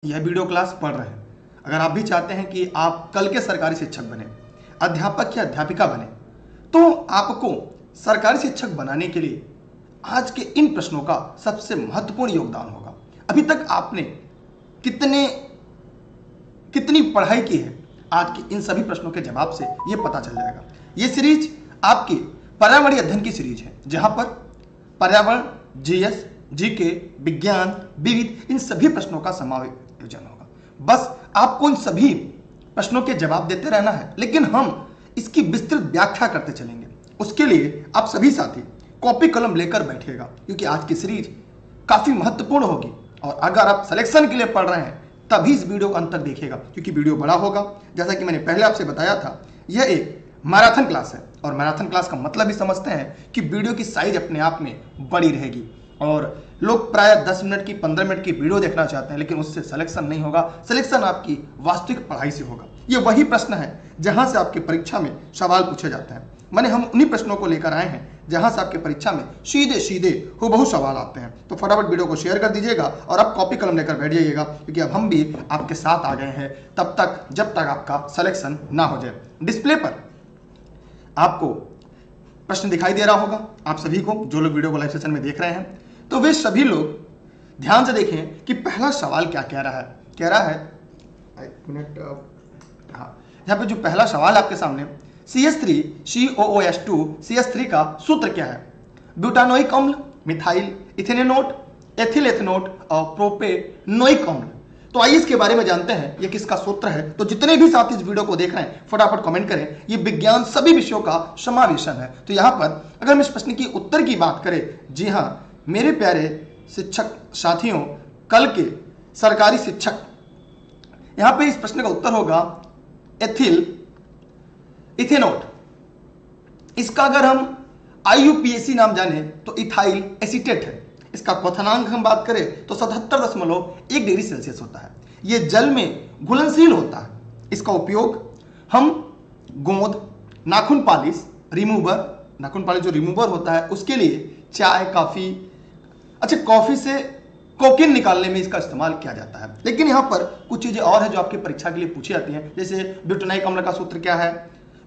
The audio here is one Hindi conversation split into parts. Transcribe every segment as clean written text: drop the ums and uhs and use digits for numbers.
यह वीडियो क्लास पढ़ रहे हैं। अगर आप भी चाहते हैं कि आप कल के सरकारी शिक्षक बने, अध्यापक या अध्यापिका बने, तो आपको सरकारी शिक्षक बनाने के लिए आज के इन प्रश्नों का सबसे महत्वपूर्ण योगदान होगा। अभी तक आपने कितनी पढ़ाई की है, आज के इन सभी प्रश्नों के जवाब से यह पता चल जाएगा। ये सीरीज आपकी पर्यावरणीय अध्ययन की सीरीज है, जहां पर पर्यावरण, जीएस, जीके, विज्ञान, विविध इन सभी प्रश्नों का समायोजन होगा। बस आपको इन सभी प्रश्नों के जवाब देते रहना है, लेकिन हम इसकी विस्तृत व्याख्या करते चलेंगे। उसके लिए आप सभी साथी कॉपी कलम लेकर बैठिएगा, क्योंकि आज की सीरीज काफी महत्वपूर्ण होगी। और अगर आप सिलेक्शन के लिए पढ़ रहे हैं तभी इस वीडियो को अंत तक देखिएगा, क्योंकि वीडियो बड़ा होगा। जैसा कि मैंने पहले आपसे बताया था, यह एक मैराथन क्लास है, और मैराथन क्लास का मतलब भी समझते हैं कि वीडियो की साइज अपने आप में बड़ी रहेगी। और लोग प्राय 10 मिनट की, 15 मिनट की वीडियो देखना चाहते हैं, लेकिन उससे सिलेक्शन नहीं होगा। सिलेक्शन आपकी वास्तविक पढ़ाई से होगा। ये वही प्रश्न है जहां से आपकी परीक्षा में सवाल पूछे जाते हैं। मैंने हम उन्हीं प्रश्नों को लेकर आए हैं जहां से आपके परीक्षा में सीधे सीधे हुबहू सवाल आते हैं। तो फटाफट वीडियो को शेयर कर दीजिएगा और आप कॉपी कलम लेकर बैठ जाइएगा, क्योंकि अब हम भी आपके साथ आ गए हैं तब तक जब तक आपका सिलेक्शन ना हो जाए। डिस्प्ले पर आपको प्रश्न दिखाई दे रहा होगा, आप सभी को जो लोग वीडियो को लाइव सेशन में देख रहे हैं, तो वे सभी लोग ध्यान से देखें कि पहला सवाल क्या कह रहा है। कह रहा है, एक मिनट, हाँ, यहाँ पे जो पहला सवाल आपके सामने, CH3 COOH2 CH3 का सूत्र क्या है? ब्यूटानोइक अम्ल, मिथाइल इथेनोट, एथिल एथेनोट और प्रोपेनोइक अम्ल। तो आइए इसके बारे में जानते हैं ये किसका सूत्र है। तो जितने भी साथी इस वीडियो को देख रहे हैं फटाफट कमेंट करें। ये विज्ञान सभी विषयों का समावेशन है। तो यहाँ पर अगर हम इस प्रश्न की उत्तर की बात करें, जी हाँ मेरे प्यारे शिक्षक साथियों, कल के सरकारी शिक्षक, यहाँ पे इस प्रश्न का उत्तर होगा एथिल इथेनोट। इसका अगर हम IUPAC नाम जाने तो इथाइल एसीटेट है। इसका क्वथनांक हम बात करें तो 77.1 डिग्री सेल्सियस होता है। यह जल में घुलनशील होता है। इसका उपयोग हम गोंद, नाखून पालिश रिमूवर, नाखून पालिश जो रिमूवर होता है उसके लिए, चाय, कॉफी, अच्छा कॉफी से कोकीन निकालने में इसका इस्तेमाल किया जाता है। लेकिन यहाँ पर कुछ चीजें और है जो आपकी परीक्षा के लिए पूछी जाती हैं, जैसे ब्यूटेनाइक अम्ल का सूत्र क्या है।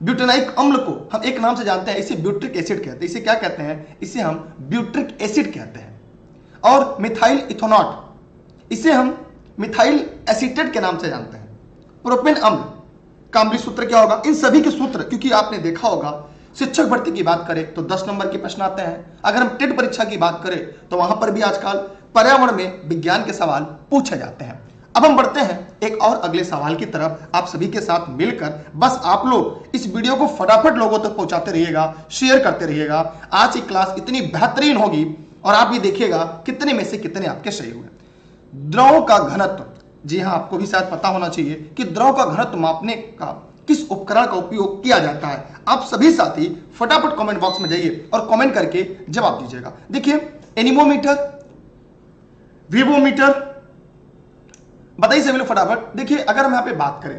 ब्यूटेनाइक अम्ल को हम एक नाम से जानते हैं, इसे ब्यूट्रिक एसिड कहते हैं। इसे क्या कहते हैं? इसे हम ब्यूट्रिक एसिड कहते हैं। और मिथाइल इथेनॉट, इसे हम मिथाइल एसीटेट के नाम से जानते हैं। प्रोपेन अम्ल का अम्लीय सूत्र क्या होगा? इन सभी के सूत्र, क्योंकि आपने देखा होगा शिक्षक भर्ती की बात करें तो 10 नंबर के प्रश्न आते हैं। अगर हम टेट परीक्षा की बात करें तो वहां पर भी आजकल पर्यावरण में विज्ञान के सवाल पूछे जाते हैं। अब हम बढ़ते हैं एक और अगले सवाल की तरफ, आप सभी के साथ मिलकर। बस आप लोग इस वीडियो को फटाफट लोगों तक पहुंचाते रहिएगा, शेयर करते रहिएगा। आज की क्लास इतनी बेहतरीन होगी और आप भी देखिएगा कितने में से कितने आपके सही हुए। द्रव का घनत्व, जी हाँ आपको भी शायद पता होना चाहिए कि द्रव का घनत्व मापने का किस उपकरण का उपयोग किया जाता है। आप सभी साथी फटाफट कमेंट बॉक्स में जाइए और कमेंट करके जवाब दीजिएगा। देखिए, एनीमोमीटर, विवोमीटर, बताइए सभी लोग फटाफट। देखिए, अगर हम यहाँ पे बात करें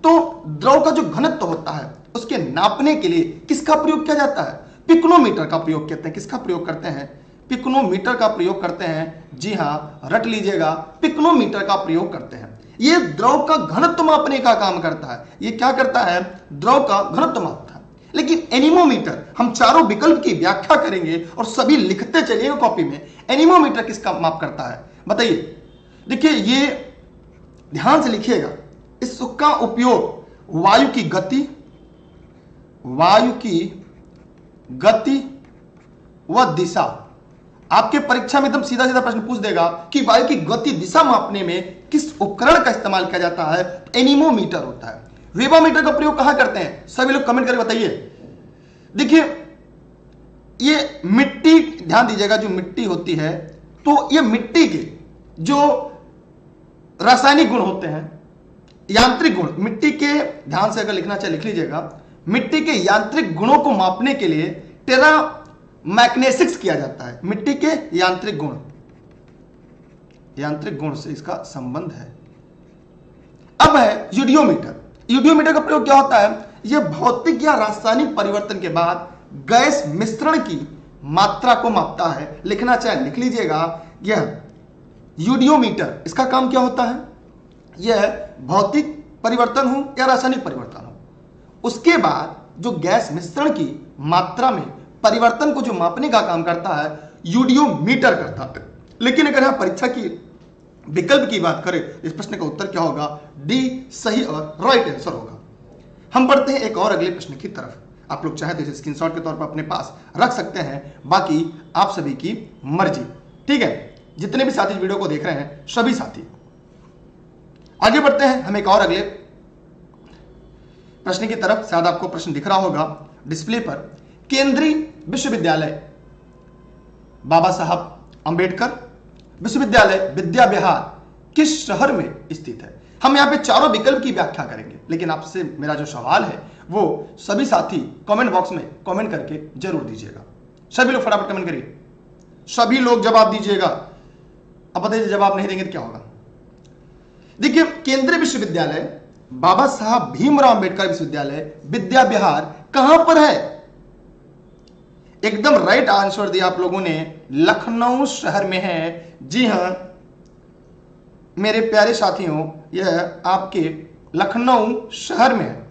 तो द्रव का जो घनत्व होता है उसके नापने के लिए किसका प्रयोग किया जाता है? पिकोनोमीटर का प्रयोग करते हैं। किसका प्रयोग करते हैं? पिकोनोमीटर का प्रयोग करते हैं। जी हाँ, रट लीजिएगा, पिकोनोमीटर का प्रयोग करते हैं। ये द्रव का घनत्व मापने का काम करता है। ये क्या करता है? द्रव का घनत्व मापता है। लेकिन एनीमोमीटर, हम चारों विकल्प की व्याख्या करेंगे और सभी लिखते चलिएगा कॉपी में। एनीमोमीटर किसका माप करता है बताइए? देखिए, ये ध्यान से लिखिएगा, इसका उपयोग वायु की गति व दिशा, आपके परीक्षा में एकदम सीधा सीधा प्रश्न पूछ देगा कि वायु की गति दिशा मापने में किस उपकरण का इस्तेमाल किया जाता है? एनीमोमीटर होता है। वेबामीटर का प्रयोग कहां करते हैं? सभी लोग कमेंट करके बताइए। देखिए, ये मिट्टी, ध्यान दीजिएगा, जो मिट्टी होती है तो ये मिट्टी के जो रासायनिक गुण होते हैं, यांत्रिक गुण, मिट्टी के, ध्यान से अगर लिखना चाहे लिख लीजिएगा, मिट्टी के यांत्रिक गुणों को मापने के लिए टेरा मैग्नेटिक्स किया जाता है। मिट्टी के यांत्रिक गुण से इसका संबंध है। अब है यूडियोमीटर। यूडियोमीटर का प्रयोग क्या होता है? यह भौतिक या रासायनिक परिवर्तन के बाद गैस मिश्रण की मात्रा को मापता है। लिखना चाहे लिख लीजिएगा, यह यूडियोमीटर, इसका काम क्या होता है? यह भौतिक परिवर्तन हो या रासायनिक परिवर्तन हो, उसके बाद जो गैस मिश्रण की मात्रा में परिवर्तन को जो मापने का काम करता है यूडियोमीटर करता है। लेकिन अगर हम परीक्षा की विकल्प की बात करें, इस प्रश्न का उत्तर क्या होगा? डी सही और राइट आंसर होगा। हम बढ़ते हैं एक और अगले प्रश्न की तरफ। आप लोग चाहे तो इसे स्क्रीनशॉट के तौर पर अपने पास रख सकते हैं, बाकी आप सभी की मर्जी। ठीक है, जितने भी साथी वीडियो को देख रहे हैं सभी साथी आगे बढ़ते हैं हम एक और अगले प्रश्न की तरफ। शायद आपको प्रश्न दिख रहा होगा डिस्प्ले पर। केंद्रीय विश्वविद्यालय बाबा साहब अंबेडकर विश्वविद्यालय विद्या विहार किस शहर में स्थित है? हम यहां पे चारों विकल्प की व्याख्या करेंगे, लेकिन आपसे मेरा जो सवाल है वो सभी साथी कमेंट बॉक्स में कमेंट करके जरूर दीजिएगा। सभी लोग फटाफट कमेंट करिए, सभी लोग जवाब दीजिएगा। अब बताइए जवाब नहीं देंगे तो क्या होगा? देखिए, केंद्रीय विश्वविद्यालय बाबा साहब भीमराव अंबेडकर विश्वविद्यालय विद्या विहार कहां पर है? एकदम राइट आंसर दिया आप लोगों ने, लखनऊ शहर में है। जी हां मेरे प्यारे साथियों, यह आपके लखनऊ शहर में है।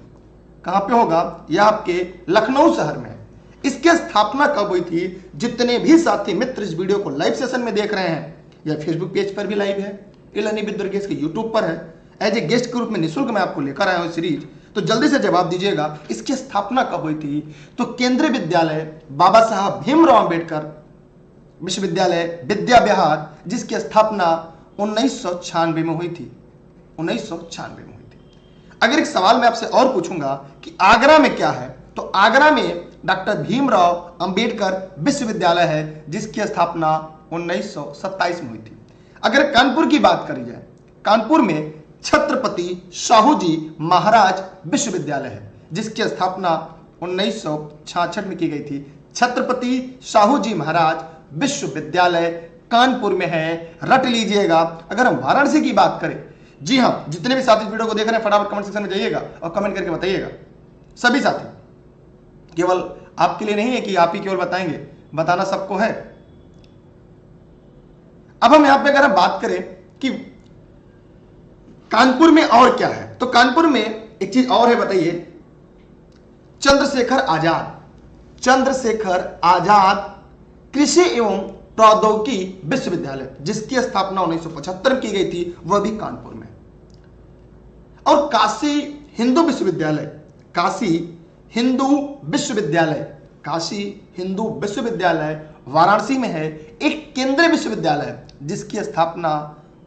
कहां पे होगा? यह आपके लखनऊ शहर में है। इसकी स्थापना कब हुई थी? जितने भी साथी मित्र इस वीडियो को लाइव सेशन में देख रहे हैं, यह फेसबुक पेज पर भी लाइव है, इलानी विद दुर्गेश के यूट्यूब पर है, एज ए गेस्ट के रूप में निःशुल्क मैं आपको लेकर आया हूं सीरीज। तो जल्दी से जवाब दीजिएगा, इसकी स्थापना कब हुई थी? तो केंद्रीय विद्यालय बाबा साहब भीमराव अंबेडकर विश्वविद्यालय विद्या विहार, जिसकी स्थापना 1996 में हुई थी। 1996 में हुई थी। अगर एक सवाल मैं आपसे और पूछूंगा कि आगरा में क्या है, तो आगरा में डॉक्टर भीमराव अंबेडकर विश्वविद्यालय है, जिसकी स्थापना 1927 में हुई थी। अगर कानपुर की बात करी जाए, कानपुर में छत्रपति शाहूजी महाराज विश्वविद्यालय है, जिसकी स्थापना 1966 में की गई थी। छत्रपति शाहूजी महाराज विश्वविद्यालय कानपुर में है, रट लीजिएगा। अगर हम वाराणसी की बात करें, जी हां जितने भी साथी वीडियो को देख रहे हैं फटाफट कमेंट सेक्शन में जाइएगा और कमेंट करके बताइएगा। सभी साथी, केवल आपके लिए नहीं है कि आप ही केवल बताएंगे, बताना सबको है। अब हम यहां पे अगर हम बात करें कि कानपुर में और क्या है, तो कानपुर में एक चीज और है, बताइए। चंद्रशेखर आजाद, चंद्रशेखर आजाद कृषि एवं प्रौद्योगिकी विश्वविद्यालय, जिसकी स्थापना 1975 में की गई थी, वह भी कानपुर में। और काशी हिंदू विश्वविद्यालय, काशी हिंदू विश्वविद्यालय, काशी हिंदू विश्वविद्यालय वाराणसी में है, एक केंद्रीय विश्वविद्यालय, जिसकी स्थापना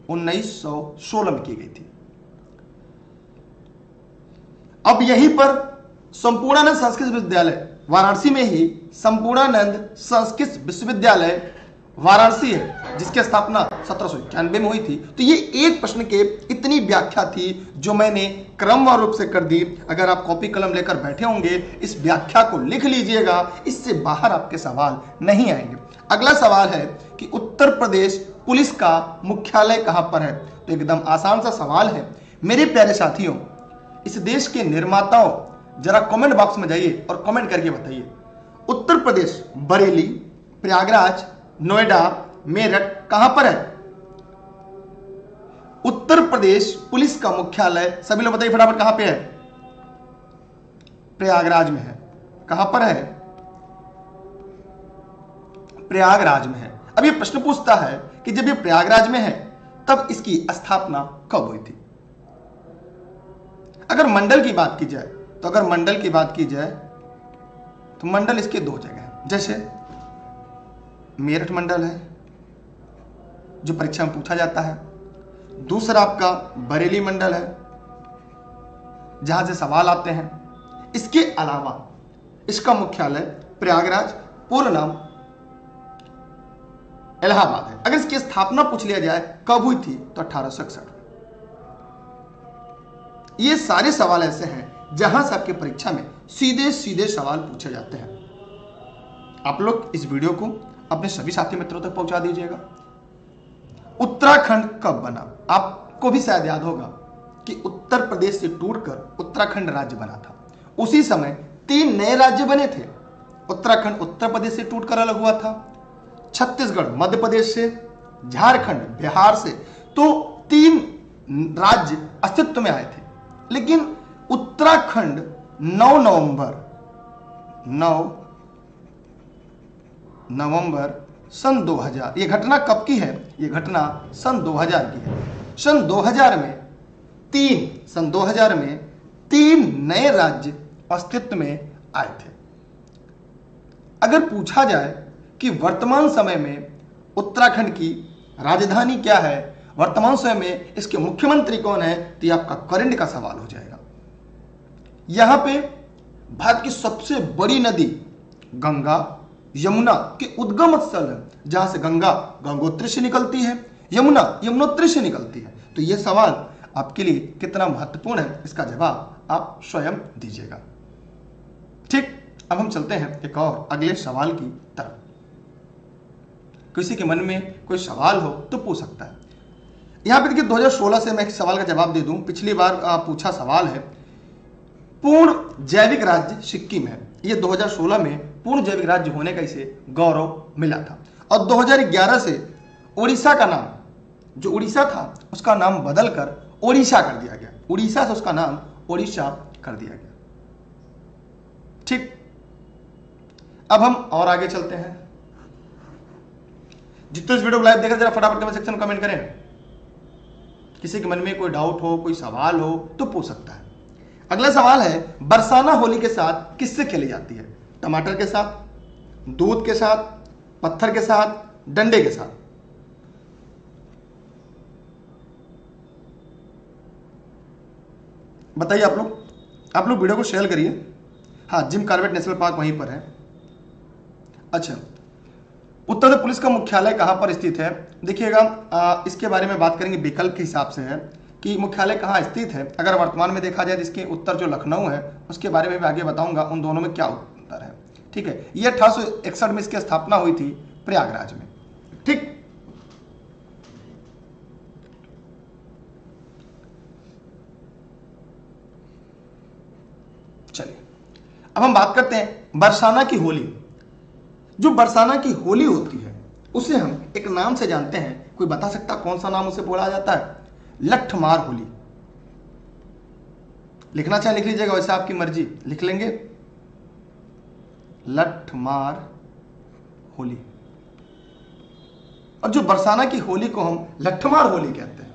1916 में की गई थी। अब यहीं पर संपूर्णानंद संस्कृत विश्वविद्यालय वाराणसी में ही संपूर्णानंद संस्कृत विश्वविद्यालय वाराणसी है, जिसकी स्थापना 1791 में हुई थी। तो ये एक प्रश्न के इतनी व्याख्या थी जो मैंने क्रमवार रूप से कर दी। अगर आप कॉपी कलम लेकर बैठे होंगे, इस व्याख्या को लिख लीजिएगा, इससे बाहर आपके सवाल नहीं आएंगे। अगला सवाल है कि उत्तर प्रदेश पुलिस का मुख्यालय कहां पर है? तो एकदम आसान सा सवाल है मेरे प्यारे साथियों। इस देश के निर्माताओं जरा कमेंट बॉक्स में जाइए और कमेंट करके बताइए, उत्तर प्रदेश बरेली, प्रयागराज, नोएडा, मेरठ कहां पर है? उत्तर प्रदेश पुलिस का मुख्यालय सभी लोग बताइए फटाफट कहां पे है? प्रयागराज में है। कहां पर है? प्रयागराज में है। अब ये प्रश्न पूछता है कि जब ये प्रयागराज में है तब इसकी स्थापना कब हुई थी? अगर मंडल की बात की जाए, तो अगर मंडल की बात की जाए तो मंडल इसके दो जगह है। जैसे मेरठ मंडल है जो परीक्षा में पूछा जाता है, दूसरा आपका बरेली मंडल है जहां से सवाल आते हैं। इसके अलावा इसका मुख्यालय प्रयागराज, पूर्ण नाम इलाहाबाद है। अगर इसकी स्थापना पूछ लिया जाए कब हुई थी, तो 1861। ये सारे सवाल ऐसे हैं जहां से आपके परीक्षा में सीधे सीधे सवाल पूछे जाते हैं। आप लोग इस वीडियो को अपने सभी साथी मित्रों तक पहुंचा दीजिएगा। उत्तराखंड कब बना? आपको भी शायद याद होगा कि उत्तर प्रदेश से टूटकर उत्तराखंड राज्य बना था। उसी समय 3 नए राज्य बने थे। उत्तराखंड उत्तर प्रदेश से टूटकर अलग हुआ था, छत्तीसगढ़ मध्य प्रदेश से, झारखंड बिहार से। तो 3 राज्य अस्तित्व में आए थे, लेकिन उत्तराखंड 9 नवंबर सन 2000, यह घटना कब की है? यह घटना सन 2000 की है। सन 2000 में 3 नए राज्य अस्तित्व में आए थे। अगर पूछा जाए कि वर्तमान समय में उत्तराखंड की राजधानी क्या है, वर्तमान समय में इसके मुख्यमंत्री कौन है, तो यह आपका करंट का सवाल हो जाएगा। यहां पे भारत की सबसे बड़ी नदी गंगा यमुना के उद्गम स्थल है, जहां से गंगा गंगोत्री से निकलती है, यमुना यमुनोत्री से निकलती है। तो यह सवाल आपके लिए कितना महत्वपूर्ण है, इसका जवाब आप स्वयं दीजिएगा। ठीक, अब हम चलते हैं एक और अगले सवाल की तरफ। किसी के मन में कोई सवाल हो तो पूछ सकता है। यहां पे देखिए 2016 से मैं एक सवाल का जवाब दे दूं। पिछली बार पूछा सवाल है, पूर्ण जैविक राज्य सिक्किम है। ये 2016 में पूर्ण जैविक राज्य होने का इसे गौरव मिला था। और 2011 से उड़ीसा का नाम, जो उड़ीसा था उसका नाम बदलकर ओडिशा कर दिया गया। उड़ीसा से उसका नाम ओडिशा कर दिया गया। ठीक, अब हम और आगे चलते हैं। जितने इस वीडियो को लाइव देखा जरा फटाफट कमेंट सेक्शन में कमेंट करें। किसी के मन में कोई डाउट हो, कोई सवाल हो तो पूछ सकता है। अगला सवाल है, बरसाना होली के साथ किससे खेली जाती है? टमाटर के साथ, दूध के साथ, पत्थर के साथ, डंडे के साथ? बताइए आप लोग वीडियो को शेयर करिए। हाँ, जिम कॉर्बेट नेशनल पार्क वहीं पर है। अच्छा, उत्तर प्रदेश पुलिस का मुख्यालय कहां पर स्थित है? देखिएगा, इसके बारे में बात करेंगे विकल्प के हिसाब से है कि मुख्यालय कहां स्थित है। अगर वर्तमान में देखा जाए तो इसके उत्तर जो लखनऊ है उसके बारे में भी आगे बताऊंगा, उन दोनों में क्या अंतर है। ठीक है, ये 1861 में इसकी स्थापना हुई थी प्रयागराज में। ठीक, चलिए अब हम बात करते हैं बरसाना की होली। जो बरसाना की होली होती है उसे हम एक नाम से जानते हैं। कोई बता सकता कौन सा नाम उसे बोला जाता है? लठमार होली। लिखना चाहे लिख लीजिएगा, वैसे आपकी मर्जी, लिख लेंगे लठमार होली। और जो बरसाना की होली को हम लठमार होली कहते हैं,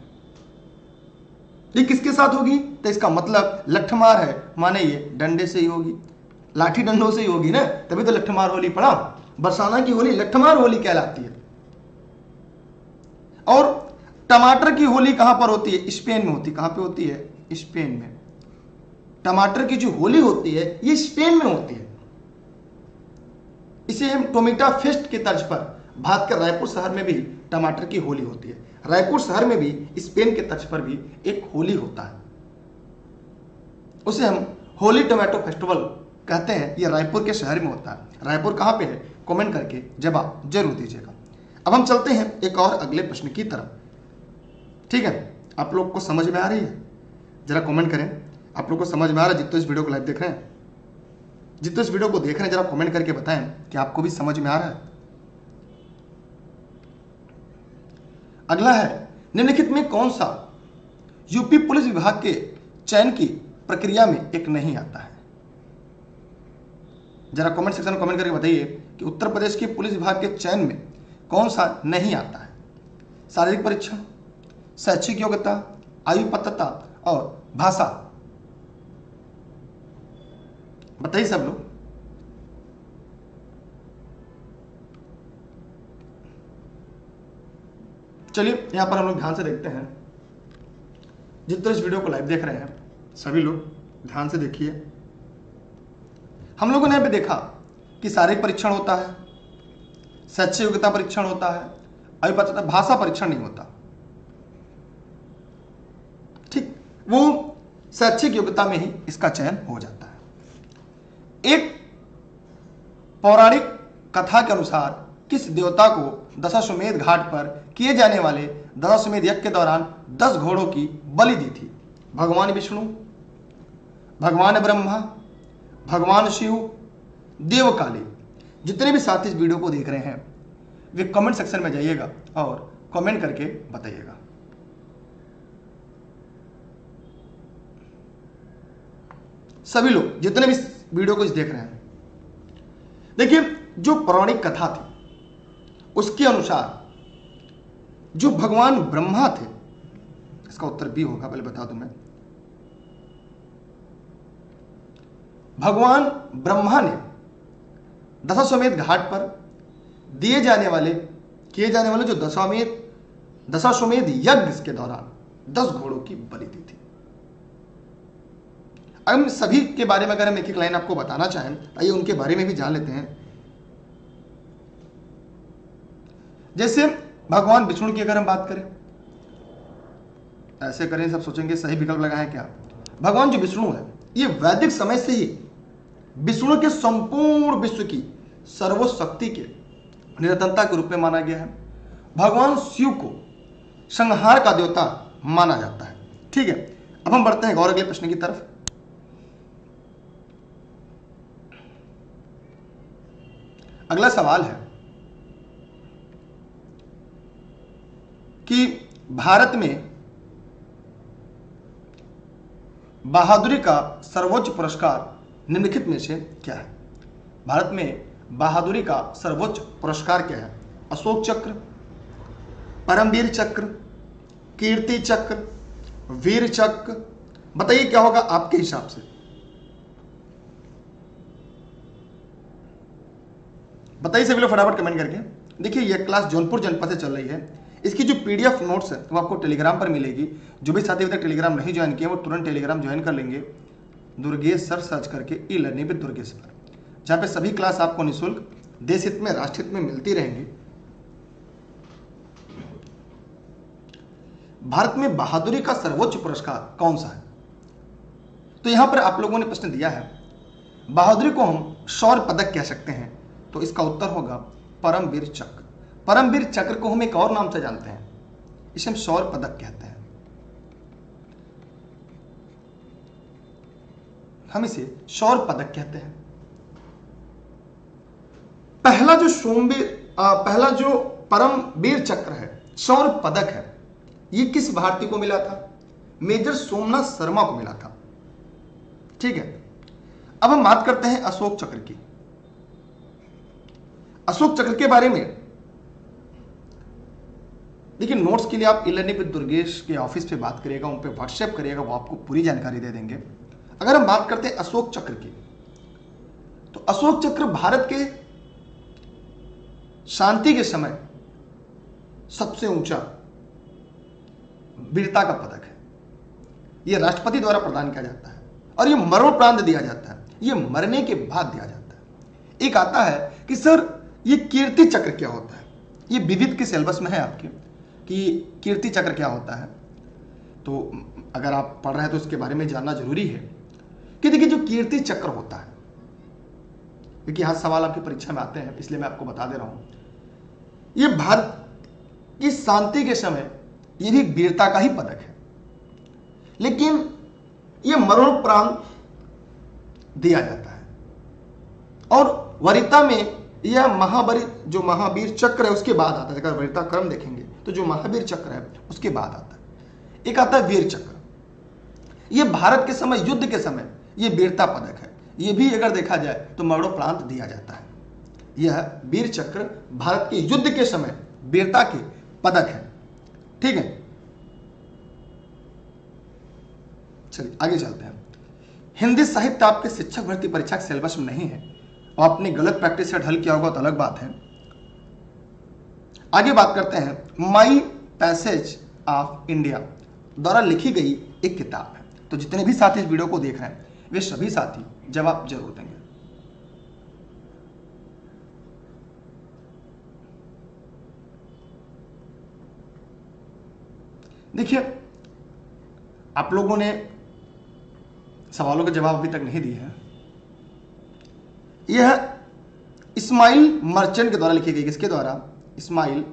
ये किसके साथ होगी? तो इसका मतलब लठमार है माने ये डंडे से ही होगी, लाठी डंडों से ही होगी ना, तभी तो लठमार होली पड़ा। बरसाना की होली लठमार होली कहलाती है। और टमाटर की होली कहां पर होती है? स्पेन में होती है। कहां पे होती है? स्पेन में। टमाटर की जो होली होती है ये स्पेन में होती है। इसे हम टोमेटा फेस्ट के तर्ज पर भारत के रायपुर शहर में भी टमाटर की होली होती है। रायपुर शहर में भी स्पेन के तर्ज पर भी एक होली होता है, उसे हम होली टोमेटो फेस्टिवल कहते हैं। यह रायपुर के शहर में होता है। रायपुर कहां पे है? कमेंट करके जवाब जरूर दीजिएगा। अब हम चलते हैं एक और अगले प्रश्न की तरफ। ठीक है, आप लोग को समझ में आ रही है? जरा कमेंट करें, आप लोग को समझ में आ रहा है? जितने इस वीडियो को लाइव देख रहे हैं, जितने इस वीडियो को देख रहे हैं, जरा कमेंट करके बताएं कि आपको भी समझ में आ रहा है। अगला है, निम्नलिखित में कौन सा यूपी पुलिस विभाग के चयन की प्रक्रिया में एक नहीं आता है? जरा कमेंट सेक्शन में कमेंट करके बताइए कि उत्तर प्रदेश के पुलिस विभाग के चयन में कौन सा नहीं आता है? शारीरिक परीक्षण, शैक्षिक योग्यता, आयु पात्रता और भाषा। बताइए सब लोग। चलिए यहां पर हम लोग ध्यान से देखते हैं। जितने इस वीडियो को लाइव देख रहे हैं सभी लोग ध्यान से देखिए। हम लोगों ने यहां पे देखा कि शारीरिक परीक्षण होता है, शैक्षिक योग्यता परीक्षण होता है, आयु पात्रता, भाषा परीक्षण नहीं होता। ठीक, वो शैक्षिक योग्यता में ही इसका चयन हो जाता है। एक पौराणिक कथा के अनुसार किस देवता को दशाश्वमेध घाट पर किए जाने वाले दशाश्वमेध यज्ञ के दौरान 10 घोड़ों की बलि दी थी? भगवान विष्णु, भगवान ब्रह्मा, भगवान शिव, देव काली। जितने भी साथी इस वीडियो को देख रहे हैं वे कमेंट सेक्शन में जाइएगा और कमेंट करके बताइएगा। सभी लोग जितने भी वीडियो को देख रहे हैं, देखिए जो पौराणिक कथा थी उसके अनुसार जो भगवान ब्रह्मा थे, इसका उत्तर बी होगा, पहले बता दूं मैं। भगवान ब्रह्मा ने दशाश्वमेध घाट पर किए जाने वाले जो दशाश्वमेध यज्ञ के दौरान 10 घोड़ों की बलि दी थी। अब इन सभी के बारे में अगर हम एक एक लाइन आपको बताना चाहें, आइए उनके बारे में भी जान लेते हैं। जैसे भगवान विष्णु की अगर हम बात करें, ऐसे करें सब सोचेंगे सही विकल्प लगाएं क्या। भगवान जो विष्णु है, ये वैदिक समय से ही विष्णु के संपूर्ण विश्व की सर्वशक्ति के निरंतरता के रूप में माना गया है। भगवान शिव को संहार का देवता माना जाता है। ठीक है, अब हम बढ़ते हैं और अगले प्रश्न की तरफ। अगला सवाल है कि भारत में बहादुरी का सर्वोच्च पुरस्कार निम्नलिखित में से क्या है? भारत में बहादुरी का सर्वोच्च पुरस्कार क्या है? अशोक चक्र, परमवीर चक्र, कीर्ति चक्र, वीर चक्र, बताइए क्या होगा आपके हिसाब से? बताइए सभी लोग फटाफट कमेंट करके। देखिए यह क्लास जौनपुर जनपद से चल रही है। इसकी जो पीडीएफ नोट्स है वो आपको टेलीग्राम पर मिलेगी। जो भी साथी अभी तक टेलीग्राम नहीं ज्वाइन किए वो तुरंत टेलीग्राम ज्वाइन कर लेंगे, दुर्गेश सर सर्च करके e learning with Durgesh sir, जहाँ पे सभी क्लास आपको निःशुल्क देश हित में राष्ट्र हित में मिलती रहेंगी। भारत में बहादुरी का सर्वोच्च पुरस्कार कौन सा है? तो यहां पर आप लोगों ने प्रश्न दिया है बहादुरी को हम शौर्य पदक कह सकते हैं, तो इसका उत्तर होगा परमवीर चक्र। परमवीर चक्र को हम एक और नाम से जानते हैं, इसे हम शौर्य पदक कहते हैं। हम इसे शौर्य पदक कहते हैं। पहला जो परमवीर चक्र है, शौर्य पदक है, ये किस भारतीय को मिला था? मेजर सोमनाथ शर्मा को मिला था। ठीक है, अब हम बात करते हैं अशोक चक्र की। अशोक चक्र के बारे में देखिए नोट्स के लिए आप ई-लर्निंग विद दुर्गेश के ऑफिस पे बात करिएगा, उन पे व्हाट्सएप करिएगा, वो आपको पूरी जानकारी दे देंगे। अगर हम बात करते हैं अशोक चक्र की, तो अशोक चक्र भारत के शांति के समय सबसे ऊंचा वीरता का पदक है। यह राष्ट्रपति द्वारा प्रदान किया जाता है और यह मरणोपरांत दिया जाता है, यह मरने के बाद दिया जाता है। एक आता है कि सर ये कीर्ति चक्र क्या होता है? ये विविध के सिलेबस में है आपके कि कीर्ति चक्र क्या होता है, तो अगर आप पढ़ रहे हैं तो इसके बारे में जानना जरूरी है कि देखिए जो कीर्ति चक्र होता है, क्योंकि यहाँ सवाल आपकी परीक्षा में आते हैं इसलिए मैं आपको बता दे रहा हूं, ये भारत की शांति के समय ये भी वीरता का ही पदक है, लेकिन ये मरणोपरांत दिया जाता है। और वरीयता में यह महावीर चक्र है उसके बाद आता है। अगर वरीयता क्रम देखेंगे तो जो महावीर चक्र है उसके बाद आता है। एक आता है वीर चक्र, यह भारत के समय, युद्ध के समय यह वीरता पदक है। यह भी अगर देखा जाए तो मरणोपरांत दिया जाता है। यह वीर चक्र भारत के युद्ध के समय वीरता के पदक है। ठीक है, चलिए आगे चलते हैं। हिंदी साहित्य आपके शिक्षक भर्ती परीक्षा के सिलेबस में नहीं है और आपने गलत प्रैक्टिस से ढल किया होगा तो अलग बात है। आगे बात करते हैं। माई पैसेज ऑफ इंडिया द्वारा लिखी गई एक किताब है। तो जितने भी साथी इस वीडियो को देख रहे हैं वे सभी साथी जवाब जरूर देंगे। देखिए आप लोगों ने सवालों के जवाब अभी तक नहीं दिए हैं। यह इस्माइल मर्चेंट के द्वारा लिखी गई। किसके द्वारा? इस्माइल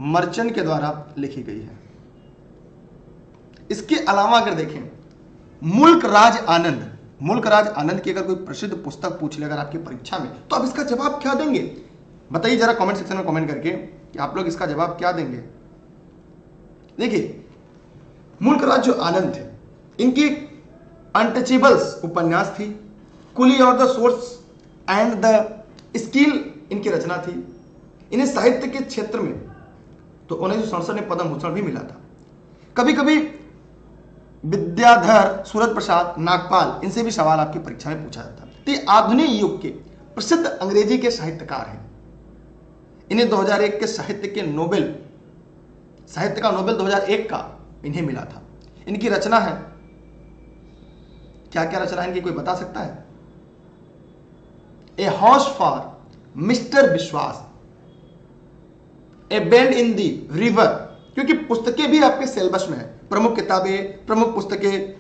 मर्चेंट के द्वारा लिखी गई है। इसके अलावा अगर देखें मुल्क राज आनंद की अगर कोई प्रसिद्ध पुस्तक पूछ ले अगर आपकी परीक्षा में, तो आप इसका जवाब क्या देंगे? बताइए जरा कमेंट सेक्शन में कमेंट करके कि आप लोग इसका जवाब क्या देंगे। देखिए मुल्क राज जो आनंद थे, इनकी अनटचेबल्स उपन्यास थी, कुली और the source and the skill इनकी रचना थी। इन्हें साहित्य के क्षेत्र में तो 1967 में पद्म भूषण भी मिला था। कभी कभी विद्याधर, सूरज प्रसाद, नागपाल, इनसे भी सवाल आपकी परीक्षा में पूछा जाता है। तो ये आधुनिक युग के प्रसिद्ध अंग्रेजी के साहित्यकार हैं। इन्हें 2001 के साहित्य का नोबेल 2001 का इन्हें मिला था। इनकी रचना है, क्या क्या रचना है इनकी, कोई बता सकता है? ए हाउस फॉर मिस्टर विश्वास, ए बेंड इन दी रिवर, क्योंकि पुस्तकें भी आपके सिलेबस में है, प्रमुख किताबें, प्रमुख पुस्तकें।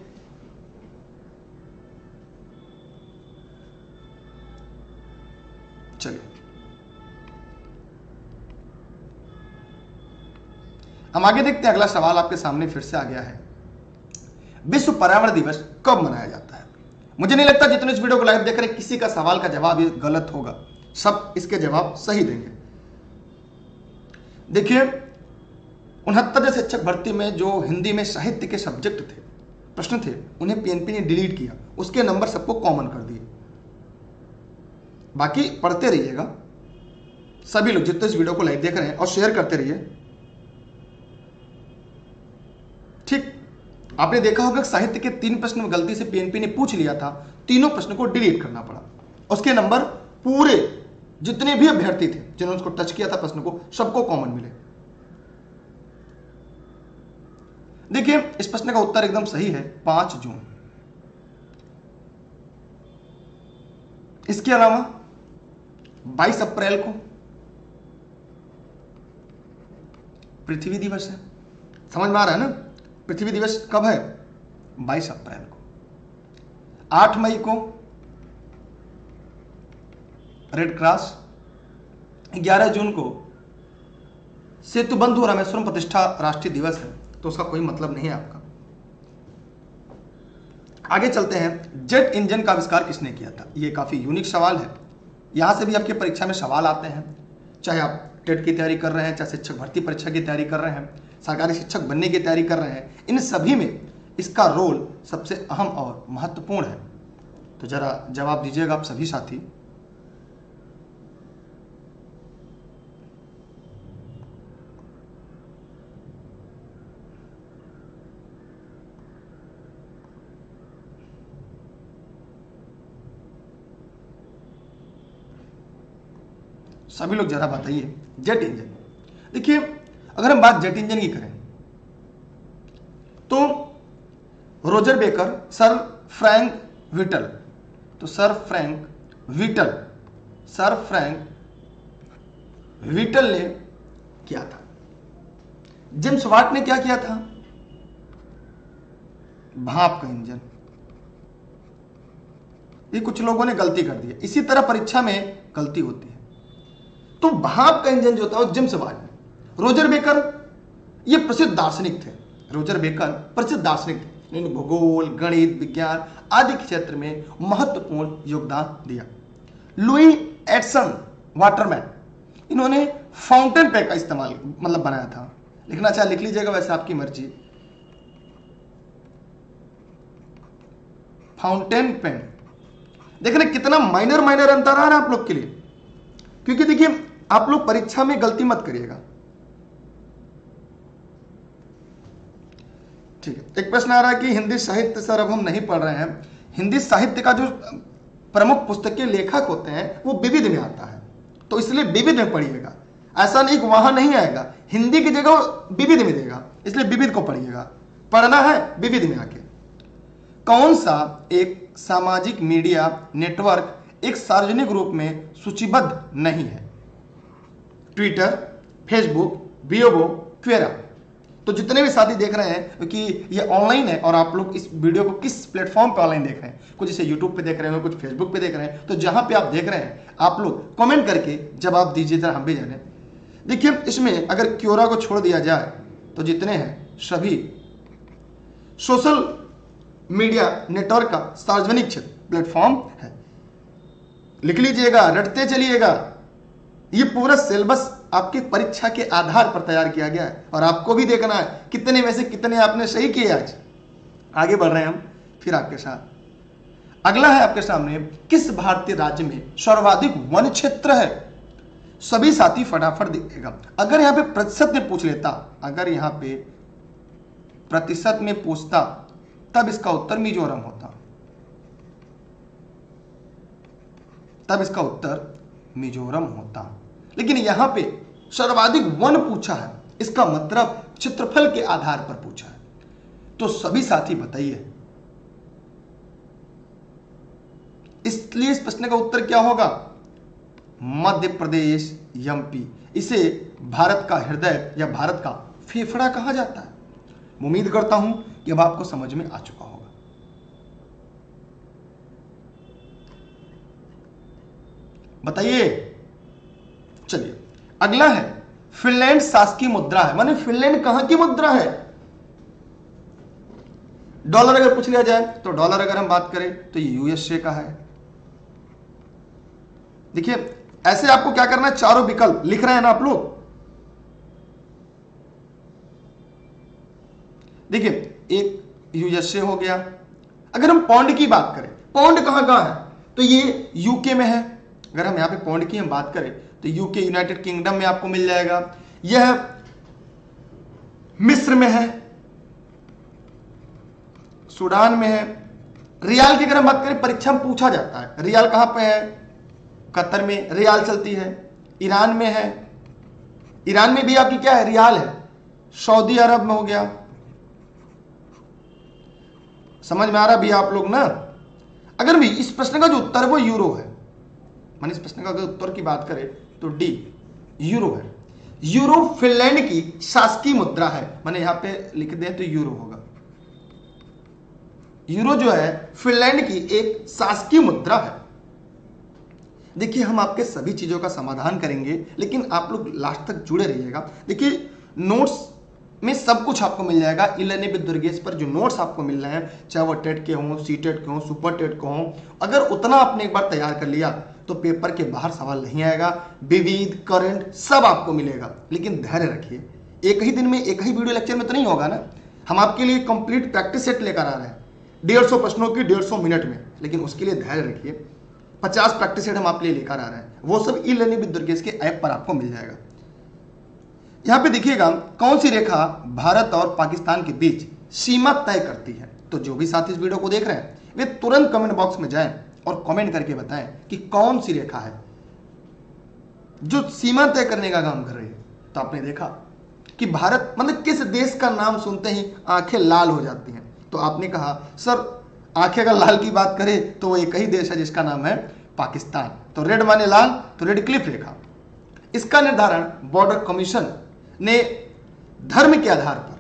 चलिए हम आगे देखते हैं। अगला सवाल आपके सामने फिर से आ गया है, विश्व पर्यावरण दिवस कब मनाया जाता है? मुझे नहीं लगता जितने इस वीडियो को लाइव देख रहे हैं किसी का सवाल का जवाब ये गलत होगा, सब इसके जवाब सही देंगे। देखिए 69 शिक्षक भर्ती में जो हिंदी में साहित्य के सब्जेक्ट थे, प्रश्न थे, उन्हें पीएनपी ने डिलीट किया, उसके नंबर सबको कॉमन कर दिए। बाकी पढ़ते रहिएगा सभी लोग जितने इस वीडियो को लाइव देख रहे हैं, और शेयर करते रहिए। ठीक, आपने देखा होगा साहित्य के 3 प्रश्न में गलती से पीएनपी ने पूछ लिया था, तीनों प्रश्न को डिलीट करना पड़ा। उसके नंबर पूरे जितने भी अभ्यर्थी थे जिन्होंने उसको टच किया था प्रश्न को, सबको कॉमन मिले। देखिए इस प्रश्न का उत्तर एकदम सही है, 5 जून। इसके अलावा 22 अप्रैल को पृथ्वी दिवस है। समझ में आ रहा है ना? पृथ्वी दिवस कब है? 22 अप्रैल को। 8 मई को रेड क्रॉस, 11 जून को सेतु बंधु रामेश्वरम प्रतिष्ठा राष्ट्रीय दिवस है, तो उसका कोई मतलब नहीं है आपका। आगे चलते हैं, जेट इंजन का आविष्कार किसने किया था? ये काफी यूनिक सवाल है, यहां से भी आपकी परीक्षा में सवाल आते हैं, चाहे आप टेट की तैयारी कर रहे हैं, चाहे शिक्षक भर्ती परीक्षा की तैयारी कर रहे हैं, सरकारी शिक्षक बनने की तैयारी कर रहे हैं, इन सभी में इसका रोल सबसे अहम और महत्वपूर्ण है। तो जरा जवाब दीजिएगा आप सभी साथी। सभी लोग जरा बताइए। जेट इंजन, देखिए अगर हम बात जेट इंजन की करें तो Roger baker, sir Frank Whittle, तो सर फ्रैंक व्हिटल ने किया था। जेम्स वाट ने क्या किया था? भाप का इंजन। ये कुछ लोगों ने गलती कर दी, इसी तरह परीक्षा में गलती होती है। तो भाप का इंजन जो था वो जेम्स वाट ने, रोजर बेकर ये प्रसिद्ध दार्शनिक थे, रोजर बेकर प्रसिद्ध दार्शनिक थे, इन्होंने भूगोल, गणित, विज्ञान आदि क्षेत्र में महत्वपूर्ण योगदान दिया। लुई एडसन वाटरमैन, इन्होंने फाउंटेन पेन का इस्तेमाल बनाया था, लिखना चाहे लिख लीजिएगा, वैसे आपकी मर्जी। फाउंटेन पेन, देख रहे कितना माइनर अंतर आ रहा है आप लोग के लिए, क्योंकि देखिए आप लोग परीक्षा में गलती मत करिएगा। ठीक है, एक प्रश्न आ रहा है कि हिंदी साहित्य सर अब हम नहीं पढ़ रहे हैं, हिंदी साहित्य का जो प्रमुख पुस्तक के लेखक होते हैं वो विविध में आता है, तो इसलिए विविध में पढ़िएगा। ऐसा नहीं कि वहां नहीं आएगा, हिंदी की जगह विविध में देगा, इसलिए विविध को पढ़िएगा। पढ़ना है विविध में आके। कौन सा एक सामाजिक मीडिया नेटवर्क एक सार्वजनिक रूप में सूचीबद्ध नहीं है? Twitter, Facebook, Weibo, Quora. तो जितने भी साथी देख रहे हैं कि ये ऑनलाइन है और आप लोग इस वीडियो को किस प्लेटफॉर्म पे ऑनलाइन देख रहे हैं, कुछ इसे यूट्यूब पे देख रहे हैं, कुछ फेसबुक पे देख रहे हैं, तो जहां पे आप देख रहे हैं आप लोग कमेंट करके जवाब दीजिए, जरा हम भी जाने। देखिए इसमें अगर क्योरा को छोड़ दिया जाए तो जितने हैं सभी सोशल मीडिया नेटवर्क का सार्वजनिक क्षेत्र प्लेटफॉर्म है। लिख लीजिएगा, रटते चलिएगा। ये पूरा सिलेबस आपके परीक्षा के आधार पर तैयार किया गया है और आपको भी देखना है कितने में से कितने आपने सही किए। आज आगे बढ़ रहे हैं हम, फिर आपके साथ अगला है आपके सामने, किस भारतीय राज्य में सर्वाधिक वन क्षेत्र है? सभी साथी फटाफट दिखेगा। अगर यहां पे प्रतिशत में पूछ लेता, अगर यहां पे प्रतिशत में पूछता, तब इसका उत्तर मिजोरम होता, तब इसका उत्तर मिजोरम होता। लेकिन यहां पे सर्वाधिक वन पूछा है, इसका मतलब क्षेत्रफल के आधार पर पूछा है। तो सभी साथी बताइए, इसलिए इस प्रश्न का उत्तर क्या होगा? मध्य प्रदेश, एमपी। इसे भारत का हृदय या भारत का फेफड़ा कहा जाता है। उम्मीद करता हूं कि अब आपको समझ में आ चुका होगा। बताइए। चलिए अगला है, फिनलैंड शासकीय मुद्रा है, माने फिनलैंड कहां की मुद्रा है? डॉलर अगर पूछ लिया जाए तो डॉलर अगर हम बात करें तो ये यूएसए का है। देखिए ऐसे आपको क्या करना है, चारों विकल्प लिख रहे हैं ना आप लोग। देखिए एक यूएसए हो गया। अगर हम पौंड की बात करें, पौंड कहां कहां है? तो ये यूके में है। अगर हम यहां पे पौंड की हम बात करें तो यूके यूनाइटेड किंगडम में आपको मिल जाएगा। यह मिस्र में है, सूडान में है। रियाल की अगर हम बात करें, परीक्षा में पूछा जाता है, रियाल कहां पे है? कतर में रियाल चलती है। ईरान में है, ईरान में भी आपकी क्या है? रियाल है। सऊदी अरब में हो गया। समझ में आ रहा भी आप लोग ना? अगर भी इस प्रश्न का जो उत्तर है वो यूरो है, माने इस प्रश्न का अगर उत्तर की बात करें तो डी यूरो है। यूरो फिनलैंड की शासकीय मुद्रा है, माने यहां पे लिख दें तो यूरो होगा। यूरो जो है फिनलैंड की एक शासकीय मुद्रा है। देखिए हम आपके सभी चीजों का समाधान करेंगे, लेकिन आप लोग लास्ट तक जुड़े रहिएगा। देखिए नोट्स में सब कुछ आपको मिल जाएगा। ई-लर्निंग विद दुर्गेश पर जो नोट्स आपको मिल रहे हैं, चाहे वो टेट के हों, सी टेट के हों, सुपर टेट के हों, अगर उतना आपने एक बार तैयार कर लिया तो पेपर के बाहर सवाल नहीं आएगा। विविध, करंट सब आपको मिलेगा। लेकिन धैर्य रखिए, एक ही दिन में एक ही वीडियो लेक्चर में तो नहीं होगा ना। हम आपके लिए कंप्लीट प्रैक्टिस सेट लेकर आ रहे हैं 150 प्रश्नों की 150 मिनट में। लेकिन उसके लिए धैर्य रखिए, 50 प्रैक्टिस सेट हम आपके लिए लेकर आ रहे हैं। वो सब ई-लर्निंग विद दुर्गेश के ऐप पर आपको मिल जाएगा। यहां पे देखिएगा कौन सी रेखा भारत और पाकिस्तान के बीच सीमा तय करती है। तो जो भी साथी इस वीडियो को देख रहे हैं वे तुरंत कमेंट बॉक्स में जाएं और कमेंट करके बताएं कि कौन सी रेखा है जो सीमा तय करने का काम कर रही है। तो आपने देखा कि भारत, मतलब किस देश का नाम सुनते ही आंखें लाल हो जाती हैं। तो आपने कहा सर आंखें अगर लाल की बात करें तो वो एक ही देश है जिसका नाम है पाकिस्तान। तो रेड माने लाल, तो रेड क्लिफ रेखा। इसका निर्धारण बॉर्डर कमीशन ने धर्म के आधार पर,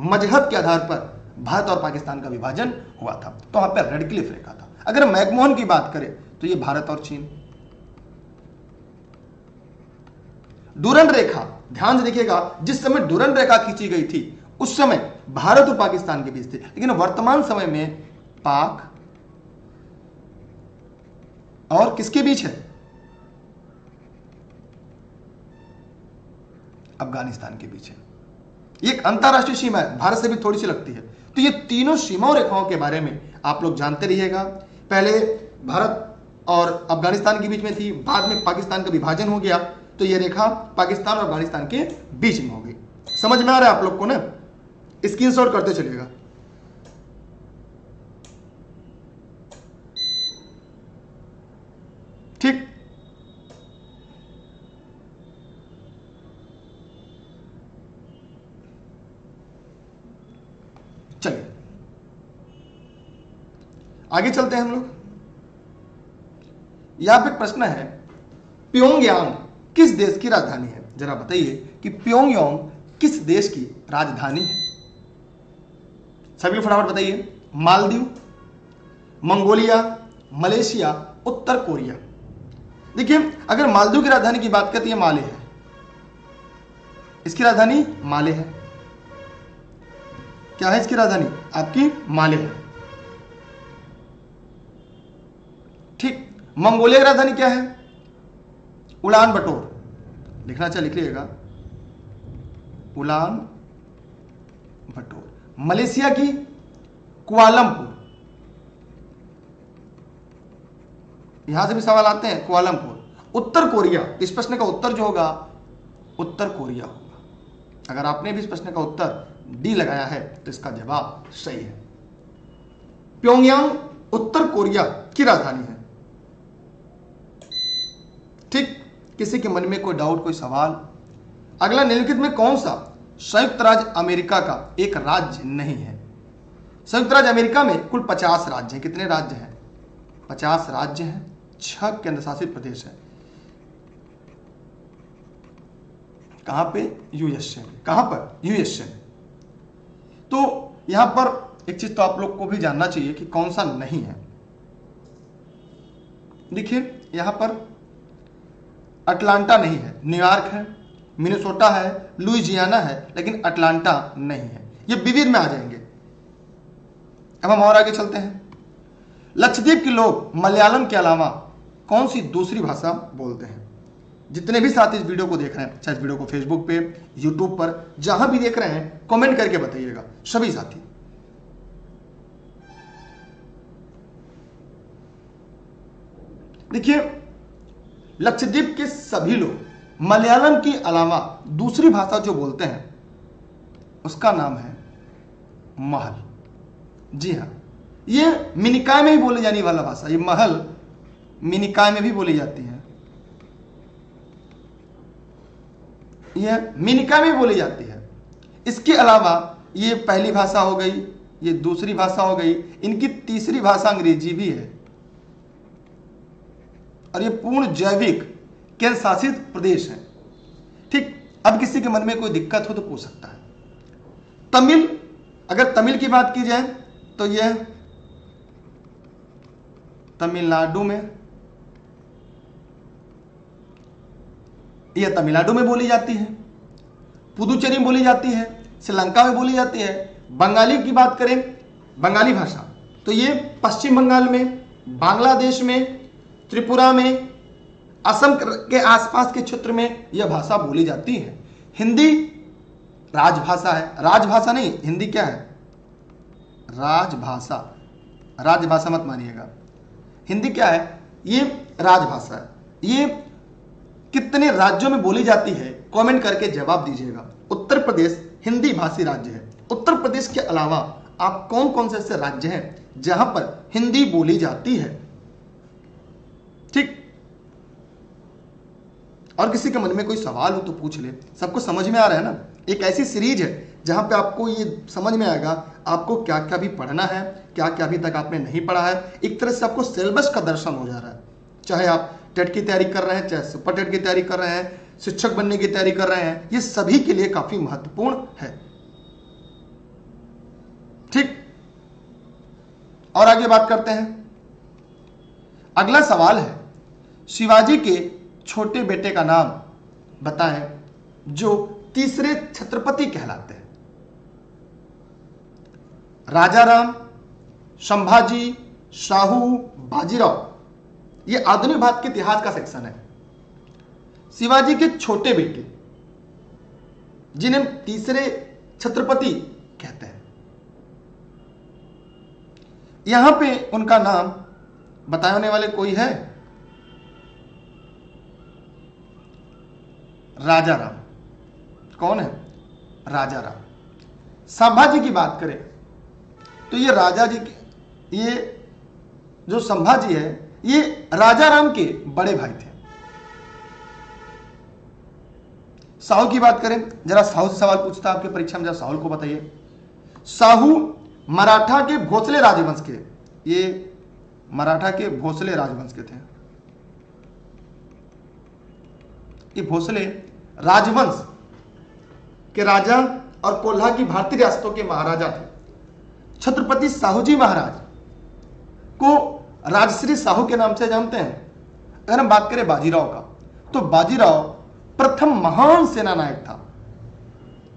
मजहब के आधार पर भारत और पाकिस्तान का विभाजन हुआ था। तो वहां पर रेड क्लिफ रेखा था। अगर मैकमोहन की बात करें तो ये भारत और चीन। डूरंड रेखा, ध्यान से देखिएगा, जिस समय डूरंड रेखा खींची गई थी उस समय भारत और पाकिस्तान के बीच थी। लेकिन वर्तमान समय में पाक और किसके बीच है? अफगानिस्तान के बीच है। ये एक अंतरराष्ट्रीय सीमा है, भारत से भी थोड़ी सी लगती है। तो ये तीनों सीमाओं रेखाओं के बारे में आप लोग जानते रहिएगा। पहले भारत और अफगानिस्तान के बीच में थी, बाद में पाकिस्तान का विभाजन हो गया, तो ये रेखा पाकिस्तान और अफगानिस्तान के बीच में हो गई। समझ में आ रहा है आप लोग को ना? स्क्रीनशॉट करते चलिएगा। ठीक, चलिए आगे चलते हैं हम लोग। यहां पे प्रश्न है, प्योंगयांग किस देश की राजधानी है? जरा बताइए कि प्योंगयांग किस देश की राजधानी है? सभी फटाफट बताइए। मालदीव, मंगोलिया, मलेशिया, उत्तर कोरिया। देखिए अगर मालदीव की राजधानी की बात करते हैं, माले है। इसकी राजधानी माले है। क्या है इसकी राजधानी? आपकी माले है। ठीक। मंगोलिया की राजधानी क्या है? उलान बटोर। लिखना चाहिए, लिख लीजिएगा, उलान बटोर। मलेशिया की कुआलालंपुर। यहां से भी सवाल आते हैं, कुआलालंपुर। उत्तर कोरिया, इस प्रश्न का उत्तर जो होगा उत्तर कोरिया होगा। अगर आपने भी इस प्रश्न का उत्तर डी लगाया है तो इसका जवाब सही है। प्योंगयांग उत्तर कोरिया की राजधानी है। ठीक, किसी के मन में कोई डाउट, कोई सवाल? अगला, निम्नलिखित में कौन सा संयुक्त राज्य अमेरिका का एक राज्य नहीं है? संयुक्त राज्य अमेरिका में कुल 50 राज्य हैं। कितने राज्य हैं? 50 राज्य हैं, 6 केंद्र शासित प्रदेश है। कहां पे? यूएसए। कहां पर? यूएसए। तो यहां पर एक चीज तो आप लोग को भी जानना चाहिए कि कौन सा नहीं है। देखिए, यहां पर अटलांटा नहीं है, न्यूयॉर्क है, मिनेसोटा है, लुइजियाना है, लेकिन अटलांटा नहीं है। ये विविध में आ जाएंगे। अब हम और आगे चलते हैं। लक्षद्वीप के लोग मलयालम के अलावा कौन सी दूसरी भाषा बोलते हैं? जितने भी साथी इस वीडियो को देख रहे हैं, चाहे इस वीडियो को फेसबुक पे, यूट्यूब पर, जहां भी देख रहे हैं, कमेंट करके बताइएगा सभी साथी। देखिए, लक्षद्वीप के सभी लोग मलयालम के अलावा दूसरी भाषा जो बोलते हैं उसका नाम है महल। जी हाँ, ये मिनिकाय में ही बोली जाने वाला भाषा, ये महल मिनिकाय में भी बोली जाती है, यह मिनिकाय में बोली जाती है। इसके अलावा ये पहली भाषा हो गई, ये दूसरी भाषा हो गई, इनकी तीसरी भाषा अंग्रेजी भी है। और ये पूर्ण जैविक केंद्र शासित प्रदेश है। ठीक, अब किसी के मन में कोई दिक्कत हो तो पूछ सकता है। तमिल, अगर तमिल की बात की जाए तो यह तमिलनाडु में, यह तमिलनाडु में बोली जाती है, पुदुचेरी में बोली जाती है, श्रीलंका में बोली जाती है। बंगाली की बात करें, बंगाली भाषा, तो ये पश्चिम बंगाल में, बांग्लादेश में, त्रिपुरा में, असम के आसपास के क्षेत्र में यह भाषा बोली जाती है। हिंदी राजभाषा है, राजभाषा नहीं, हिंदी क्या है? राजभाषा। राजभाषा मत मानिएगा, हिंदी क्या है? ये राजभाषा है। ये कितने राज्यों में बोली जाती है, कमेंट करके जवाब दीजिएगा। उत्तर प्रदेश हिंदी भाषी राज्य है। उत्तर प्रदेश के अलावा आप कौन कौन से ऐसे राज्य हैं जहां पर हिंदी बोली जाती है? ठीक, और किसी के मन में कोई सवाल हो तो पूछ ले। सबको समझ में आ रहा है ना? एक ऐसी सीरीज है जहां पे आपको ये समझ में आएगा आपको क्या क्या भी पढ़ना है, क्या क्या अभी तक आपने नहीं पढ़ा है। एक तरह से आपको सिलेबस का दर्शन हो जा रहा है। चाहे आप टेट की तैयारी कर रहे हैं, चाहे सुपर टेट की तैयारी कर रहे हैं, शिक्षक बनने की तैयारी कर रहे हैं, ये सभी के लिए काफी महत्वपूर्ण है। ठीक, और आगे बात करते हैं। अगला सवाल है, शिवाजी के छोटे बेटे का नाम बताएं जो तीसरे छत्रपति कहलाते हैं। राजाराम, संभाजी, शाहू, बाजीराव। ये आधुनिक भारत के इतिहास का सेक्शन है। शिवाजी के छोटे बेटे जिन्हें तीसरे छत्रपति कहते हैं, यहां पे उनका नाम बताने वाले कोई है? राजाराम। कौन है? राजाराम। संभाजी की बात करें तो ये राजा जी के, ये जो संभाजी है ये राजाराम के बड़े भाई थे। साहू की बात करें, जरा साहू से सवाल पूछता आपके परीक्षा में, जरा साहू को बताइए। साहू मराठा के भोसले राजवंश के, ये मराठा के भोसले राजवंश के थे। ये भोसले राजवंश के राजा और कोल्हा की भारतीय रियासतों के महाराजा थे। छत्रपति साहूजी महाराज को राजश्री साहू के नाम से जानते हैं। अगर हम बात करें बाजीराव का, तो बाजीराव प्रथम महान सेना नायक था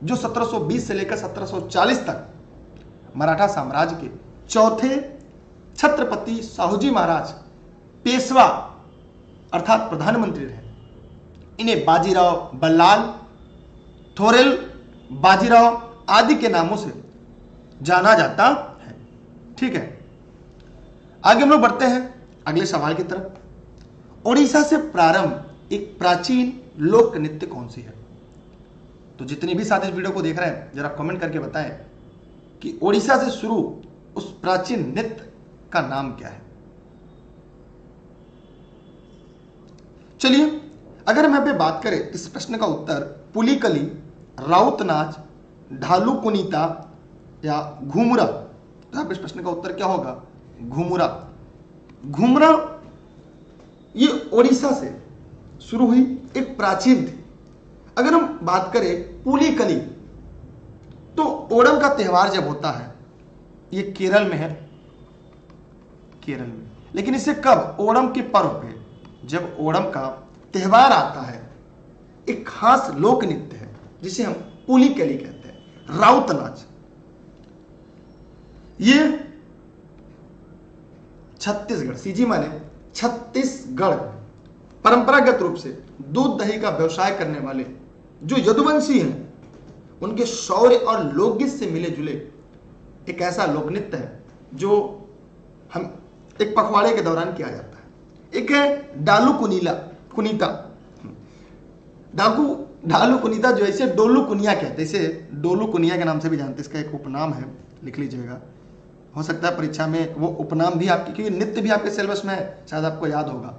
जो 1720 से लेकर 1740 तक मराठा साम्राज्य के चौथे छत्रपति साहूजी महाराज पेशवा अर्थात प्रधानमंत्री रहे। इन्हें बाजीराव बल्लाल, थोरेल बाजीराव आदि के नामों से जाना जाता है। ठीक है, आगे हम लोग बढ़ते हैं अगले सवाल की तरफ। ओडिशा से प्रारंभ एक प्राचीन लोक नृत्य कौन सी है? तो जितने भी साथी इस वीडियो को देख रहे हैं जरा कमेंट करके बताएं कि ओडिशा से शुरू उस प्राचीन नृत्य का नाम क्या है। चलिए, अगर हम यहाँ पे बात करें इस प्रश्न का उत्तर पुलिकली, राउत नाच, ढालू कुनीता या घूमरा, तो यहाँ पे इस प्रश्न का उत्तर क्या होगा? घूमरा। घूमरा ये ओडिशा से शुरू हुई एक प्राचीन थी। अगर हम बात करें पुलिकली, तो ओणम का त्योहार जब होता है ये केरल में है, केरल में। लेकिन इसे कब? ओणम के पर्व पे, जब ओणम का त्योहार आता है, एक खास लोक नृत्य है जिसे हम पुलिकली कहते हैं, राउत नाच। ये छत्तीसगढ़, सीजी माने छत्तीसगढ़, परंपरागत रूप से दूध दही का व्यवसाय करने वाले जो यदुवंशी हैं, उनके शौर्य और लोकगीत से मिले जुले एक ऐसा लोक नृत्य है जो हम एक पखवाड़े के दौरान किया जाता है। एक है डालू कुनीता। ढालू कुनीता जो इसे डोलू कुनिया कहते हैं, इसे डोलू कुनिया के नाम से भी जानते हैं। इसका एक उपनाम है, लिख लीजिएगा। हो सकता है परीक्षा में वो उपनाम भी आपकी, क्योंकि नृत्य भी आपके सिलेबस में है, शायद आपको याद होगा।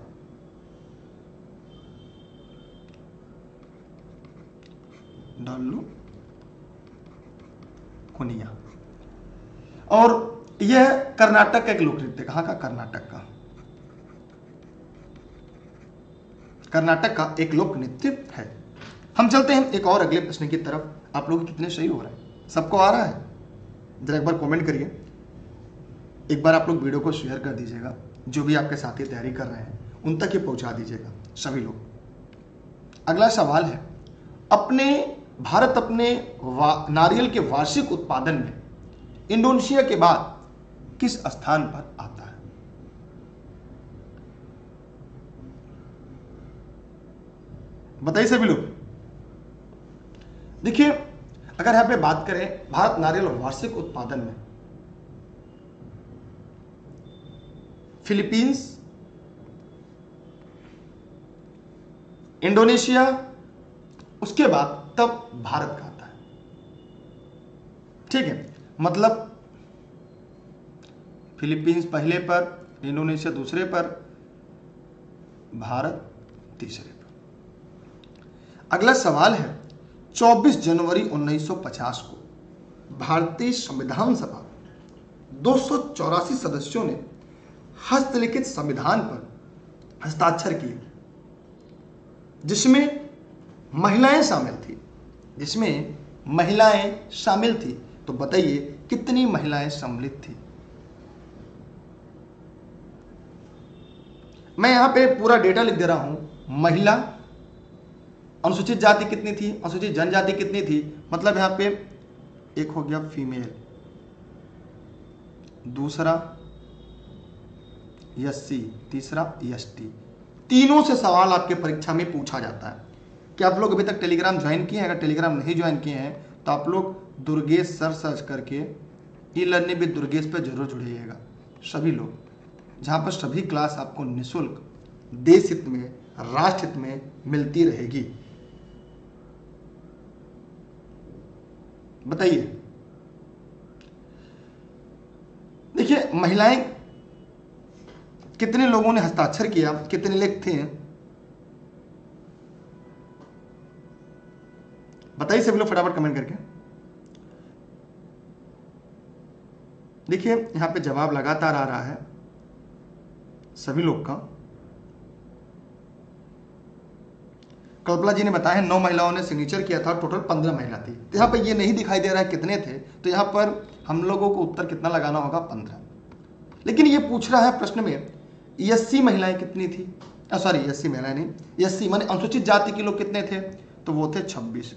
डालू कुनिया। और यह कर्नाटक का एक लोक नृत्य। कहां का? कर्नाटक का। कर्नाटक का एक लोक नृत्य है। हम चलते हैं एक और अगले प्रश्न की तरफ। आप लोग कितने सही हो रहे हैं? सबको आ रहा है? जरा एक बार कमेंट करिए। एक बार आप लोग वीडियो को शेयर कर दीजिएगा, जो भी आपके साथी तैयारी कर रहे हैं उन तक ये पहुंचा दीजिएगा सभी लोग। अगला सवाल है, भारत अपने नारियल के वार्षिक उत्पादन में इंडोनेशिया के बाद किस स्थान पर आता है? बताइए सभी लोग। देखिए, अगर यहां पे बात करें भारत नारियल वार्षिक उत्पादन में, फिलीपींस, इंडोनेशिया, उसके बाद तब भारत का आता है। ठीक है, मतलब फिलीपींस पहले पर, इंडोनेशिया दूसरे पर, भारत तीसरे पर। अगला सवाल है, 24 जनवरी 1950 को भारतीय संविधान सभा 284 सदस्यों ने हस्तलिखित संविधान पर हस्ताक्षर किए, जिसमें महिलाएं शामिल थी। तो बताइए कितनी महिलाएं सम्मिलित थी? मैं यहां पे पूरा डेटा लिख दे रहा हूं। महिला, अनुसूचित जाति कितनी थी, अनुसूचित जनजाति कितनी थी, मतलब यहां पे एक हो गया फीमेल, दूसरा एससी, तीसरा एसटी। तीनों से सवाल आपके परीक्षा में पूछा जाता है। क्या आप लोग अभी तक टेलीग्राम ज्वाइन किए हैं? अगर टेलीग्राम नहीं ज्वाइन किए हैं तो आप लोग दुर्गेश सर सर्च करके ई लर्निंग विद दुर्गेश पर जरूर जुड़िएगा सभी लोग, जहां पर सभी क्लास आपको निःशुल्क देश हित में, राष्ट्र हित में मिलती रहेगी। बताइए, देखिए महिलाएं कितने लोगों ने हस्ताक्षर किया, कितने लेख थे? बताइए सभी लोग फटाफट कमेंट करके। देखिए यहां पे जवाब लगातार आ रहा है सभी लोग का। कल्पना जी ने बताया 9 महिलाओं ने सिग्नेचर किया था, टोटल 15 महिला थी। तो यहाँ पर ये नहीं दिखाई दे रहा है कितने थे, तो यहाँ पर हम लोगों को उत्तर कितना लगाना होगा? 15। लेकिन ये पूछ रहा है प्रश्न में एससी महिलाएं कितनी थी, सॉरी एससी महिलाएं नहीं, एससी माने अनुसूचित जाति के लोग कितने थे? तो वो थे 26,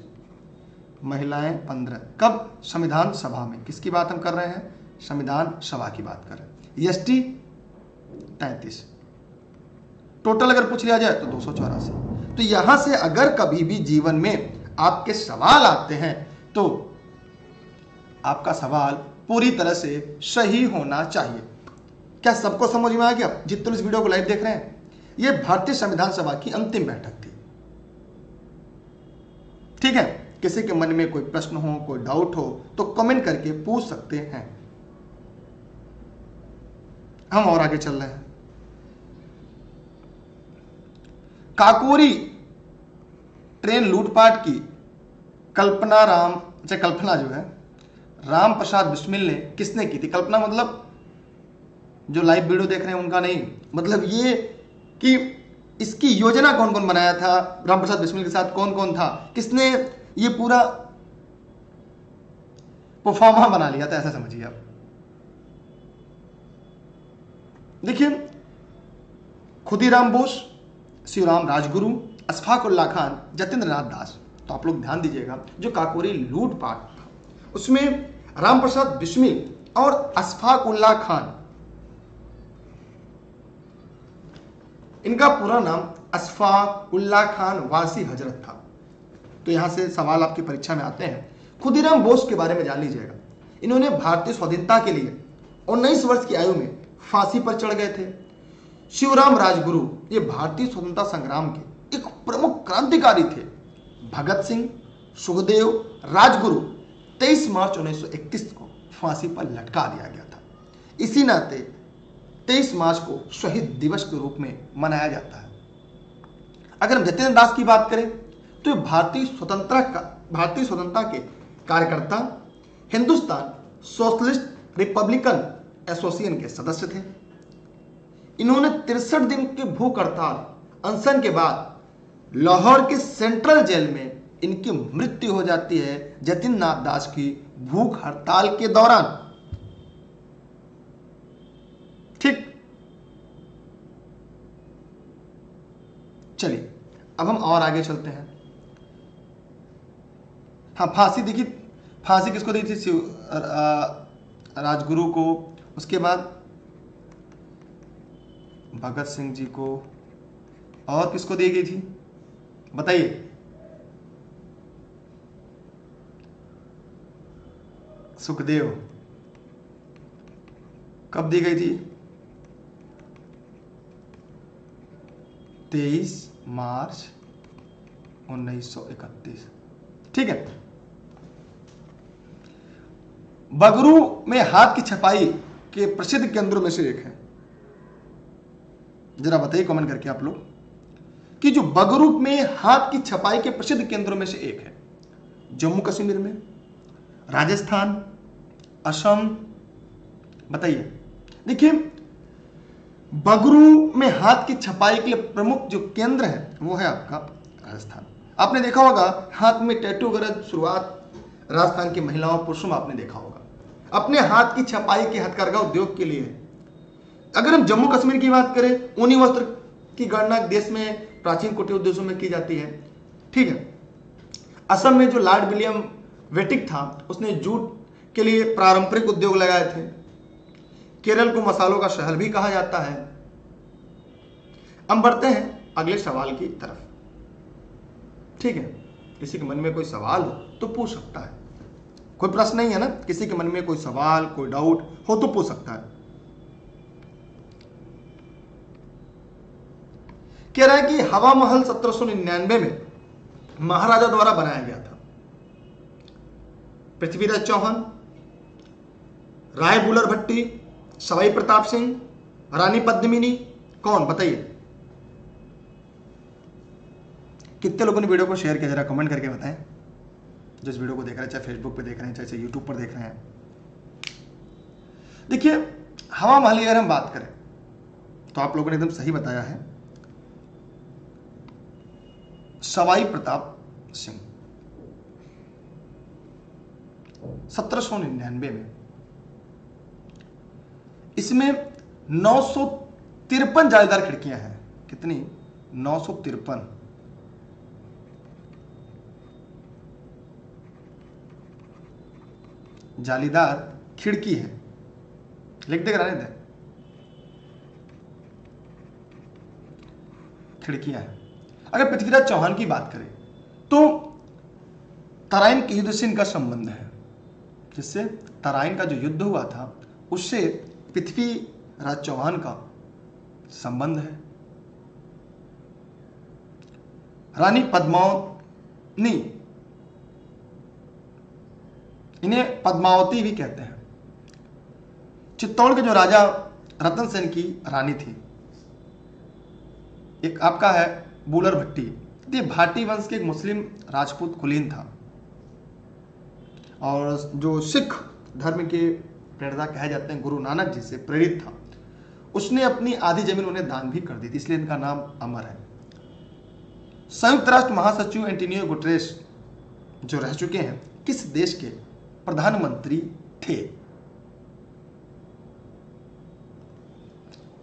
महिलाएं 15। कब? संविधान सभा में। किसकी बात हम कर रहे हैं? संविधान सभा की बात कर रहे हैं। एसटी 33। टोटल अगर पूछ लिया जाए तो 284। तो यहां से अगर कभी भी जीवन में आपके सवाल आते हैं तो आपका सवाल पूरी तरह से सही होना चाहिए। क्या सबको समझ में आ गया? जितने इस वीडियो को लाइव देख रहे हैं, यह भारतीय संविधान सभा की अंतिम बैठक थी। ठीक है, किसी के मन में कोई प्रश्न हो, कोई डाउट हो तो कमेंट करके पूछ सकते हैं। हम और आगे चल रहे हैं। काकोरी ट्रेन लूटपाट की कल्पना जो है राम प्रसाद बिस्मिल ने किसने की थी? कल्पना मतलब जो लाइव वीडियो देख रहे हैं उनका नहीं, मतलब ये कि इसकी योजना कौन कौन बनाया था, राम प्रसाद बिस्मिल के साथ कौन कौन था, किसने ये पूरा परफॉर्मा बना लिया था, ऐसा समझिए आप। देखिए, खुदीराम बोस, शिवराम राजगुरु, अशफाक उल्लाह खान, जतेंद्र नाथ दास। तो आप लोग ध्यान दीजिएगा, जो काकोरी लूटपाट था उसमें राम प्रसाद बिस्मिल और अशफाक उल्लाह खान, इनका पूरा नाम अशफाक उल्लाह खान वासी हजरत था। तो यहां से सवाल आपकी परीक्षा में आते हैं। खुदीराम बोस के बारे में जान लीजिएगा। इन्होंने भारतीय स्वाधीनता के लिए 19 वर्ष की आयु में फांसी पर चढ़ गए थे। शिवराम राजगुरु ये भारतीय स्वतंत्रता संग्राम के एक प्रमुख क्रांतिकारी थे। भगत सिंह, सुखदेव, राजगुरु 23 मार्च 1931 को फांसी पर लटका दिया गया था। इसी नाते 23 मार्च को शहीद दिवस के रूप में मनाया जाता है। अगर हम जतेंद्र दास की बात करें तो भारतीय स्वतंत्रता के कार्यकर्ता, हिंदुस्तान सोशलिस्ट रिपब्लिकन एसोसिएशन के सदस्य थे। इन्होंने 63 दिन के भूख हड़ताल अनशन के बाद लाहौर के सेंट्रल जेल में इनकी मृत्यु हो जाती है जतिन नाथ दास की भूख हड़ताल के दौरान। ठीक, चलिए अब हम और आगे चलते हैं। हाँ, फांसी देखिए, फांसी किसको दी थी? राजगुरु को, उसके बाद भगत सिंह जी को, और किसको दी गई थी बताइए? सुखदेव। कब दी गई थी? 23 मार्च 1931। ठीक है। बगरू में हाथ की छपाई के प्रसिद्ध केंद्रों में से एक है। जरा बताइए कमेंट करके आप लोग कि जो बगरू में हाथ की छपाई के प्रसिद्ध केंद्रों में से एक है, जम्मू कश्मीर में, राजस्थान, असम, बताइए। देखिए, बगरू में हाथ की छपाई के लिए प्रमुख जो केंद्र है वो है आपका राजस्थान। आपने देखा होगा हाथ में टैटू वगैरह शुरुआत राजस्थान की महिलाओं पुरुषों में आपने देखा होगा। अपने हाथ की छपाई के हथकरघा उद्योग के लिए। अगर हम जम्मू कश्मीर की बात करें, ऊनी वस्त्र की गणना देश में प्राचीन कुटीर उद्योगों में की जाती है। ठीक है। असम में जो लॉर्ड विलियम वेटिक था उसने जूट के लिए पारंपरिक उद्योग लगाए थे। केरल को मसालों का शहर भी कहा जाता है। हम बढ़ते हैं अगले सवाल की तरफ। ठीक है, किसी के मन में कोई सवाल हो तो पूछ सकता है, कोई प्रश्न नहीं है ना? किसी के मन में कोई सवाल, कोई डाउट हो तो पूछ सकता है। कह रहा है कि हवा महल 1799 में महाराजा द्वारा बनाया गया था। पृथ्वीराज चौहान, राय बुलर भट्टी, सवाई प्रताप सिंह, रानी पद्मिनी, कौन बताइए? कितने लोगों ने वीडियो को शेयर किया, जरा कमेंट करके बताएं। जिस वीडियो को देख रहे हैं, चाहे फेसबुक पे देख रहे हैं, चाहे यूट्यूब पर देख रहे हैं। देखिए, हवा महल की अगर हम बात करें तो आप लोगों ने एकदम सही बताया है, सवाई प्रताप सिंह 1799 में। इसमें 953 जालीदार खिड़कियां हैं। कितनी? 953। जालीदार खिड़की है। लिख देगा रहने दे, खिड़कियां हैं। अगर पृथ्वीराज चौहान की बात करें तो तराइन के युद्ध से इनका संबंध है। जिससे तराइन का जो युद्ध हुआ था उससे पृथ्वीराज चौहान का संबंध है। रानी पद्मावती, इन्हें पद्मावती भी कहते हैं। चित्तौड़ के जो राजा रतन सेन की रानी थी। एक आपका है बूलर भट्टी, ये भाटी वंश के एक मुस्लिम राजपूत कुलीन था और जो सिख धर्म के प्रेरणा कहे जाते हैं, गुरु नानक जी से प्रेरित था। उसने अपनी आधी जमीन उन्हें दान भी कर दी थी, इसलिए इनका नाम अमर है। संयुक्त राष्ट्र महासचिव एंटोनियो गुटेरेस जो रह चुके हैं, किस देश के प्रधानमंत्री थे?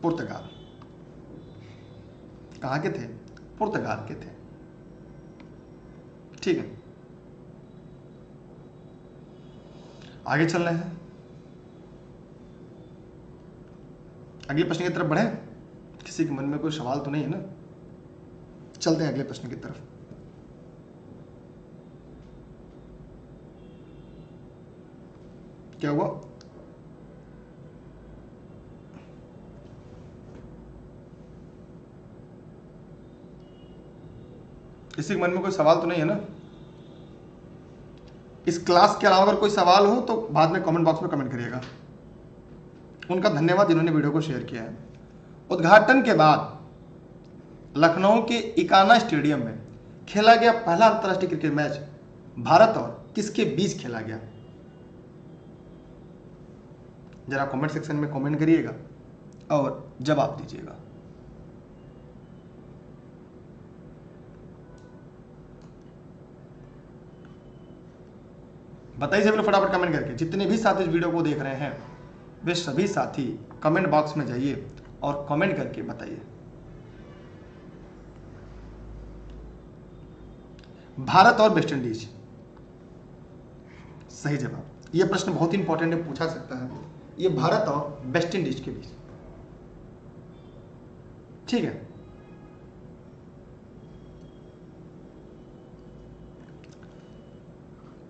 पुर्तगाल। कहां के थे? पुर्तगाल के थे। ठीक है, आगे चल रहे हैं, अगले प्रश्न की तरफ बढ़े। किसी के मन में कोई सवाल तो नहीं है ना? चलते हैं अगले प्रश्न की तरफ। क्या हुआ? किसी के मन में कोई सवाल तो नहीं है ना? इस क्लास के अलावा अगर कोई सवाल हो तो बाद में कमेंट बॉक्स में कमेंट करिएगा। उनका धन्यवाद जिन्होंने वीडियो को शेयर किया है। उद्घाटन के बाद लखनऊ के इकाना स्टेडियम में खेला गया पहला अंतर्राष्ट्रीय क्रिकेट मैच भारत और किसके बीच खेला गया? जरा कमेंट सेक्शन में कमेंट करिएगा और जवाब दीजिएगा। बताइए सभी लोग फटाफट कमेंट करके। जितने भी साथी इस वीडियो को देख रहे हैं वे सभी साथी कमेंट बॉक्स में जाइए और कमेंट करके बताइए। भारत और वेस्ट इंडीज, सही जवाब। यह प्रश्न बहुत ही इंपॉर्टेंट है, पूछा सकता है। यह भारत और वेस्ट इंडीज के बीच, ठीक है।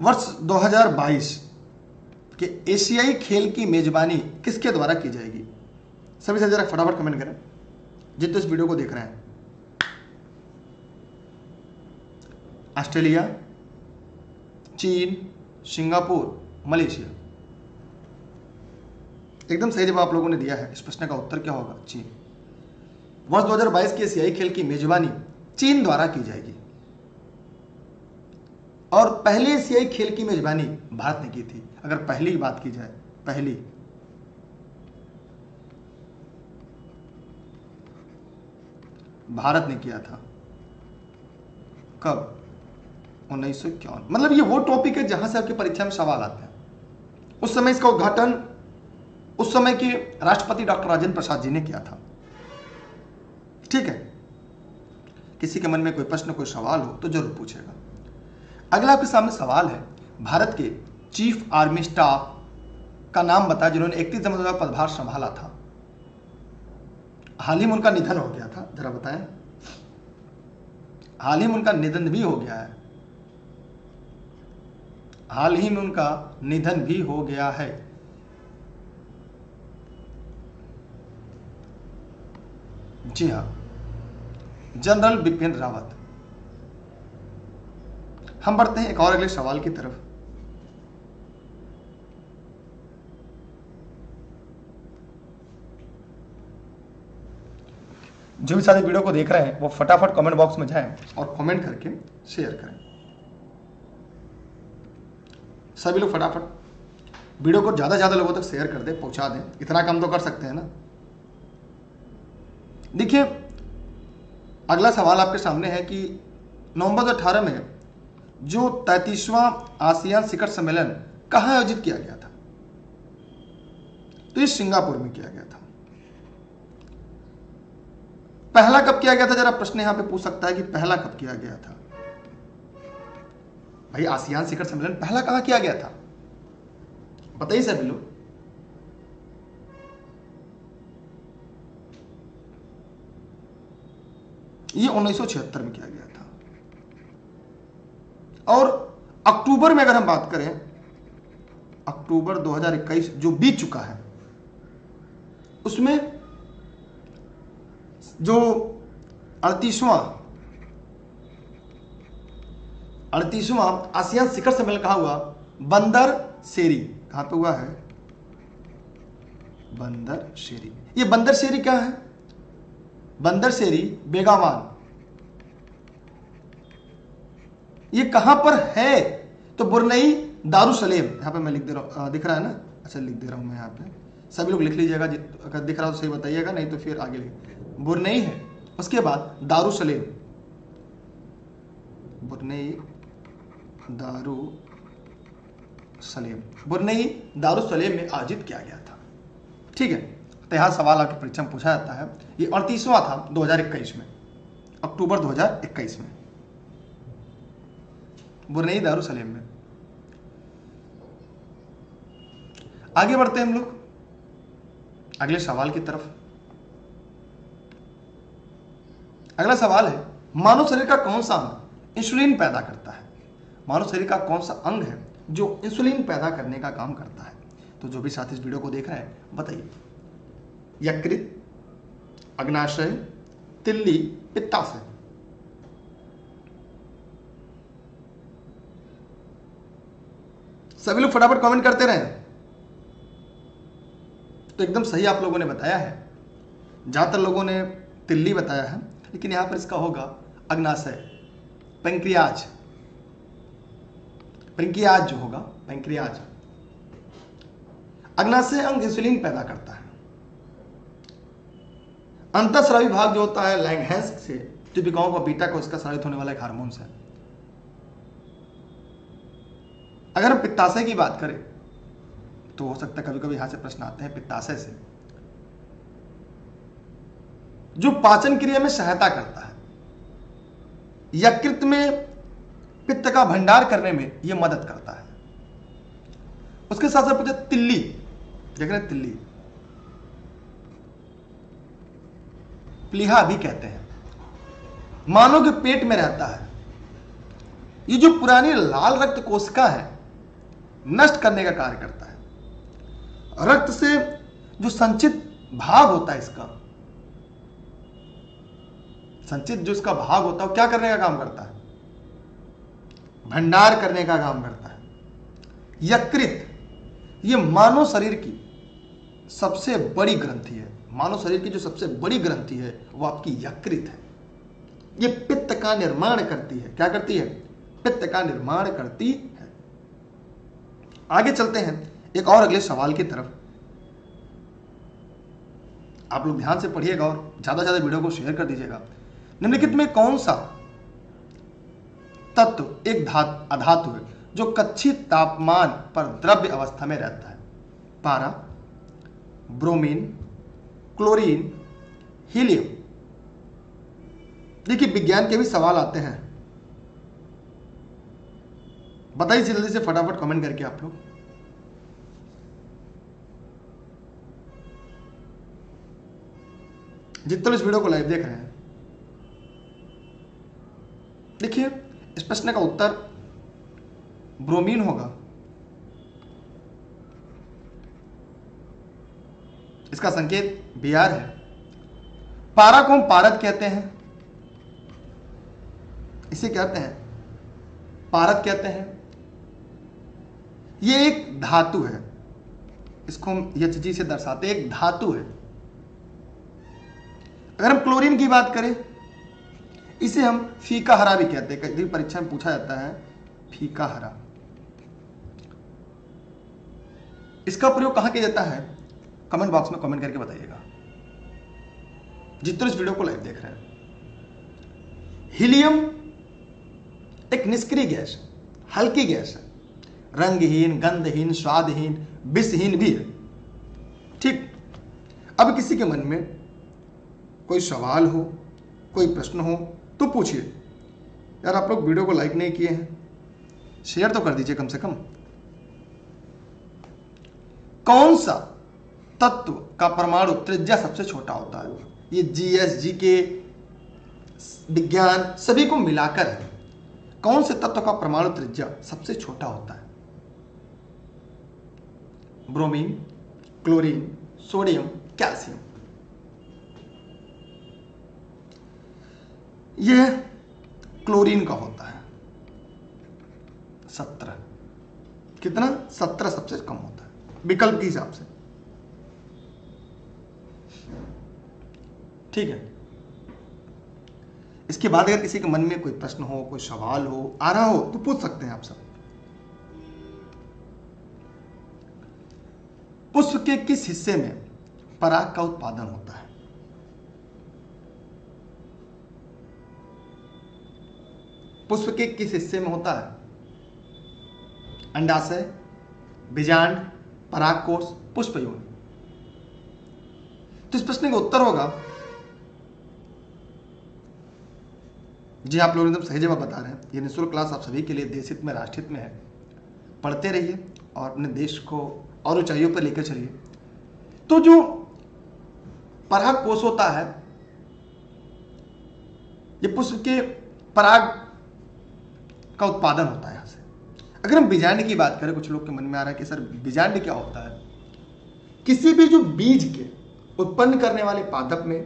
वर्ष 2022 के एशियाई खेल की मेजबानी किसके द्वारा की जाएगी? सभी से जरा फटाफट कमेंट करें जितने इस वीडियो को देख रहे हैं। ऑस्ट्रेलिया, चीन, सिंगापुर, मलेशिया। एकदम सही जवाब आप लोगों ने दिया है। इस प्रश्न का उत्तर क्या होगा? चीन। वर्ष 2022 के एशियाई खेल की मेजबानी चीन द्वारा की जाएगी और पहले एशियाई खेल की मेजबानी भारत ने की थी। अगर पहली बात की जाए, पहली भारत ने किया था। कब? 1951। मतलब ये वो टॉपिक है जहां से आपकी परीक्षा में सवाल आते हैं। उस समय इसका उद्घाटन उस समय के राष्ट्रपति डॉक्टर राजेंद्र प्रसाद जी ने किया था, ठीक है। किसी के मन में कोई प्रश्न, कोई सवाल हो तो जरूर पूछेगा। अगला आपके सामने सवाल है, भारत के चीफ आर्मी स्टाफ का नाम बताया जिन्होंने 31 जनवरी को पदभार संभाला था। हाल ही में उनका निधन हो गया था, जरा बताएं। हाल ही में उनका निधन भी हो गया है। हाल ही में उनका निधन भी हो गया है। जी हां, जनरल बिपिन रावत। हम बढ़ते हैं एक और अगले सवाल की तरफ। जो भी साथी वीडियो को देख रहे हैं वो फटाफट कमेंट बॉक्स में जाएं और कमेंट करके शेयर करें। सभी लोग फटाफट वीडियो को ज्यादा से ज्यादा लोगों तक शेयर कर दें, पहुंचा दें। इतना काम तो कर सकते हैं ना। देखिए, अगला सवाल आपके सामने है कि नवंबर 2018 में जो 33वां आसियान शिखर सम्मेलन कहां आयोजित किया गया था? तो ये सिंगापुर में किया गया था। पहला कब किया गया था? जरा प्रश्न यहां पे पूछ सकता है कि पहला कब किया गया था। भाई, आसियान शिखर सम्मेलन पहला कहां किया गया था? बताइए सभी लोग। ये 1976 में किया गया था। और अक्टूबर में अगर हम बात करें, अक्टूबर 2021 जो बीत चुका है, उसमें जो 38वां 38वां आसियान शिखर सम्मेलन कहाँ हुआ? बंदर शेरी। कहाँ पे हुआ है? बंदर शेरी। ये बंदर शेरी क्या है? बंदर शेरी बेगावान, ये कहां पर है? तो बुरनई दारुसलेम। यहां पे मैं लिख दे रहा हूं, दिख रहा है ना? अच्छा लिख दे रहा हूं मैं यहां पे, सभी लोग लिख लीजिएगा, अगर दिख रहा हो तो सही बताइएगा, नहीं तो फिर आगे लिख। बुरनई है, उसके बाद दारुसलेम, बुरनई दारुसलेम, बुरनई दारुसलेम में आयोजित किया गया था। ठीक है, तो यहां सवाल आपके परीक्षा में पूछा जाता है। ये 38वां था 2021 में, अक्टूबर 2021 में, बुरनई दारुसलेम में। आगे बढ़ते हैं हम लोग अगले सवाल की तरफ। अगला सवाल है, मानव शरीर का कौन सा अंग इंसुलिन पैदा करता है? मानव शरीर का कौन सा अंग है जो इंसुलिन पैदा करने का काम करता है? तो जो भी साथी इस वीडियो को देख रहे हैं बताइए। यकृत, अग्नाशय, तिल्ली, पित्ताशय। सभी लोग फटाफट कमेंट करते रहे। तो एकदम सही आप लोगों ने बताया है, ज्यादातर लोगों ने तिल्ली बताया है, लेकिन यहां पर इसका होगा अग्नाशय, पेंक्रियाज, पेंक्रियाज जो होगा, पेंक्रियाज। अग्नाशय अंग इंसुलिन पैदा करता है। अंतःस्रावी भाग जो होता है लैंगहैंस से टिपिकाओं का बीटा को इसका स्रावित होने वाला एक हार्मोन है। अगर हम पित्ताशय की बात करें तो हो सकता है कभी कभी यहां से प्रश्न आते हैं पित्ताशय से, जो पाचन क्रिया में सहायता करता है, यकृत में पित्त का भंडार करने में यह मदद करता है। उसके साथ साथ पूछे तिल्ली, देख रहे तिल्ली, प्लीहा भी कहते हैं, मानव के पेट में रहता है। ये जो पुरानी लाल रक्त कोशिका है नष्ट करने का कार्य करता है। रक्त से जो संचित भाग होता है, इसका संचित जो इसका भाग होता है वो क्या करने का काम करता है? भंडार करने का काम करता है। यकृत, ये मानव शरीर की सबसे बड़ी ग्रंथि है। मानव शरीर की जो सबसे बड़ी ग्रंथि है वो आपकी यकृत है। ये पित्त का निर्माण करती है। क्या करती है? पित्त का निर्माण करती है। आगे चलते हैं एक और अगले सवाल की तरफ। आप लोग ध्यान से पढ़िएगा और ज्यादा से ज्यादा वीडियो को शेयर कर दीजिएगा। निम्नलिखित में कौन सा तत्व एक अधातु है जो कक्षीय तापमान पर द्रव्य अवस्था में रहता है? पारा, ब्रोमीन, क्लोरीन, हीलियम। देखिए विज्ञान के भी सवाल आते हैं, बताइए जल्दी से फटाफट कमेंट करके आप लोग। जितने इस वीडियो को लाइव देख रहे हैं, देखिए इस प्रश्न का उत्तर ब्रोमीन होगा। इसका संकेत Br है। पारा को हम पारद कहते हैं, इसे कहते हैं पारद कहते हैं। ये एक धातु है, इसको हम Hg से दर्शाते हैं, एक धातु है। अगर हम क्लोरीन की बात करें, इसे हम फीका हरा भी कहते हैं। कई परीक्षा में पूछा जाता है फीका हरा। इसका प्रयोग कहां किया जाता है? कमेंट बॉक्स में कमेंट करके बताइएगा जितने इस वीडियो को लाइव देख रहे हैं। हीलियम एक निष्क्रिय गैस, हल्की गैस है, रंगहीन, गंधहीन, स्वादहीन, विषहीन भी है। ठीक, अब किसी के मन में कोई सवाल हो, कोई प्रश्न हो तो पूछिए। यार आप लोग वीडियो को लाइक नहीं किए हैं, शेयर तो कर दीजिए कम से कम। कौन सा तत्व का परमाणु त्रिज्या सबसे छोटा होता है? ये जीएस, जीके, विज्ञान सभी को मिलाकर है। कौन से तत्व का परमाणु त्रिज्या सबसे छोटा होता है? Bromine, chlorine, sodium, calcium. यह क्लोरीन का होता है। 17। कितना? 17 सबसे कम होता है विकल्प के हिसाब से। ठीक है, इसके बाद अगर किसी के मन में कोई प्रश्न हो, कोई सवाल हो, आ रहा हो तो पूछ सकते हैं आप सब। पुष्प के किस हिस्से में पराग का उत्पादन होता है? पुष्प के किस हिस्से में होता है? अंडाशय, बीजांड, परागकोश, पुष्प योनि। तो इस प्रश्न का उत्तर होगा जी, आप लोग एकदम सही जवाब बता रहे हैं। ये निःशुल्क क्लास आप सभी के लिए देश हित में, राष्ट्र हित में है। पढ़ते रहिए और अपने देश को और ऊंचाइयों पर लेकर चलिए। तो जो परागकोश होता है, ये पुष्प के पराग का उत्पादन होता है यहां से। अगर हम बीजांड की बात करें, कुछ लोग के मन में आ रहा है कि सर बीजांड क्या होता है? किसी भी जो बीज के उत्पन्न करने वाले पादप में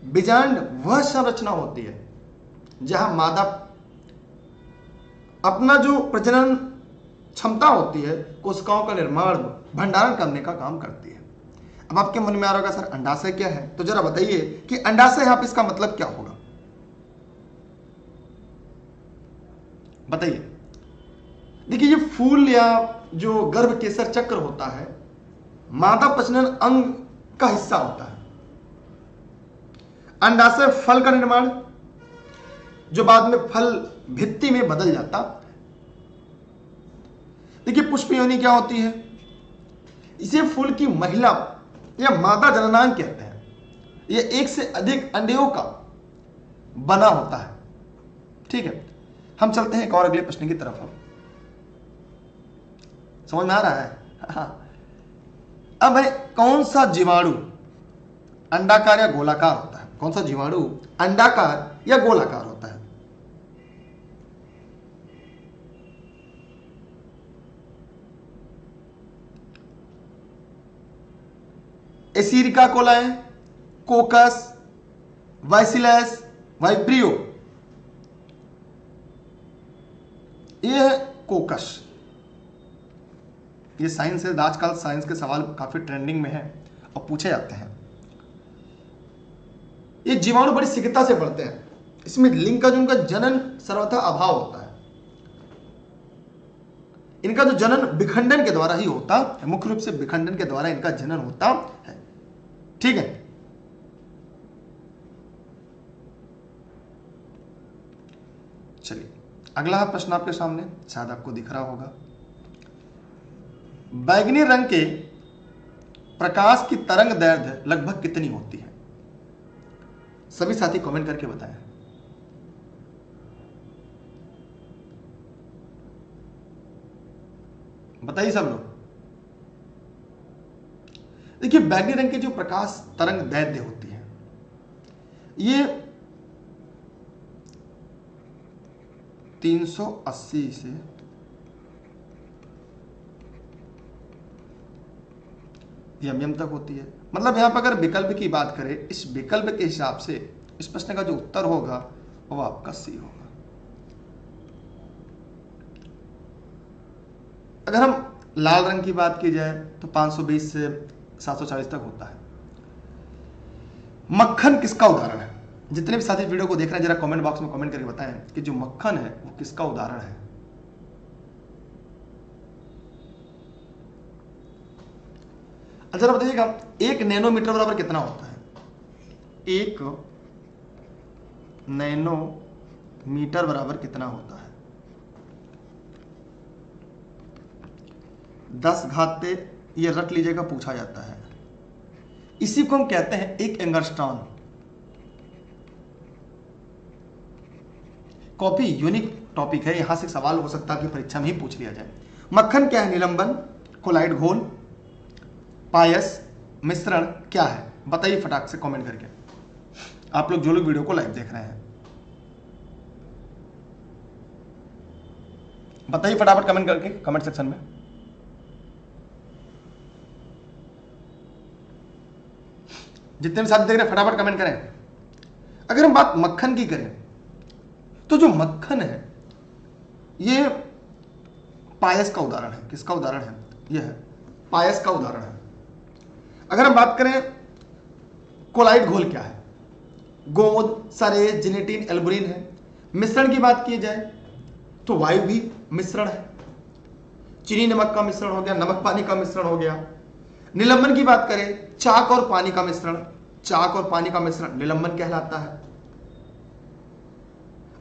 बीजांड वह संरचना होती है जहां मादा अपना जो प्रजनन क्षमता होती है, कोशिकाओं का निर्माण, भंडारण करने का काम करती है। अब आपके मन में आ रहा होगा सर अंडाशय क्या है? तो जरा बताइए कि अंडाशय यहां पर इसका मतलब क्या होगा, बताइए। देखिए, ये फूल या जो गर्भ केसर चक्र होता है, मादा प्रजनन अंग का हिस्सा होता है। अंडाशय फल का निर्माण, जो बाद में फल भित्ति में बदल जाता। देखिए, पुष्प योनि क्या होती है? इसे फूल की महिला या मादा जननांग कहते हैं। यह एक से अधिक अंडों का बना होता है। ठीक है, हम चलते हैं एक और अगले प्रश्न की तरफ। हम समझ में आ रहा है? हाँ। अब है, कौन सा जीवाणु अंडाकार या गोलाकार होता है? कौन सा जीवाणु अंडाकार या गोलाकार होता है? एसीरिका कोलाई, कोकस, वाइसिलस, वाइब्रियो। यह है कोकस। ये साइंस है, आजकल साइंस के सवाल काफी ट्रेंडिंग में है और पूछे जाते हैं। ये जीवाणु बड़ी शीघ्रता से बढ़ते हैं। इसमें लिंग का जो उनका जनन सर्वथा अभाव होता है। इनका जो जनन विखंडन के द्वारा ही होता है, मुख्य रूप से विखंडन के द्वारा इनका जनन होता है। ठीक है, चलिए अगला प्रश्न आपके सामने, शायद आपको दिख रहा होगा। बैगनी रंग के प्रकाश की तरंग दैर्ध्य लगभग कितनी होती है? सभी साथी कमेंट करके बताएं। बताइए सब लोग। देखिए, बैगनी रंग की जो प्रकाश तरंग दैर्ध्य होती है, ये 380 से एमएम तक होती है। मतलब यहां पर अगर विकल्प की बात करें, इस विकल्प के हिसाब से इस प्रश्न का जो उत्तर होगा वो आपका सी होगा। अगर हम लाल रंग की बात की जाए तो 520 से 740 तक होता है। मक्खन किसका उदाहरण है? जितने भी साथी वीडियो को देख रहे हैं, जरा कमेंट बॉक्स में कमेंट करके बताएं कि जो मक्खन है वो किसका उदाहरण है। जरा बताइएगा, 1 नैनोमीटर बराबर कितना होता है? 1 नैनोमीटर बराबर कितना होता है? 10 घाते, ये रट लीजिएगा, पूछा जाता है। इसी को हम कहते हैं 1 एंगस्ट्रॉन। कॉपी यूनिक टॉपिक है, यहां से सवाल हो सकता है कि परीक्षा में ही पूछ लिया जाए। मक्खन क्या है? निलंबन, कोलाइड घोल, पायस, मिश्रण क्या है? बताइए फटाक से कमेंट करके, आप लोग जो लोग वीडियो को लाइव देख रहे हैं। बताइए फटाफट कमेंट करके कमेंट सेक्शन में। जितने भी साथी देख रहे हैं फटाफट कमेंट करें। अगर हम बात मक्खन की करें तो जो मक्खन है ये पायस का उदाहरण है। किसका उदाहरण है? यह है पायस का उदाहरण है। अगर हम बात करें कोलाइड घोल क्या है? गोंद, सरेज, जिलेटिन, एल्बुमिन है। मिश्रण की बात की जाए तो वायु भी मिश्रण है। चीनी नमक का मिश्रण हो गया, नमक पानी का मिश्रण हो गया। निलंबन की बात करें, चाक और पानी का मिश्रण, चाक और पानी का मिश्रण निलंबन कहलाता है।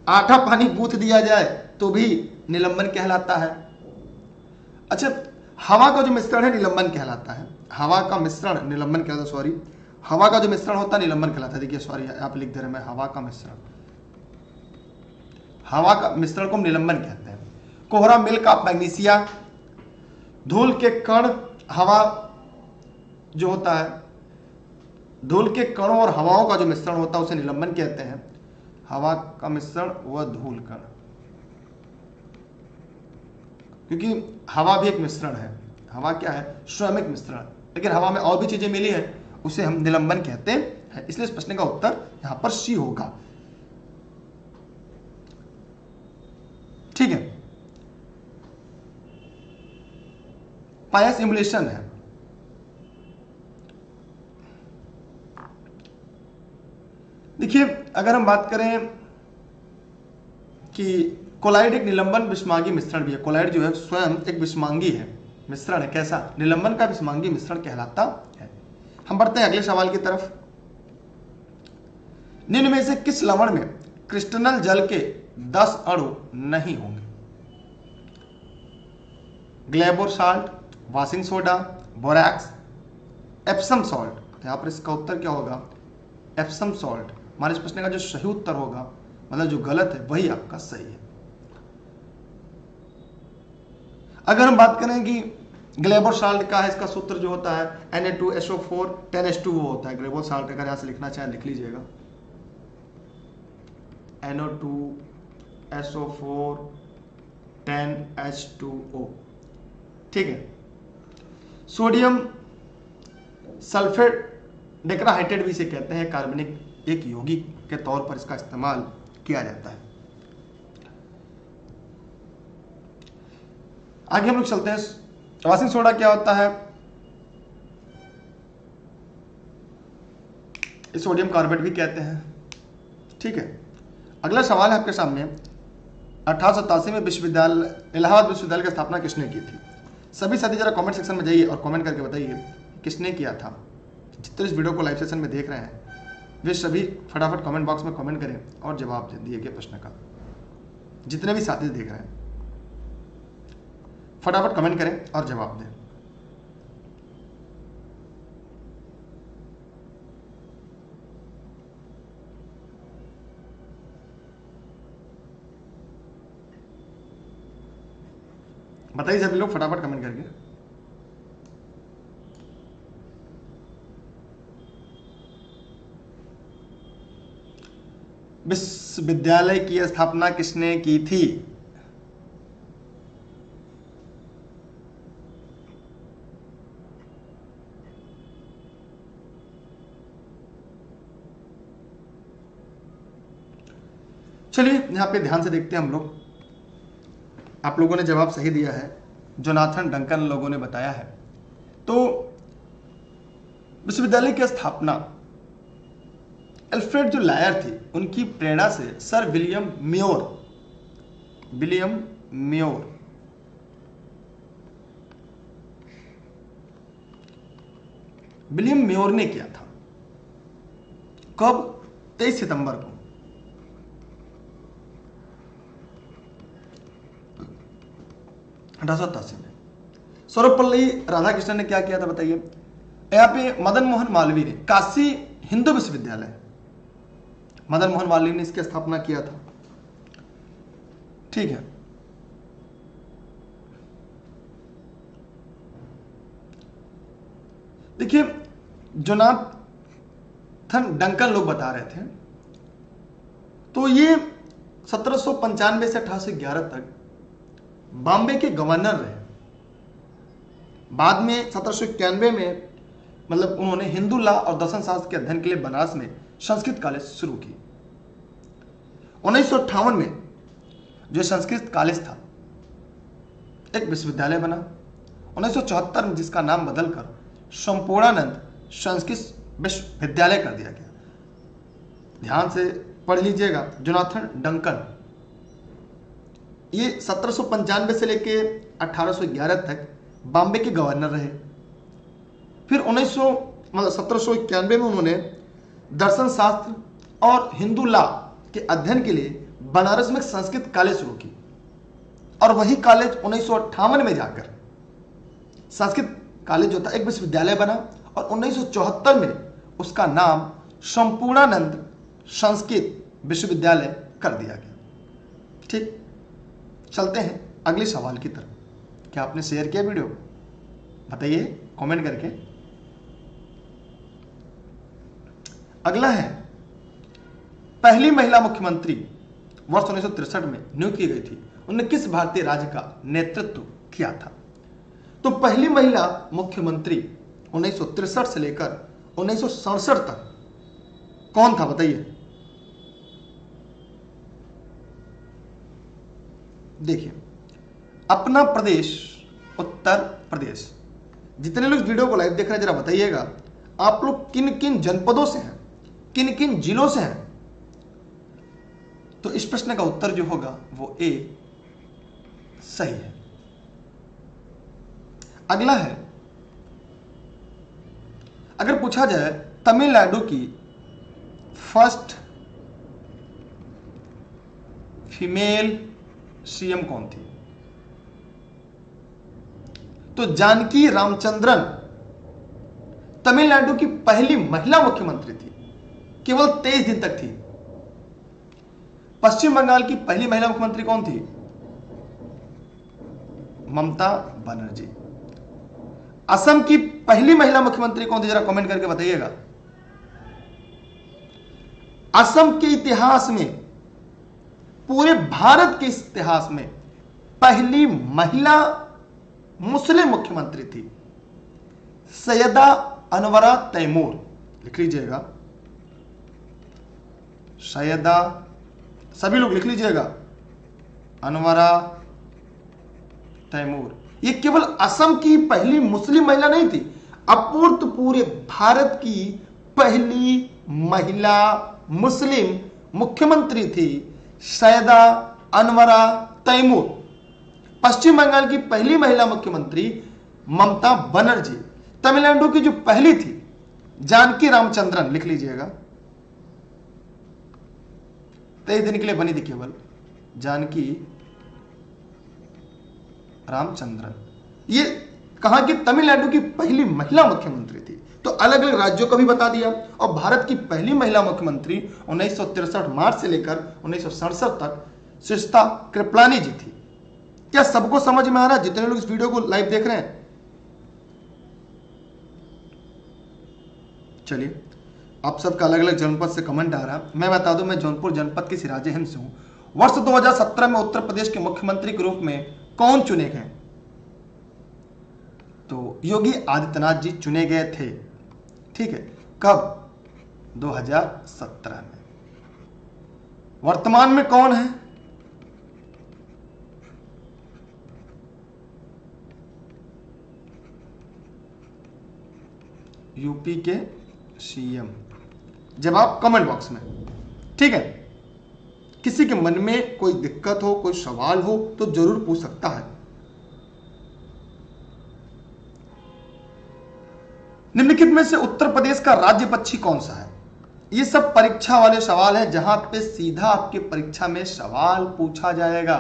आटा पानी गूंथ दिया जाए तो भी निलंबन कहलाता है। अच्छा, हवा का जो मिश्रण है निलंबन कहलाता है। हवा का मिश्रण निलंबन कहलाता है। सॉरी, हवा का जो मिश्रण होता है निलंबन कहलाता है। देखिए सॉरी, आप लिख दे रहे हैं हवा का मिश्रण, हवा का मिश्रण को निलंबन कहते हैं। कोहरा, मिल्क ऑफ मैग्नीशिया, धूल के कण, हवा जो होता है, धूल के कणों और हवाओं का जो मिश्रण होता है उसे निलंबन कहते हैं। हवा का मिश्रण व धूल कण, क्योंकि हवा भी एक मिश्रण है। हवा क्या है? स्वयं एक मिश्रण, लेकिन हवा में और भी चीजें मिली है, उसे हम निलंबन कहते हैं। इसलिए इस प्रश्न का उत्तर यहां पर सी होगा। ठीक है। पायस इमुलेशन है। देखिए, अगर हम बात करें कि कोलाइड एक निलंबन विषमांगी मिश्रण भी है। कोलाइड जो है स्वयं एक विषमांगी है, मिश्रण है। कैसा? निलंबन का विषमांगी मिश्रण कहलाता है। हम बढ़ते हैं अगले सवाल की तरफ। निम्न में से किस लवण में क्रिस्टल जल के 10 अणु नहीं होंगे? Glauber salt, washing soda, borax, Epsom salt. यहां पर इसका उत्तर क्या होगा? Epsom salt. हमारे इस प्रश्न का जो सही उत्तर होगा, मतलब जो गलत है वही आपका सही है। अगर हम बात करें कि ग्लेबोर साल्ट का है, इसका सूत्र जो होता है Na2SO4 10H2O होता है। ग्लेबोर साल्ट अगर यहां से लिखना चाहें लिख लीजिएगा, Na2SO4 10H2O। ठीक है। सोडियम सल्फेट डेक्राहाइड्रेट भी इसे कहते हैं। कार्बनिक एक यौगिक के तौर पर इसका इस्तेमाल किया जाता है। आगे हम लोग चलते हैं। वॉशिंग सोडा क्या होता है? इस सोडियम कार्बेट भी कहते हैं। ठीक है। अगला सवाल है आपके सामने। 1887 में विश्वविद्यालय, इलाहाबाद विश्वविद्यालय की स्थापना किसने की थी? सभी साथी जरा कमेंट सेक्शन में जाइए और कमेंट करके बताइए किसने किया था। जितने इस वीडियो को लाइव सेशन में देख रहे हैं वे सभी फटाफट कमेंट बॉक्स में कमेंट करें और जवाब दिए गए प्रश्न का। जितने भी साथी देख रहे हैं फटाफट कमेंट करें और जवाब दें। बताइए सभी लोग फटाफट कमेंट करके। विश्वविद्यालय की स्थापना किसने की थी? चलिए यहां पे ध्यान से देखते हैं हम लोग। आप लोगों ने जवाब सही दिया है, जोनाथन डंकन लोगों ने बताया है। तो विश्वविद्यालय की स्थापना अल्फ्रेड जो लायर थी उनकी प्रेरणा से सर विलियम म्योर ने किया था। कब? 23 सितंबर को 1887 में। सर्वपल्ली राधाकृष्णन ने क्या किया था बताइए? यहाँ पे मदन मोहन मालवीय ने, काशी हिंदू विश्वविद्यालय, मदन मोहन मालवीय ने इसकी स्थापना किया था। ठीक है। देखिए, जोनाथन डंकन लोग बता रहे थे, तो ये 1795 से 1811 तक बॉम्बे के गवर्नर रहे। बाद में 1791 में मतलब उन्होंने हिंदू लॉ और दर्शन शास्त्र के अध्ययन के लिए बनारस में संस्कृत कॉलेज शुरू की। 1958 में जो संस्कृत कॉलेज था एक विश्वविद्यालय बना। 1974 में जिसका नाम बदलकर संपूर्णानंद संस्कृत विश्वविद्यालय कर दिया गया। ध्यान से पढ़ लीजिएगा, जोनाथन डंकन, ये 1795 से लेके 1811 तक बॉम्बे के गवर्नर रहे। फिर 1791 में उन्होंने दर्शन शास्त्र और हिंदू लॉ के अध्ययन के लिए बनारस में संस्कृत कॉलेज शुरू की, और वही कॉलेज 1958 में जाकर संस्कृत कॉलेज जो था एक विश्वविद्यालय बना, और 1974 में उसका नाम संपूर्णानंद संस्कृत विश्वविद्यालय कर दिया गया। ठीक, चलते हैं अगले सवाल की तरफ। क्या आपने शेयर किया वीडियो? बताइए कमेंट करके। अगला है, पहली महिला मुख्यमंत्री वर्ष 1963 में नियुक्त की गई थी, उन्होंने किस भारतीय राज्य का नेतृत्व किया था? तो पहली महिला मुख्यमंत्री 1963 से लेकर 1967 तक कौन था? बताइए। देखिए, अपना प्रदेश उत्तर प्रदेश। जितने लोग वीडियो को लाइव देख रहे हैं, जरा बताइएगा आप लोग किन किन जनपदों से हैं, किन किन जिलों से हैं? तो इस प्रश्न का उत्तर जो होगा वो ए सही है। अगला है, अगर पूछा जाए तमिलनाडु की फर्स्ट फीमेल सीएम कौन थी? तो जानकी रामचंद्रन तमिलनाडु की पहली महिला मुख्यमंत्री थी, केवल 23 दिन तक थी। पश्चिम बंगाल की पहली महिला मुख्यमंत्री कौन थी? ममता बनर्जी। असम की पहली महिला मुख्यमंत्री कौन थी? जरा कमेंट करके बताइएगा। असम के इतिहास में, पूरे भारत के इतिहास में पहली महिला मुस्लिम मुख्यमंत्री थी सैयदा अनवरा तैमूर। लिख लीजिएगा, सैयदा, सभी लोग लिख लीजिएगा, अनवरा तैमूर। ये केवल असम की पहली मुस्लिम महिला नहीं थी, अपूर्त पूरे भारत की पहली महिला मुस्लिम मुख्यमंत्री थी सैयदा अनवरा तैमूर। पश्चिम बंगाल की पहली महिला मुख्यमंत्री ममता बनर्जी। तमिलनाडु की जो पहली थी जानकी रामचंद्रन, लिख लीजिएगा, 23 दिन के लिए बनी थी केवल, जानकी रामचंद्रन। ये कहा कि तमिलनाडु की पहली महिला मुख्यमंत्री थी। तो अलग अलग राज्यों को भी बता दिया। और भारत की पहली महिला मुख्यमंत्री 1963 मार्च से लेकर 1967 तक सिस्ता कृपलानी जी थी। क्या सबको समझ में आ रहा है जितने लोग इस वीडियो को लाइव देख रहे हैं? चलिए, आप सबका अलग अलग जनपद से कमेंट आ रहा है। मैं बता दूं, मैं जौनपुर जनपद के सिराजे हिंद से हूं। वर्ष 2017 में उत्तर प्रदेश के मुख्यमंत्री के रूप में कौन चुने गए? तो योगी आदित्यनाथ जी चुने गए थे। ठीक है, कब? 2017 में। वर्तमान में कौन है? यूपी के सीएम। जवाब कमेंट बॉक्स में। ठीक है, किसी के मन में कोई दिक्कत हो, कोई सवाल हो तो जरूर पूछ सकता है। निम्नलिखित में से उत्तर प्रदेश का राज्य पक्षी कौन सा है? ये सब परीक्षा वाले सवाल है, जहां पे सीधा आपके परीक्षा में सवाल पूछा जाएगा।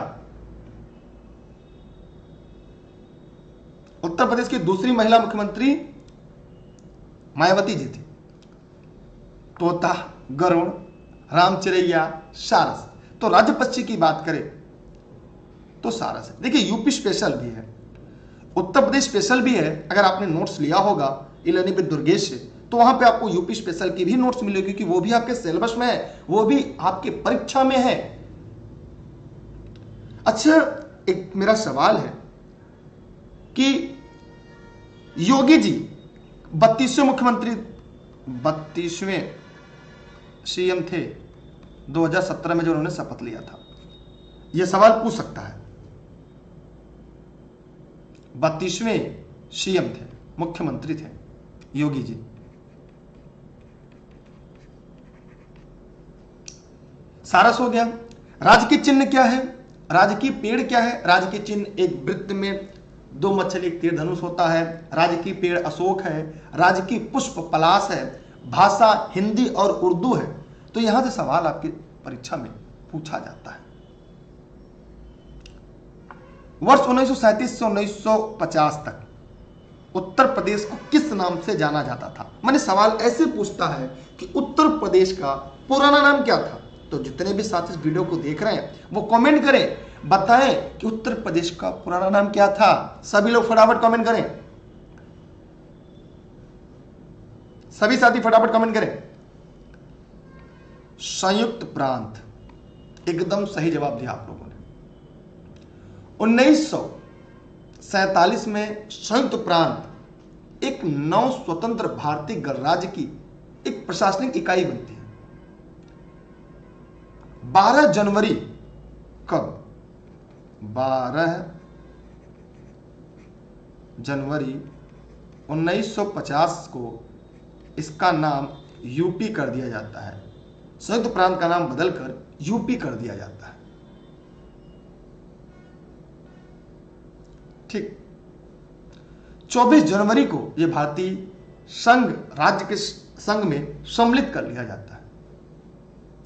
उत्तर प्रदेश की दूसरी महिला मुख्यमंत्री मायावती जी थी। तोता, गरुड़, रामचिरैया, सारस। तो राज्य पक्षी की बात करें तो सारस है। देखिए, यूपी स्पेशल भी है, उत्तर प्रदेश स्पेशल भी है। अगर आपने नोट्स लिया होगा इलानी विद दुर्गेश से, तो वहां पे आपको यूपी स्पेशल की भी नोट्स मिलेगी, क्योंकि वो भी आपके सिलेबस में है, वो भी आपके परीक्षा में है। अच्छा, एक मेरा सवाल है कि योगी जी 32वें मुख्यमंत्री, 32वें सीएम थे 2017 में, जो उन्होंने शपथ लिया था। यह सवाल पूछ सकता है। 32वें सीएम थे, मुख्यमंत्री थे योगी जी। सारस हो गया। राजकीय चिन्ह क्या है, राजकीय पेड़ क्या है? राजकीय चिन्ह एक वृत्त में 2 मछली, एक तीर धनुष होता है। राजकीय पेड़ अशोक है। राजकीय पुष्प पलाश है। भाषा हिंदी और उर्दू है। तो यहां से सवाल आपकी परीक्षा में पूछा जाता है। वर्ष 1937 से 1950 तक उत्तर प्रदेश को किस नाम से जाना जाता था? मैंने सवाल ऐसे पूछता है कि उत्तर प्रदेश का पुराना नाम क्या था? तो जितने भी साथी इस वीडियो को देख रहे हैं वो कमेंट करें, बताएं कि उत्तर प्रदेश का पुराना नाम क्या था। सभी लोग फटाफट कमेंट करें, सभी साथी फटाफट कमेंट करें। संयुक्त प्रांत, एकदम सही जवाब दिया आप लोगों ने। 1947 में संयुक्त प्रांत एक नव स्वतंत्र भारतीय गणराज्य की एक प्रशासनिक इकाई बनती है। 12 जनवरी कब? 12 जनवरी 1950 को इसका नाम यूपी कर दिया जाता है। संयुक्त प्रांत का नाम बदलकर यूपी कर दिया जाता है। ठीक। 24 जनवरी को यह भारतीय संघ राज्य के संघ में सम्मिलित कर लिया जाता है।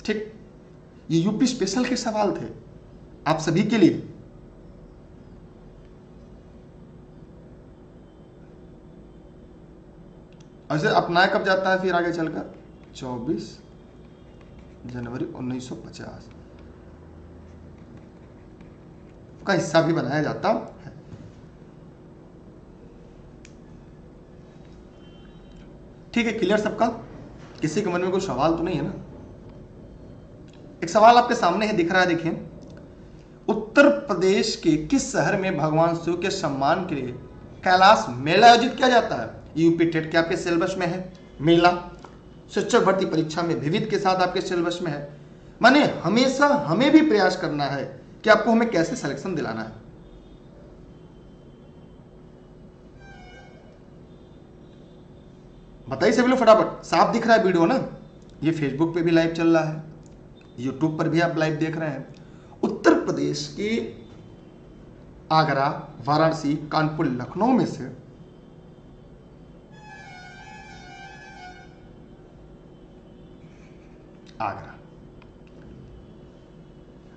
ठीक। ये यूपी स्पेशल के सवाल थे आप सभी के लिए। ऐसे अपनाया कब जाता है फिर आगे चलकर? 24 जनवरी 1950 का हिस्सा भी बनाया जाता है। ठीक है, क्लियर सबका? किसी के मन में कोई सवाल तो नहीं है ना? एक सवाल आपके सामने है, दिख रहा है, देखिए। उत्तर प्रदेश के किस शहर में भगवान शिव के सम्मान के लिए कैलाश मेला आयोजित किया जाता है? यूपी टेट के आपके सिलेबस में है मेला। शिक्षक भर्ती परीक्षा में विविध के साथ आपके सिलेबस में है। माने हमेशा हमें भी प्रयास करना है कि आपको हमें कैसे सिलेक्शन दिलाना है। बताइए सभी लोग फटाफट। साफ दिख रहा है वीडियो ना? ये फेसबुक पे भी लाइव चल रहा है, यूट्यूब पर भी आप लाइव देख रहे हैं। उत्तर प्रदेश के आगरा, वाराणसी, कानपुर, लखनऊ में से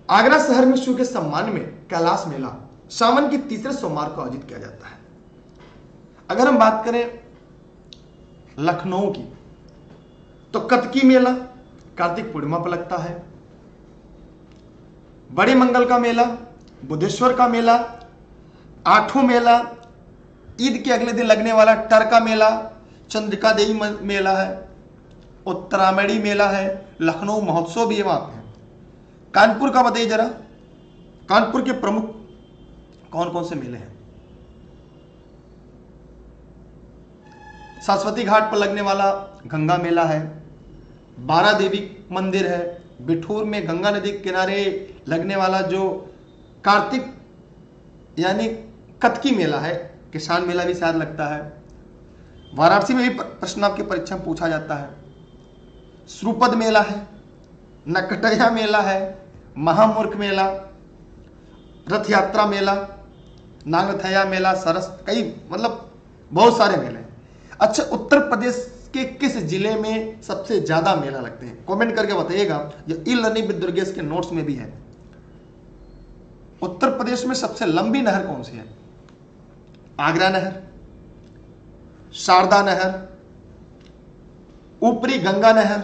आगरा शहर में शिव के सम्मान में कैलाश मेला सावन के तीसरे सोमवार को आयोजित किया जाता है। अगर हम बात करें लखनऊ की तो कतकी मेला कार्तिक पूर्णिमा पर लगता है। बड़े मंगल का मेला, बुद्धेश्वर का मेला, आठों मेला, ईद के अगले दिन लगने वाला टरका मेला, चंद्रिका देवी मेला है, उत्तरायणी मेला है, लखनऊ महोत्सव भी है वहां पे। कानपुर का बताइए जरा, कानपुर के प्रमुख कौन कौन से मेले हैं? सरस्वती घाट पर लगने वाला गंगा मेला है, 12 देवी मंदिर है, बिठूर में गंगा नदी के किनारे लगने वाला जो कार्तिक यानी कतकी मेला है, किसान मेला भी शायद लगता है। वाराणसी में भी प्रश्न आपकी परीक्षा में पूछा जाता है। श्रुपद मेला है, नकटया मेला है, महामूर्ख मेला, रथ यात्रा मेला, नांगथया मेला, सरस, कई मतलब बहुत सारे मेले हैं। अच्छा, उत्तर प्रदेश के किस जिले में सबसे ज्यादा मेला लगते हैं? कमेंट करके बताइएगा। जो ई लर्निंग विद दुर्गेश के नोट्स में भी है। उत्तर प्रदेश में सबसे लंबी नहर कौन सी है? आगरा नहर, शारदा नहर, ऊपरी गंगा नहर,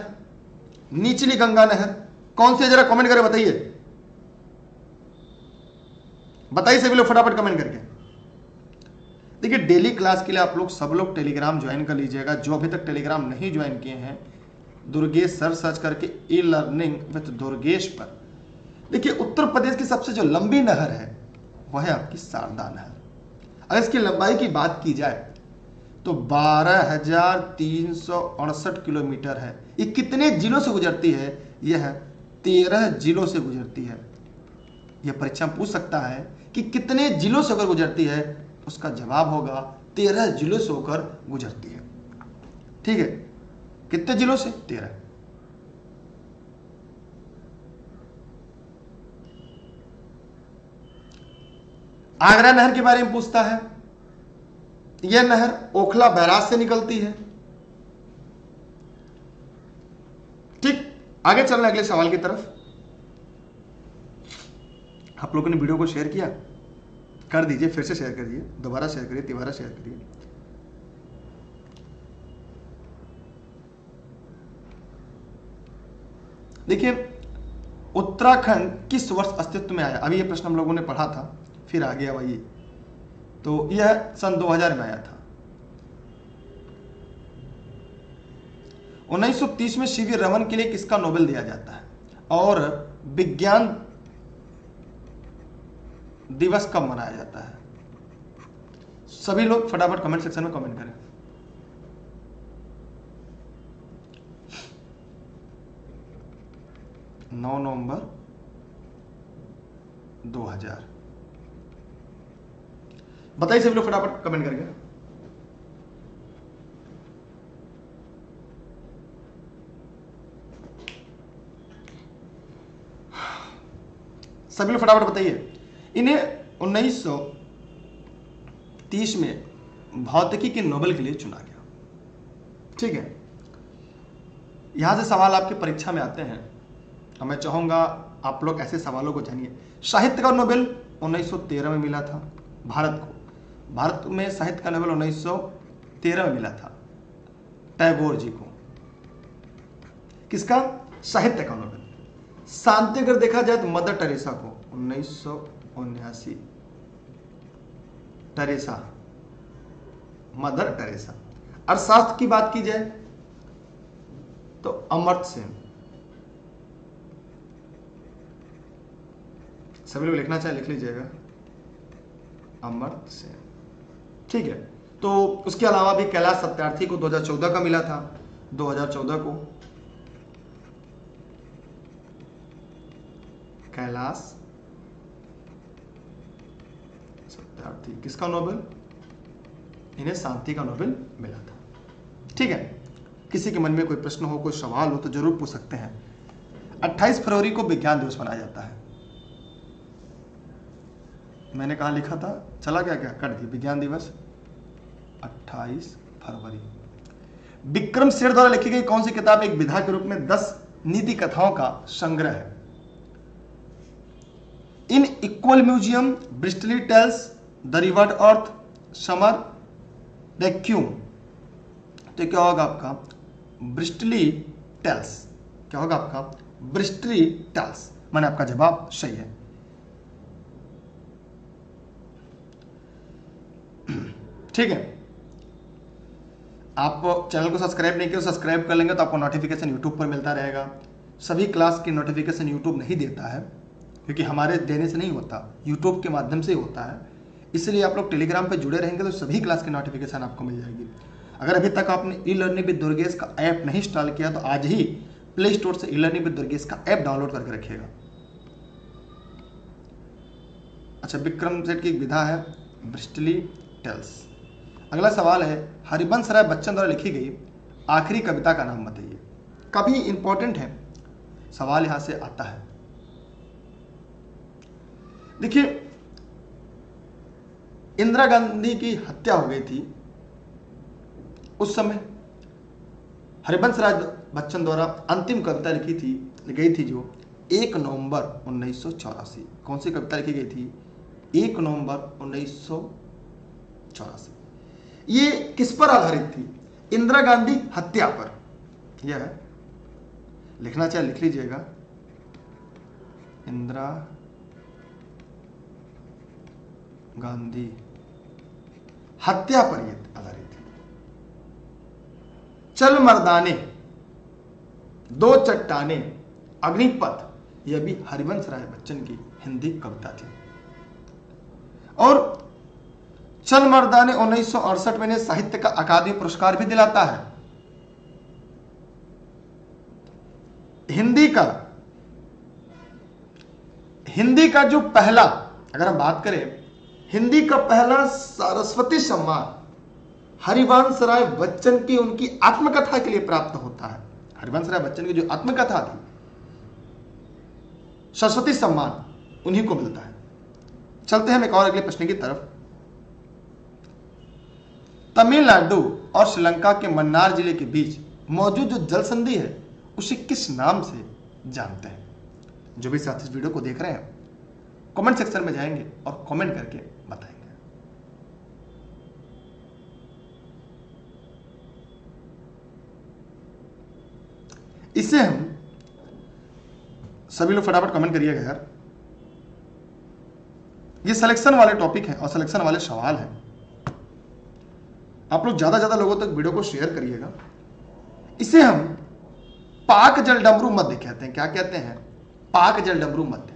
निचली गंगा नहर, कौन सी है? जरा कमेंट करके बताइए। बताइए सभी लोग फटाफट कमेंट करके। देखिए, डेली क्लास के लिए आप लोग सब लोग टेलीग्राम ज्वाइन कर लीजिएगा। जो अभी तक टेलीग्राम नहीं ज्वाइन किए हैं, दुर्गेश सर सर्च करके ई लर्निंग विद दुर्गेश पर। देखिए, उत्तर प्रदेश की सबसे जो लंबी नहर है वह है आपकी शारदा नहर। अगर इसकी लंबाई की बात की जाए तो 12,368 किलोमीटर है। ये कितने जिलों से गुजरती है? यह 13 जिलों से गुजरती है। यह परीक्षा में पूछ सकता है कि कितने जिलों से अगर गुजरती है उसका जवाब होगा 13 जिलों से होकर गुजरती है। ठीक है, कितने जिलों से? 13। आगरा नहर के बारे में पूछता है। यह नहर ओखला बैराज से निकलती है। ठीक, आगे चलना अगले सवाल की तरफ। आप लोगों ने वीडियो को शेयर किया? कर दीजिए, फिर से शेयर करिए, दोबारा शेयर करिए, तिबारा शेयर करिए। देखिए, उत्तराखंड किस वर्ष अस्तित्व में आया? अभी ये प्रश्न हम लोगों ने पढ़ा था, फिर आ गया वही। तो यह सन 2000 में आया था। 1930 में सीवी रमन के लिए किसका नोबेल दिया जाता है? और विज्ञान दिवस कब मनाया जाता है? सभी लोग फटाफट कमेंट सेक्शन में कमेंट करें। नवंबर 2000। बताइए सभी लोग फटाफट कमेंट करके। सभी लोग फटाफट बताइए। इन्हें 1930 में भौतिकी के नोबेल के लिए चुना गया। ठीक है, यहां से सवाल आपकी परीक्षा में आते हैं, तो मैं चाहूंगा आप लोग ऐसे सवालों को जानिए। साहित्य का नोबेल 1913 में मिला था भारत को। भारत में साहित्य का नोबेल 1913 में मिला था टैगोर जी को। किसका? साहित्य का नोबेल। शांति अगर देखा जाए तो मदर टेरेसा को 1979। Teresa, mother Teresa. अर्थशास्त्र की बात की जाए तो अमर्त्य सेन। सभी लोग लिखना चाहे लिख लीजिएगा, अमर्त्य सेन। ठीक है, तो उसके अलावा भी कैलाश सत्यार्थी को 2014 का मिला था, 2014 को कैलाश सत्यार्थी। किसका नोबेल? इन्हें शांति का नोबेल मिला था। ठीक है, किसी के मन में कोई प्रश्न हो, कोई सवाल हो तो जरूर पूछ सकते हैं। 28 फरवरी को विज्ञान दिवस मनाया जाता है। मैंने कहा लिखा था, चला क्या क्या कर दी। विज्ञान दिवस 28 फरवरी। विक्रम सेठ द्वारा लिखी गई कौन सी किताब एक विधा के रूप में 10 नीति कथाओं का संग्रह है? An equal music, beastly tales, the rivered earth, summer requiem. तो क्या होगा आपका? Beastly tales. क्या होगा आपका? Beastly tales. मैंने आपका जवाब सही है। ठीक है, आप चैनल को सब्सक्राइब नहीं किया, सब्सक्राइब कर लेंगे तो आपको नोटिफिकेशन यूट्यूब पर मिलता रहेगा। सभी क्लास की नोटिफिकेशन यूट्यूब नहीं देता है, क्योंकि हमारे देने से नहीं होता, यूट्यूब के माध्यम से ही होता है। इसलिए आप लोग टेलीग्राम पे जुड़े रहेंगे तो सभी क्लास की नोटिफिकेशन आपको मिल जाएगी। अगर अभी तक आपने ई लर्निंग विद दुर्गेश का ऐप नहीं इंस्टॉल किया तो आज ही प्ले स्टोर से ई लर्निंग विद दुर्गेश का ऐप डाउनलोड करके रखिएगा। अच्छा, विक्रम सेठ की एक विधा है ब्रिस्टली टेल्स। अगला सवाल है, हरिवंश राय बच्चन द्वारा लिखी गई आखिरी कविता का नाम बताइए। कभी इंपॉर्टेंट है, सवाल यहां से आता है। देखिए, इंदिरा गांधी की हत्या हो गई थी, उस समय हरिवंश राय बच्चन द्वारा अंतिम कविता लिखी गई थी जो 1 नवंबर 1984। कौन सी कविता लिखी गई थी? 1 नवंबर 1984। ये किस पर आधारित थी? इंदिरा गांधी हत्या पर। यह लिखना चाहे लिख लीजिएगा, इंदिरा गांधी हत्या पर यह आधारित थी। चल मर्दाने, दो चट्टाने, अग्निपथ, यह भी हरिवंश राय बच्चन की हिंदी कविता थी। और चल मर्दाने 1968 में साहित्य का अकादमी पुरस्कार भी दिलाता है। हिंदी का जो पहला, अगर हम बात करें हिंदी का पहला सरस्वती सम्मान हरिवंश राय बच्चन की उनकी आत्मकथा के लिए प्राप्त होता है। हरिवंश राय बच्चन की जो आत्मकथा थी, सरस्वती सम्मान उन्हीं को मिलता है। चलते हैं हम एक और अगले प्रश्न की तरफ। तमिलनाडु और श्रीलंका के मन्नार जिले के बीच मौजूद जो जल संधि है उसे किस नाम से जानते हैं? जो भी साथी इस वीडियो को देख रहे हैं कमेंट सेक्शन में जाएंगे और कमेंट करके बताएंगे। इसे हम सभी लोग फटाफट कमेंट करिएगा यार। ये सिलेक्शन वाले टॉपिक हैं और सिलेक्शन वाले सवाल हैं। आप लोग ज्यादा लोगों तक वीडियो को शेयर करिएगा। इसे हम पाक जलडमरू मध्य कहते हैं। क्या कहते हैं? पाक जलडमरू मध्य।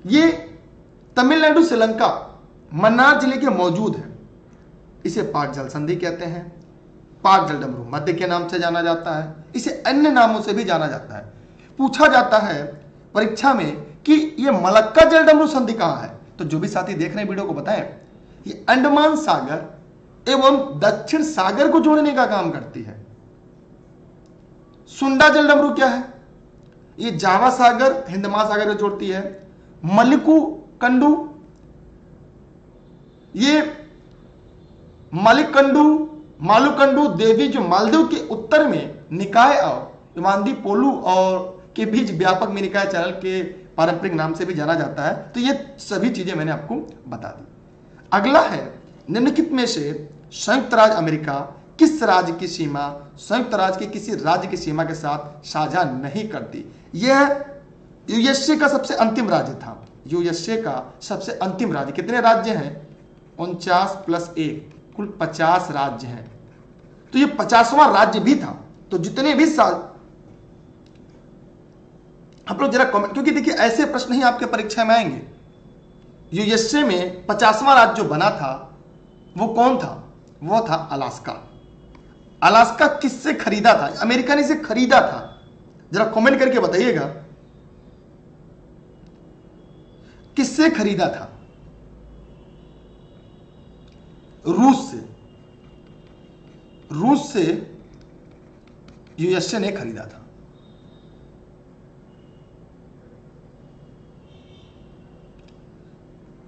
ये तमिलनाडु श्रीलंका मन्नार जिले के मौजूद है। इसे पाक जल संधि कहते हैं। पाक जलडमरू मध्य के नाम से जाना जाता है। इसे अन्य नामों से भी जाना जाता है। पूछा जाता है परीक्षा में कि ये मलक्का जलडमरू संधि कहां है, तो जो भी साथी देख रहे हैं वीडियो को बताएं। ये अंडमान सागर एवं दक्षिण सागर को जोड़ने का काम करती है। सुंडा जलडमरू क्या है? ये जावा सागर हिंद महासागर को जोड़ती है। मलिकू कंडू, ये मालुकंडू देवी जो मालदीव के उत्तर में निकाय और इमानदी पोलू और के बीच व्यापक में निकाय चैनल के पारंपरिक नाम से भी जाना जाता है। तो ये सभी चीजें मैंने आपको बता दी। अगला है निम्नलिखित में से संयुक्त राज्य अमेरिका किस राज्य की सीमा संयुक्त राज्य के किसी राज्य की सीमा के साथ साझा नहीं करती? यह यूएसए का सबसे अंतिम राज्य था। यूएसए का सबसे अंतिम राज्य। कितने राज्य हैं? 49 + 1 कुल 50 राज्य हैं। तो ये 50वां राज्य भी था। तो जितने भी साल आप लोग जरा कमेंट, क्योंकि देखिए ऐसे प्रश्न ही आपके परीक्षा में आएंगे। यूएसए में 50वां राज्य जो बना था वो कौन था? वो था अलास्का। अलास्का किससे खरीदा था? अमेरिका ने इसे खरीदा था। जरा कमेंट करके बताइएगा किससे खरीदा था? रूस से यूएसए ने खरीदा था।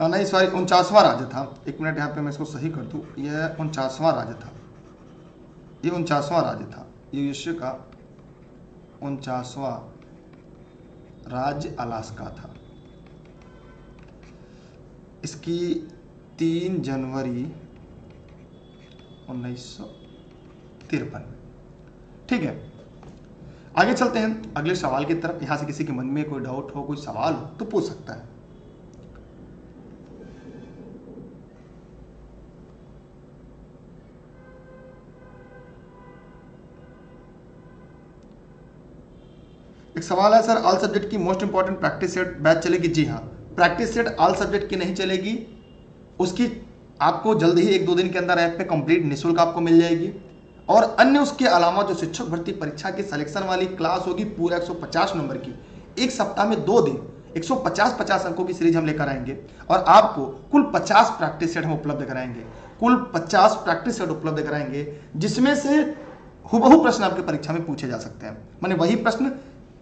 नहीं सॉरी, 49वां राज्य था। एक मिनट यहां पे मैं इसको सही कर दूं। यह 49वां राज्य था। ये 49वां राज्य था। यूएसए का 49वां राज्य अलास्का था। इसकी 3 जनवरी 1953। ठीक है, आगे चलते हैं अगले सवाल की तरफ। यहां से किसी के मन में कोई डाउट हो, कोई सवाल हो तो पूछ सकता है। एक सवाल है सर, ऑल सब्जेक्ट की most important practice set batch चलेगी? जी हाँ, प्रैक्टिस सेट ऑल सब्जेक्ट की नहीं चलेगी। उसकी आपको जल्द ही 1-2 दिन के अंदर ऐप पे कंप्लीट निःशुल्क आपको मिल जाएगी। और अन्य उसके अलावा जो शिक्षक भर्ती परीक्षा की सिलेक्शन वाली क्लास होगी पूरा 150 नंबर की, एक सप्ताह में 2 दिन 150 अंकों की सीरीज हम लेकर आएंगे और आपको कुल 50 प्रैक्टिस सेट हम उपलब्ध कराएंगे। कुल 50 प्रैक्टिस सेट उपलब्ध कराएंगे जिसमें से हुबहू प्रश्न आपके परीक्षा में पूछे जा सकते हैं। माने वही प्रश्न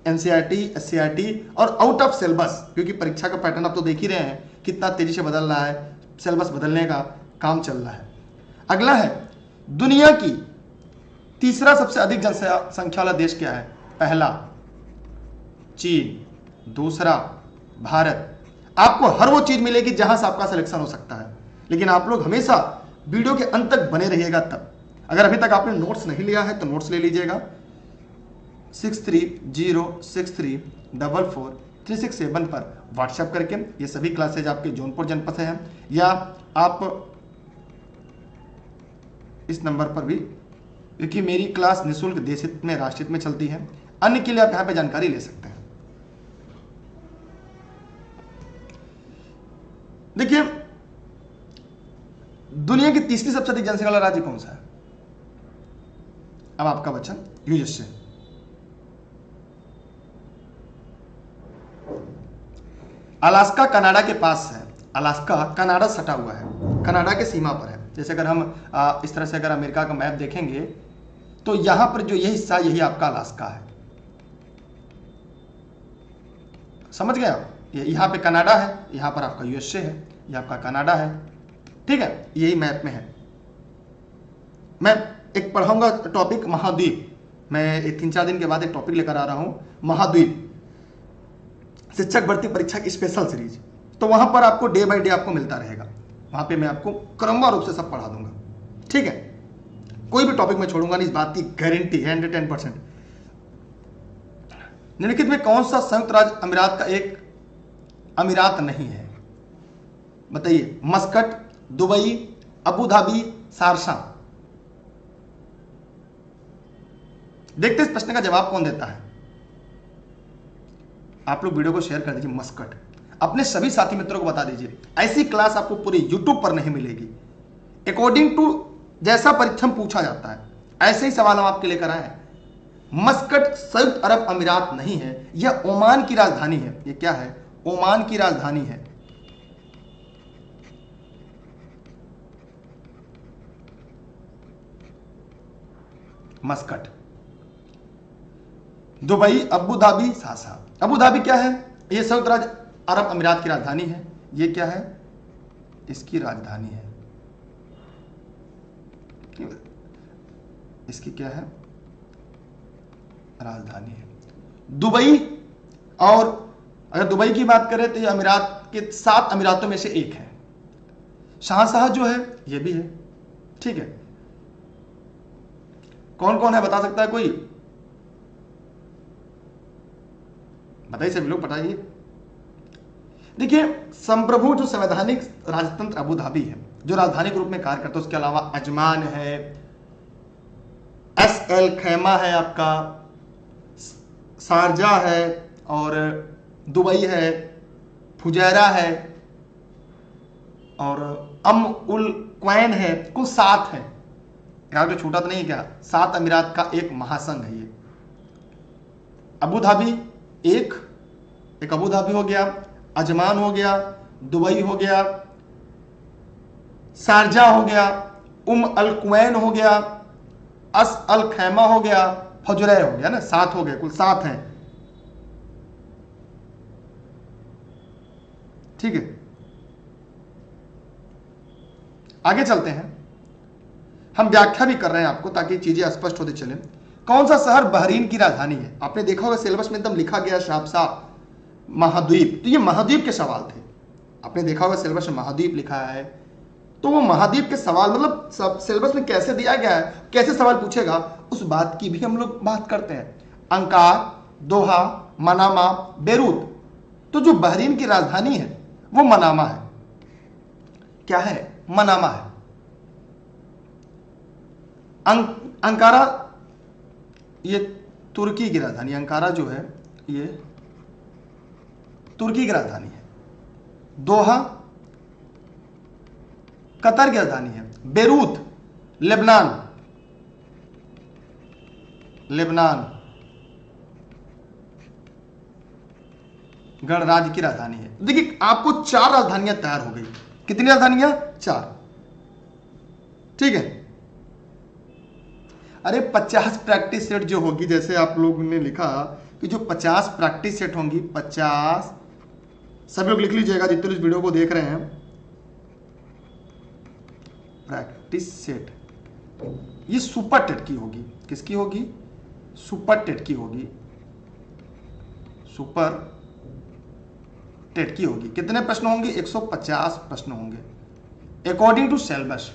एनसीईआरटी, एससीईआरटी और आउट ऑफ सिलेबस, क्योंकि परीक्षा का पैटर्न आप तो देख ही रहे हैं कितना तेजी से बदल रहा है। सिलेबस बदलने का काम चल रहा है। अगला है दुनिया की तीसरा सबसे अधिक जनसंख्या वाला देश क्या है? पहला चीन, दूसरा भारत। आपको हर वो चीज मिलेगी जहां से आपका सिलेक्शन हो सकता है, लेकिन आप लोग हमेशा वीडियो के अंत तक बने रहिएगा। तब अगर अभी तक आपने नोट्स नहीं लिया है तो नोट्स ले लीजिएगा। 6306344367 पर व्हाट्सएप करके। ये सभी क्लासेज आपके जौनपुर जनपद से हैं, या आप इस नंबर पर भी, क्योंकि मेरी क्लास निःशुल्क देश हित में राष्ट्रहित में चलती है। अन्य के लिए आप यहां पे जानकारी ले सकते हैं। देखिए दुनिया की तीसरी सबसे अधिक जनसंख्या वाला राज्य कौन सा है? अब आपका वचन यूएसए। अलास्का कनाडा के पास है। अलास्का कनाडा सटा हुआ है, कनाडा के सीमा पर है। जैसे अगर हम इस तरह से अगर अमेरिका का मैप देखेंगे तो यहां पर जो ये हिस्सा यही आपका अलास्का है, समझ गए आप? ये यहाँ पे कनाडा है, यहाँ पर आपका यूएसए है, ये आपका कनाडा है, ठीक है, यही मैप में है। मैं एक पढ़ाऊंगा टॉपिक महाद्वीप, मैं 3-4 दिन के बाद एक टॉपिक लेकर आ रहा हूं, महाद्वीप शिक्षक भर्ती परीक्षा की स्पेशल सीरीज। तो वहां पर आपको डे बाय डे आपको मिलता रहेगा, वहां पे मैं आपको क्रमवार रूप से सब पढ़ा दूंगा, ठीक है। कोई भी टॉपिक में छोड़ूंगा नहीं, इस बात की गारंटी है 110%। निम्नलिखित में कौन सा संयुक्त राज्य अमीरात का एक अमीरात नहीं है? बताइए। Muscat, Dubai, Abu Dhabi, Sharjah. देखते इस प्रश्न का जवाब कौन देता है। आप लोग वीडियो को शेयर कर दीजिए। मस्कट अपने सभी साथी मित्रों को बता दीजिए, ऐसी क्लास आपको पूरे यूट्यूब पर नहीं मिलेगी। अकॉर्डिंग टू जैसा परीक्षा में पूछा जाता है ऐसे ही सवाल हम आपके लेकर आए हैं। मस्कट संयुक्त अरब अमीरात नहीं है, यह ओमान की राजधानी है। यह क्या है? ओमान की राजधानी है। Muscat, Dubai, Abu Dhabi, Sharjah. Abu Dhabi क्या है? यह संयुक्त राज्य अरब अमीरात की राजधानी है। यह क्या है? इसकी राजधानी है। इसकी क्या है? राजधानी है दुबई। और अगर दुबई की बात करें तो यह अमीरात के 7 अमीरातों में से एक है। शारजा जो है यह भी है, ठीक है। कौन कौन है बता सकता है कोई? बताइए, सभी लोग बताइए। देखिए, संप्रभु जो संवैधानिक राजतंत्र अबू धाबी है, जो राजधानी के रूप में कार्य करता है। उसके अलावा अजमान है, एस-एल खैमा है, आपका शारजा है, और दुबई है, फुजैरा है, और उल क्वैन है। कुल 7 है। यार जो छूटा तो नहीं है क्या? 7 अमीरात का एक महासंघ है ये। अबू धाबी एक अबू धाबी हो गया, अजमान हो गया, दुबई हो गया, शारजा हो गया, अल क्वैन हो गया, अल खैमा हो गया, फजुरै हो गया ना। 7 हो गए, कुल 7 हैं, ठीक है। आगे चलते हैं, हम व्याख्या भी कर रहे हैं आपको ताकि चीजें स्पष्ट होती चले। कौन सा शहर बहरीन की राजधानी है? आपने देखा होगा सिलेबस में एकदम लिखा गया साफ महाद्वीप। तो ये महाद्वीप के सवाल थे, आपने देखा होगा सिलेबस में महाद्वीप लिखा है। तो वो महाद्वीप के सवाल मतलब सब सिलेबस में कैसे दिया गया है, कैसे सवाल पूछेगा, उस बात की भी हम लोग बात करते हैं। अंकार, दोहा, मनामा, बेरूत। तो जो बहरीन की राजधानी है वो मनामा है। क्या है? मनामा है। अंकारा ये तुर्की की राजधानी, अंकारा जो है ये तुर्की की राजधानी है। दोहा कतर की राजधानी है। बेरूत लेबनान गणराज्य की राजधानी है। देखिए आपको 4 राजधानियां तैयार हो गई। कितनी राजधानियां? 4, ठीक है। अरे 50 प्रैक्टिस सेट जो होगी, जैसे आप लोगों ने लिखा कि जो 50 प्रैक्टिस सेट होंगी, 50 सभी लोग लिख लीजिएगा जितने लोग इस वीडियो को देख रहे हैं। प्रैक्टिस सेट ये सुपर टेट की होगी। किसकी होगी? सुपर टेट की होगी। सुपर टेट की होगी। कितने प्रश्न होंगे? 150 प्रश्न होंगे अकॉर्डिंग टू सिलेबस,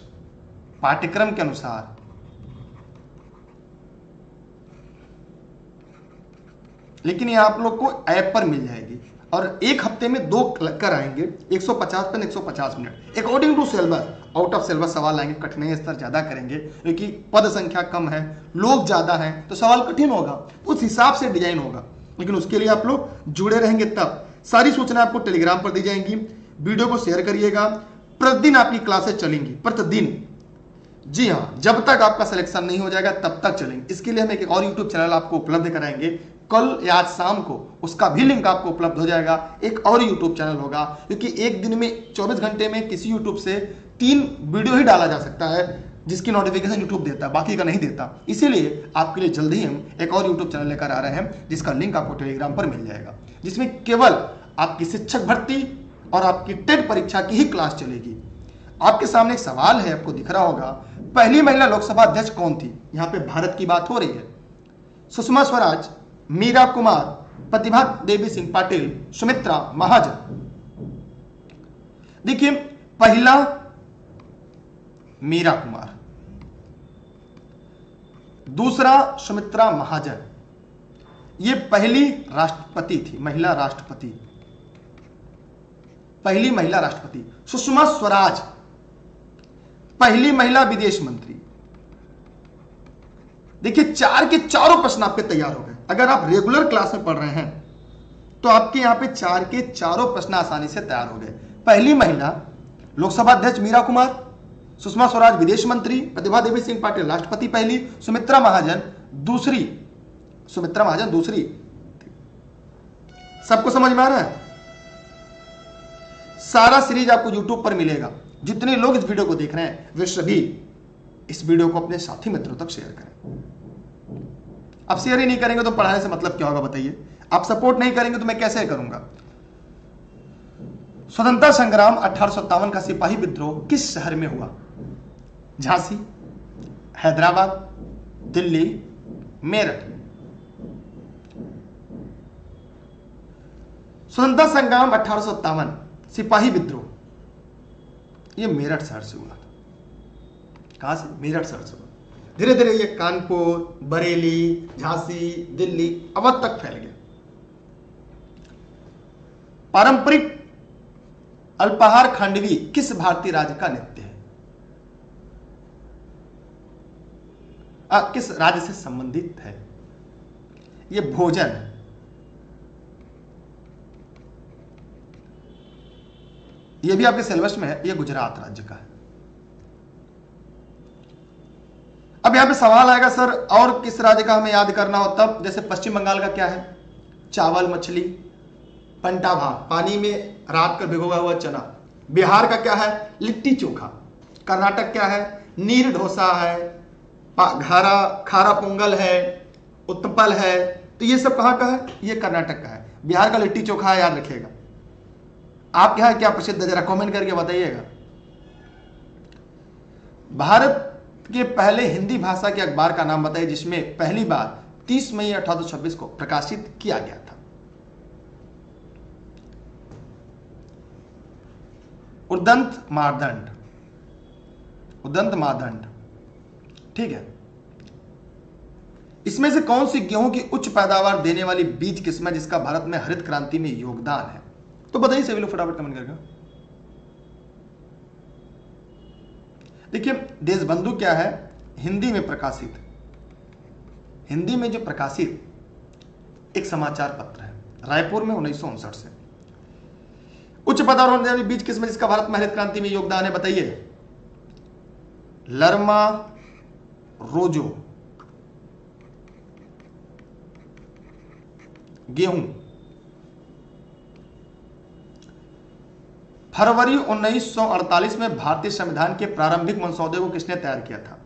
पाठ्यक्रम के अनुसार। लेकिन ये आप लोग को ऐप पर मिल जाएगी और एक हफ्ते में 2 कर आएंगे, 150 पेन 150 minute according to syllabus. Out of syllabus सवाल आएंगे, कठिनाई स्तर ज्यादा करेंगे क्योंकि पद संख्या कम है, लोग ज्यादा हैं, तो सवाल कठिन होगा, उस हिसाब से डिजाइन होगा। लेकिन उसके लिए आप लोग जुड़े रहेंगे तब। सारी सूचना आपको टेलीग्राम पर दी जाएंगी। वीडियो को शेयर करिएगा। प्रतिदिन आपकी क्लासेस चलेंगी, प्रतिदिन। जी हाँ, जब तक आपका सिलेक्शन नहीं हो जाएगा तब तक चलेंगे। इसके लिए हम एक और यूट्यूब चैनल आपको उपलब्ध कराएंगे कल या आज शाम को, उसका भी लिंक आपको उपलब्ध हो जाएगा। एक और यूट्यूब चैनल होगा, क्योंकि एक दिन में 24 घंटे में किसी यूट्यूब से 3 वीडियो ही डाला जा सकता है जिसकी नोटिफिकेशन यूट्यूब देता है, बाकी का नहीं देता। इसीलिए आपके लिए जल्द ही हम एक और यूट्यूब चैनल लेकर आ रहे हैं जिसका लिंक आपको टेलीग्राम पर मिल जाएगा, जिसमें केवल आपकी शिक्षक भर्ती और आपकी टेट परीक्षा की ही क्लास चलेगी। आपके सामने एक सवाल है, आपको दिख रहा होगा, पहली महिला लोकसभा अध्यक्ष कौन थी? यहां पे भारत की बात हो रही है। सुषमा स्वराज, मीरा कुमार, प्रतिभा देवी सिंह पाटिल, सुमित्रा महाजन। देखिए, पहला मीरा कुमार, दूसरा सुमित्रा महाजन। ये पहली राष्ट्रपति थी, महिला राष्ट्रपति, पहली महिला राष्ट्रपति। सुषमा स्वराज पहली महिला विदेश मंत्री। देखिए, 4 के चारों प्रश्न आपके तैयार हो गए। अगर आप रेगुलर क्लास में पढ़ रहे हैं तो आपके यहां पे 4 के चारों प्रश्न आसानी से तैयार हो गए। पहली महिला लोकसभा अध्यक्ष मीरा कुमार, सुषमा स्वराज विदेश मंत्री, प्रतिभा देवी सिंह पाटिल राष्ट्रपति पहली, सुमित्रा महाजन दूसरी। सुमित्रा महाजन दूसरी। सबको समझ में आ रहा है? सारा सीरीज आपको YouTube पर मिलेगा। जितने लोग इस वीडियो को देख रहे हैं वे सभी इस वीडियो को अपने साथी मित्रों तक शेयर करें। आप शेयर ही नहीं करेंगे तो पढ़ाने से मतलब क्या होगा बताइए? आप सपोर्ट नहीं करेंगे तो मैं कैसे करूंगा? स्वतंत्रता संग्राम 1857 का सिपाही विद्रोह किस शहर में हुआ? झांसी, हैदराबाद, दिल्ली, मेरठ। स्वतंत्रता संग्राम 1857 सिपाही विद्रोह ये मेरठ शहर से हुआ था। कहां से? मेरठ शहर से हुआ। धीरे धीरे ये कानपुर, बरेली, झांसी, दिल्ली, अवध तक फैल गया। पारंपरिक अल्पाहार खांडवी किस भारतीय राज्य का नृत्य है? किस राज्य से संबंधित है? ये भोजन है। ये भी आपके सिलेबस में है, ये गुजरात राज्य का है। अब यहां पे सवाल आएगा, सर और किस राज्य का हमें याद करना हो तब? जैसे पश्चिम बंगाल का क्या है? चावल मछली, पंटा भात, पानी में रात कर भिगोया हुआ चना। बिहार का क्या है? लिट्टी चोखा। कर्नाटक क्या है? नीर डोसा है, खारा पोंगल है, उत्तपल है। तो ये सब कहां का है? ये कर्नाटक का है। बिहार का लिट्टी चोखा है, याद रखिएगा। आपके यहां क्या प्रसिद्ध है जरा कमेंट करके बताइएगा। भारत के पहले हिंदी भाषा के अखबार का नाम बताइए जिसमें पहली बार 30 मई 1826 को प्रकाशित किया गया था। उदंत मार्दंड, उदंत मार्दंड, ठीक है। इसमें से कौन सी गेहूं की उच्च पैदावार देने वाली बीज किस्म है जिसका भारत में हरित क्रांति में योगदान है? तो बताइए सभी लोग फटाफट कमेंट करके। देखिए, देशबंधु क्या है? हिंदी में प्रकाशित, हिंदी में जो प्रकाशित एक समाचार पत्र है, रायपुर में 1959 से। उच्च पैदावार देने वाली बीज किस्म है जिसका भारत में हरित क्रांति में योगदान है? बताइए। लरमा रोजो गेहूं। फरवरी 1948 में भारतीय संविधान के प्रारंभिक मसौदे को किसने तैयार किया था?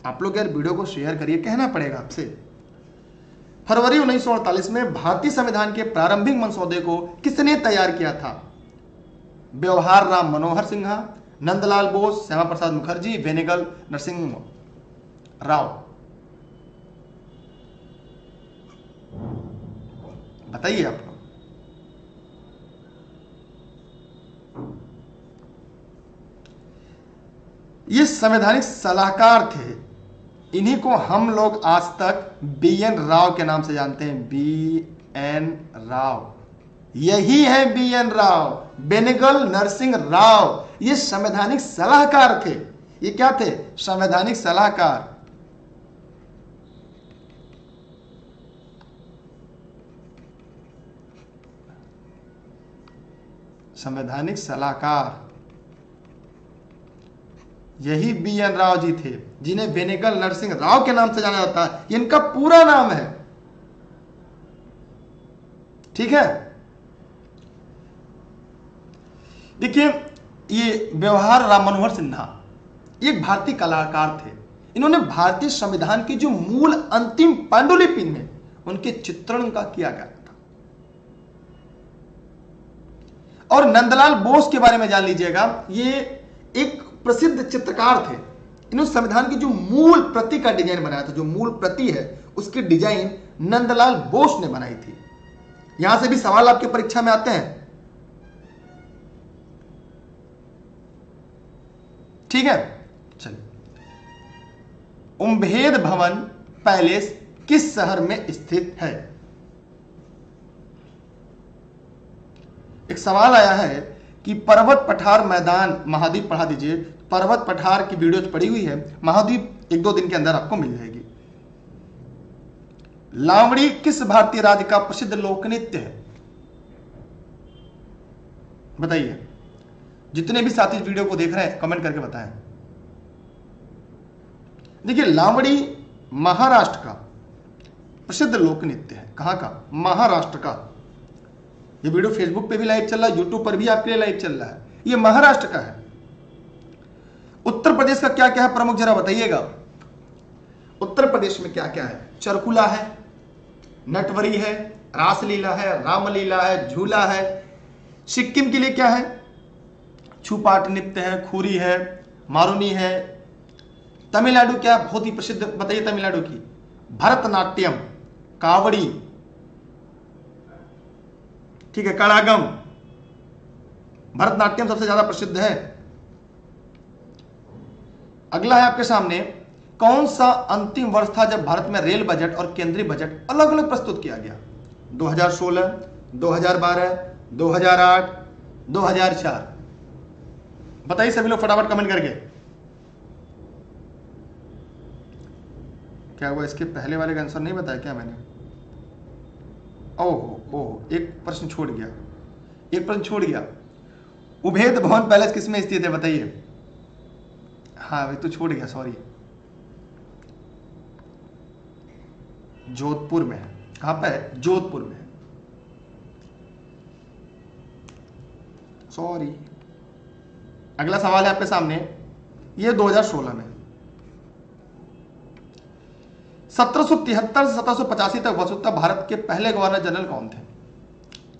आप लोग यार वीडियो को शेयर करिए, कहना पड़ेगा आपसे। फरवरी 1948 में भारतीय संविधान के प्रारंभिक मसौदे को किसने तैयार किया था? व्यवहार राम मनोहर सिन्हा, नंदलाल बोस, श्यामा प्रसाद मुखर्जी, वेनेगल नरसिंह राव। बताइए आप लोग। ये संवैधानिक सलाहकार थे। इन्हीं को हम लोग आज तक BN राव के नाम से जानते हैं। BN राव, यही है BN राव, बेनेगल नरसिंह राव। ये संवैधानिक सलाहकार थे। ये क्या थे? संवैधानिक सलाहकार। संवैधानिक सलाहकार। यही BN राव जी थे, जिन्हें बेनेगल नरसिंह राव के नाम से जाना जाता है। ये इनका पूरा नाम है, ठीक है। देखिए, ये व्यवहार राम मनोहर सिन्हा एक भारतीय कलाकार थे। इन्होंने भारतीय संविधान की जो मूल अंतिम पांडुलिपि में उनके चित्रण का किया गया था। और नंदलाल बोस के बारे में जान लीजिएगा, ये एक प्रसिद्ध चित्रकार थे। इन्होंने संविधान की जो मूल प्रति का डिजाइन बनाया था, जो मूल प्रति है उसकी डिजाइन नंदलाल बोस ने बनाई थी। यहां से भी सवाल आपकी परीक्षा में आते हैं, ठीक है। चलिए, उम्भेद भवन पैलेस किस शहर में स्थित है? एक सवाल आया है कि पर्वत पठार मैदान महाद्वीप पढ़ा दीजिए। पर्वत पठार की वीडियो पड़ी हुई है, महाद्वीप 1-2 दिन के अंदर आपको मिल जाएगी। लावड़ी किस भारतीय राज्य का प्रसिद्ध लोक नृत्य है? बताइए, जितने भी साथी इस वीडियो को देख रहे हैं कमेंट करके बताएं। देखिए, लावड़ी महाराष्ट्र का प्रसिद्ध लोक नृत्य है। कहां का? महाराष्ट्र का। ये वीडियो फेसबुक पे भी लाइव चल रहा है, यूट्यूब पर भी आपके लिए लाइव चल रहा है। ये महाराष्ट्र का है। उत्तर प्रदेश का क्या क्या है प्रमुख, जरा बताइएगा। उत्तर प्रदेश में क्या क्या है? चरकुला है, नटवरी है, रासलीला है, रामलीला है, झूला है। सिक्किम के लिए क्या है? छुपाट नृत्य है, खुरी है, मारुनी है। तमिलनाडु क्या बहुत ही प्रसिद्ध, बताइए तमिलनाडु की? भरतनाट्यम, कावड़ी, ठीक है, कड़ागम। भरतनाट्यम सबसे ज्यादा प्रसिद्ध है। अगला है आपके सामने, कौन सा अंतिम वर्ष था जब भारत में रेल बजट और केंद्रीय बजट अलग अलग प्रस्तुत किया गया? 2016, 2012, 2008, 2004। बताइए सभी लोग फटाफट कमेंट करके। क्या हुआ, इसके पहले वाले का आंसर नहीं बताया क्या मैंने? ओहो, एक प्रश्न छूट गया, एक प्रश्न छूट गया। उभेद भवन पैलेस किस में स्थित है? बताइए। हाँ भाई, तो छूट गया, सॉरी। जोधपुर में है। कहां पर है? जोधपुर में है, सॉरी। अगला सवाल है आपके सामने, ये 2016 में 1773 से 1785 तक वसुधा भारत के पहले गवर्नर जनरल कौन थे?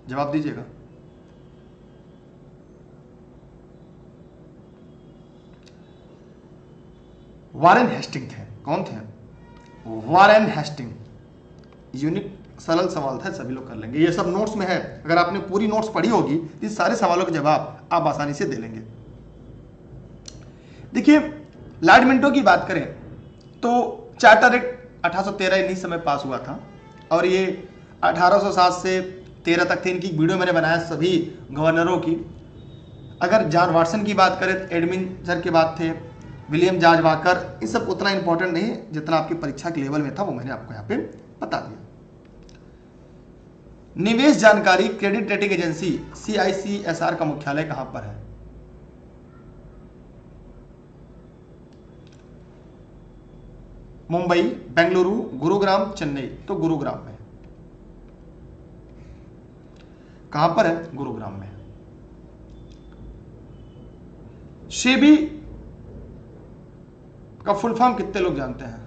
जवाब दीजिएगा। वारेन हेस्टिंग थे। कौन थे? Warren Hasting. यूनिक सरल सवाल था, सभी लोग कर लेंगे। ये सब नोट्स में है, अगर आपने पूरी नोट्स पढ़ी होगी तो इस सारे सवालों के जवाब आप आसानी से दे लेंगे। देखिए, लॉर्ड मिंटो की बात करें तो चार्टर एक्ट 1813 इन्हीं समय पास हुआ था, और ये 1807 से 13 तक थे। इनकी वीडियो मैंने बनाया सभी गवर्नरों की। अगर जॉन वाटसन की बात करें तो एडमिंस्टर के बाद थे, विलियम जॉर्ज वाकर। ये सब उतना इंपॉर्टेंट नहीं है जितना आपकी परीक्षा के लेवल में था, वो मैंने आपको यहाँ पे बता दिया। निवेश जानकारी क्रेडिट रेटिंग एजेंसी CICSR का मुख्यालय कहां पर है? मुंबई, बेंगलुरु, गुरुग्राम, चेन्नई। तो गुरुग्राम में। कहां पर है? गुरुग्राम में। सेबी का फुल फॉर्म कितने लोग जानते हैं?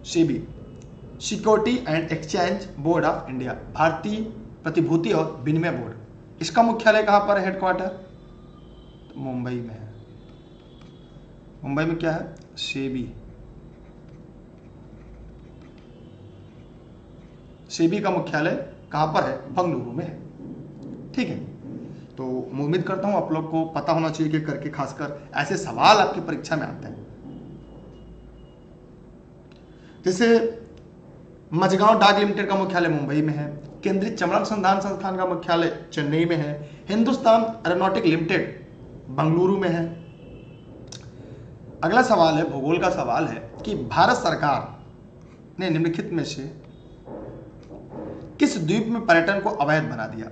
SEBI, security and exchange board of India, भारतीय प्रतिभूति और विनिमय बोर्ड। इसका मुख्यालय कहां पर है, हेडक्वार्टर? तो मुंबई में है। मुंबई में क्या है? सेबी। सेबी का मुख्यालय कहां पर है? बंगलुरु में है, ठीक है। तो मैं उम्मीद करता हूं आप लोग को पता होना चाहिए कि करके खासकर ऐसे सवाल आपकी परीक्षा में आते हैं। जैसे मझगांव डाक लिमिटेड का मुख्यालय मुंबई में है, केंद्रीय चमड़ा अनुसंधान संस्थान का मुख्यालय चेन्नई में है, हिंदुस्तान एरोनॉटिक लिमिटेड बेंगलुरु में है। अगला सवाल है, भूगोल का सवाल है कि भारत सरकार ने निम्नलिखित में से किस द्वीप में पर्यटन को अवैध बना दिया?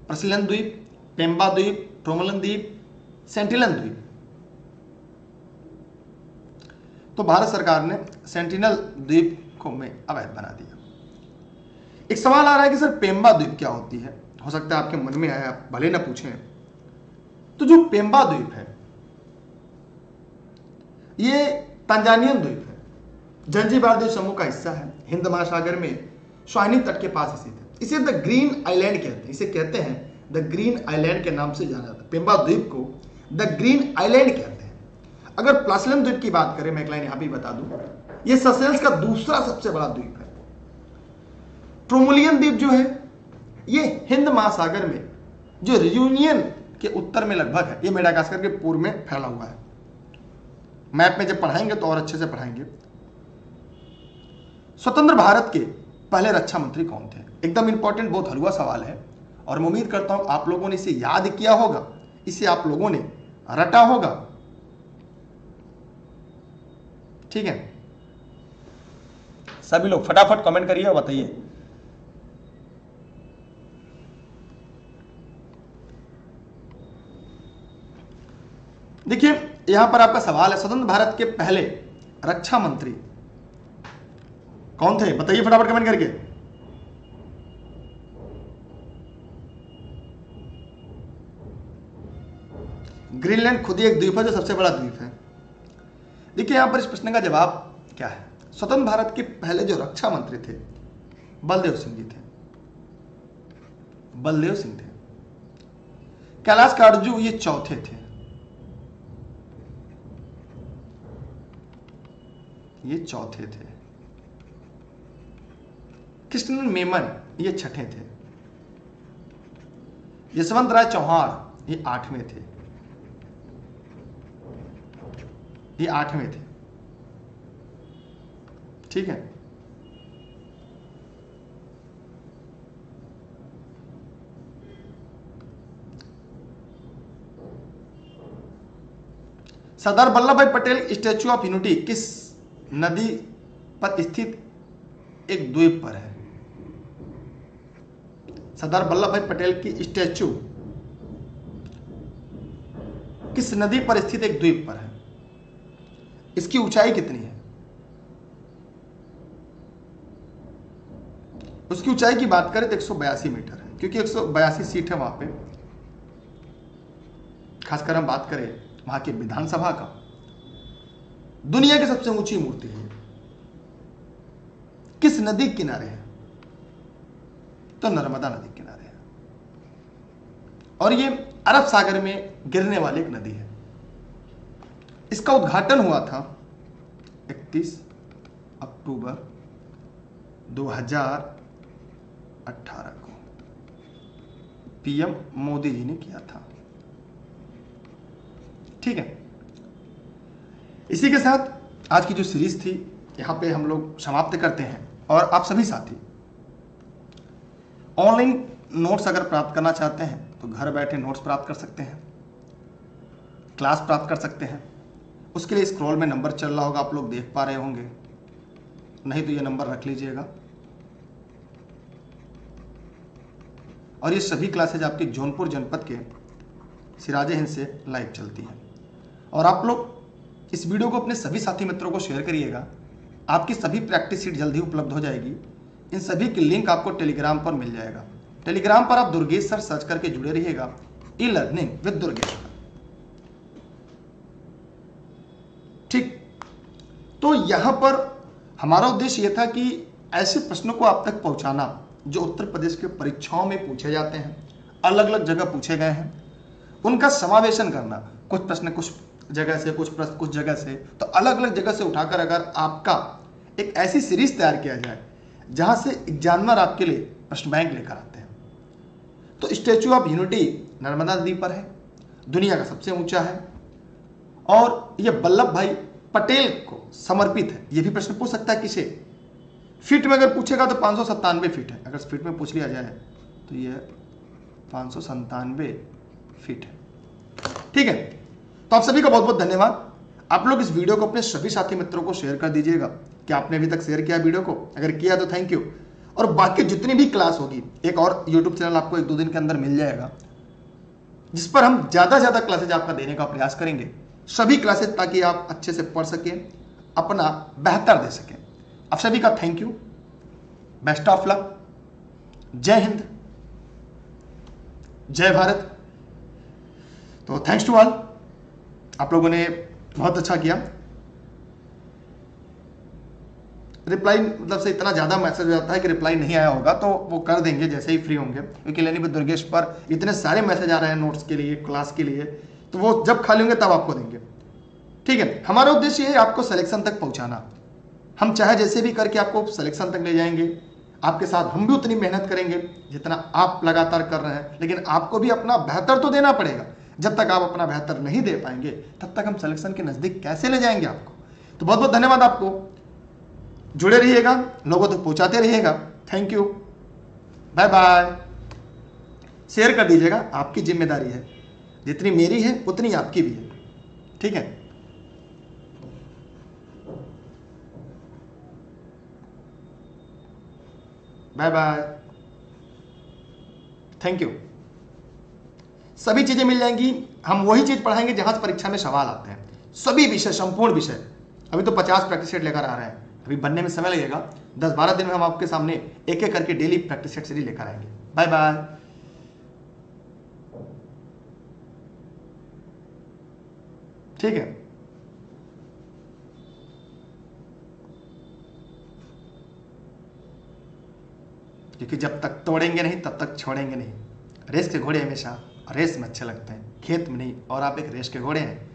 प्रसिलन द्वीप, पेम्बा द्वीप, टोमलन द्वीप, सेंटिनल द्वीप। तो भारत सरकार ने सेंटिनल द्वीप को में अवैध बना दिया। एक सवाल आ रहा है कि सर पेम्बा द्वीप क्या होती है? हो सकता है आपके मन में आया, आप भले ना पूछें। तो जो पेम्बा द्वीप है ये तंजानियन द्वीप है, जंजीबार द्वीप समूह का हिस्सा है, हिंद महासागर में स्वाहिनी तट के पास स्थित है। इसे द ग्रीन आइलैंड कहते हैं, इसे कहते हैं द ग्रीन आइलैंड के नाम से जाना जाता है। पेम्बा द्वीप को द ग्रीन आइलैंड कहते हैं। अगर प्लासिलम द्वीप की बात करें, मैं एक लाइन यहां भी बता दूं, यह सेशेल्स का दूसरा सबसे बड़ा द्वीप है। ट्रोमुलियन द्वीप जो है ये हिंद महासागर में जो रियूनियन के उत्तर में लगभग है, ये मेडागास्कर के पूर्व में फैला हुआ है। मैप में जब पढ़ाएंगे तो और अच्छे से पढ़ाएंगे। स्वतंत्र भारत के पहले रक्षा मंत्री कौन थे? एकदम इंपॉर्टेंट, बहुत हलवा सवाल है और मैं उम्मीद करता हूं आप लोगों ने इसे याद किया होगा, इसे आप लोगों ने रटा होगा। ठीक है, सभी लोग फटाफट कमेंट करिए और बताइए। देखिए यहां पर आपका सवाल है, स्वतंत्र भारत के पहले रक्षा मंत्री कौन थे? बताइए फटाफट कमेंट करके। ग्रीनलैंड खुद ही एक द्वीप है जो सबसे बड़ा द्वीप है। देखिए यहां पर इस प्रश्न का जवाब क्या है? स्वतंत्र भारत के पहले जो रक्षा मंत्री थे बलदेव सिंह जी थे, बलदेव सिंह थे। कैलाश काटजू ये चौथे थे, ये चौथे थे। कृष्ण मेमन ये छठे थे। यशवंत राय चौहान ये आठवें थे, ये आठवें थे। ठीक है, सरदार वल्लभ भाई पटेल स्टैच्यू ऑफ यूनिटी किस नदी पर स्थित एक द्वीप पर है? सरदार वल्लभ भाई पटेल की स्टैच्यू किस नदी पर स्थित एक द्वीप पर है? इसकी ऊंचाई कितनी है? उसकी ऊंचाई की बात करें तो 182 मीटर है, क्योंकि 182 सीट है वहां पे। खासकर हम बात करें वहां की विधानसभा का, दुनिया की सबसे ऊंची मूर्ति है। किस नदी के किनारे है? तो नर्मदा नदी के किनारे है, और ये अरब सागर में गिरने वाली एक नदी है। इसका उद्घाटन हुआ था 31 अक्टूबर 2018 को, पीएम मोदी जी ने किया था। ठीक है, इसी के साथ आज की जो सीरीज थी यहां पे हम लोग समाप्त करते हैं। और आप सभी साथी ऑनलाइन नोट्स अगर प्राप्त करना चाहते हैं तो घर बैठे नोट्स प्राप्त कर सकते हैं, क्लास प्राप्त कर सकते हैं। उसके लिए स्क्रॉल में नंबर चल रहा होगा, आप लोग देख पा रहे होंगे, नहीं तो ये नंबर रख लीजिएगा। और ये सभी क्लासेज आपके जौनपुर जनपद के सिराजे हिंद से लाइव चलती हैं। और आप लोग इस वीडियो को अपने सभी साथी मित्रों को शेयर करिएगा। आपकी सभी प्रैक्टिस सीट जल्दी उपलब्ध हो जाएगी। इन सभी की लिंक आपको टेलीग्राम पर मिल जाएगा। टेलीग्राम पर आप दुर्गेश सर सर्च करके जुड़े रहिएगा, ई लर्निंग विद दुर्गेश। ठीक, तो यहां पर हमारा उद्देश्य यह था कि ऐसे प्रश्नों को आप तक पहुंचाना जो उत्तर प्रदेश के परीक्षाओं में पूछे जाते हैं, अलग अलग जगह पूछे गए हैं, उनका समावेशन करना। कुछ प्रश्न कुछ जगह से, कुछ प्रश्न कुछ जगह से, तो अलग अलग जगह से उठाकर अगर आपका एक ऐसी सीरीज तैयार किया जाए जहां से एग्जामिनर आपके लिए प्रश्न बैंक लेकर आते हैं। तो स्टैच्यू ऑफ यूनिटी नर्मदा नदी पर है, दुनिया का सबसे ऊंचा है, और यह वल्लभ भाई पटेल को समर्पित है। यह भी प्रश्न पूछ सकता है किसे, फीट में अगर पूछेगा तो 597 फीट है। अगर फीट में पूछ लिया जाए तो यह 597 फीट है। ठीक है, तो आप सभी का बहुत बहुत धन्यवाद। आप लोग इस वीडियो को अपने सभी साथी मित्रों को शेयर कर दीजिएगा। क्या आपने अभी तक शेयर किया वीडियो को? अगर किया तो थैंक यू। और बाकी जितनी भी क्लास होगी, एक और यूट्यूब चैनल आपको 1-2 दिन के अंदर मिल जाएगा, जिस पर हम ज़्यादा से ज़्यादा क्लासेज आपका देने का प्रयास करेंगे, सभी क्लासेज, ताकि आप अच्छे से पढ़ सकें, अपना बेहतर दे सकें। आप सभी का thank you, best of luck, जय हिंद, जय भारत। तो थैंक्स टू ऑल, आप लोगों ने बहुत अच्छा किया। रिप्लाई मतलब से इतना ज़्यादा मैसेज हो जाता है कि रिप्लाई नहीं आया होगा तो वो कर देंगे जैसे ही फ्री होंगे, क्योंकि लेनी विद दुर्गेश पर इतने सारे मैसेज आ रहे हैं नोट्स के लिए, क्लास के लिए, तो वो जब खाली होंगे तब आपको देंगे। ठीक है, हमारा उद्देश्य है आपको सिलेक्शन तक पहुंचाना। हम चाहे जैसे भी करके आपको सिलेक्शन तक ले जाएंगे, आपके साथ हम भी उतनी मेहनत करेंगे जितना आप लगातार कर रहे हैं, लेकिन आपको भी अपना बेहतर तो देना पड़ेगा। जब तक आप अपना बेहतर नहीं दे पाएंगे तब तक हम सिलेक्शन के नज़दीक कैसे ले जाएंगे आपको। तो बहुत बहुत धन्यवाद, आपको जुड़े रहिएगा, लोगों तक पहुंचाते रहिएगा। Thank you, bye bye. Share कर दीजिएगा, आपकी जिम्मेदारी है, जितनी मेरी है उतनी आपकी भी है। ठीक है, बाय बाय, थैंक यू। सभी चीजें मिल जाएंगी, हम वही चीज पढ़ाएंगे जहां से परीक्षा में सवाल आते हैं, सभी विषय, संपूर्ण विषय। अभी तो 50 प्रैक्टिस सेट लेकर आ रहे हैं, अभी बनने में समय लगेगा, 10-12 दिन में हम आपके सामने एक एक करके डेली प्रैक्टिस सेट सीरीज लेकर आएंगे। Bye bye. ठीक है, क्योंकि जब तक तोड़ेंगे नहीं तब तक छोड़ेंगे नहीं। रेस के घोड़े हमेशा रेस में अच्छे लगते हैं, खेत में नहीं, और आप एक रेस के घोड़े हैं।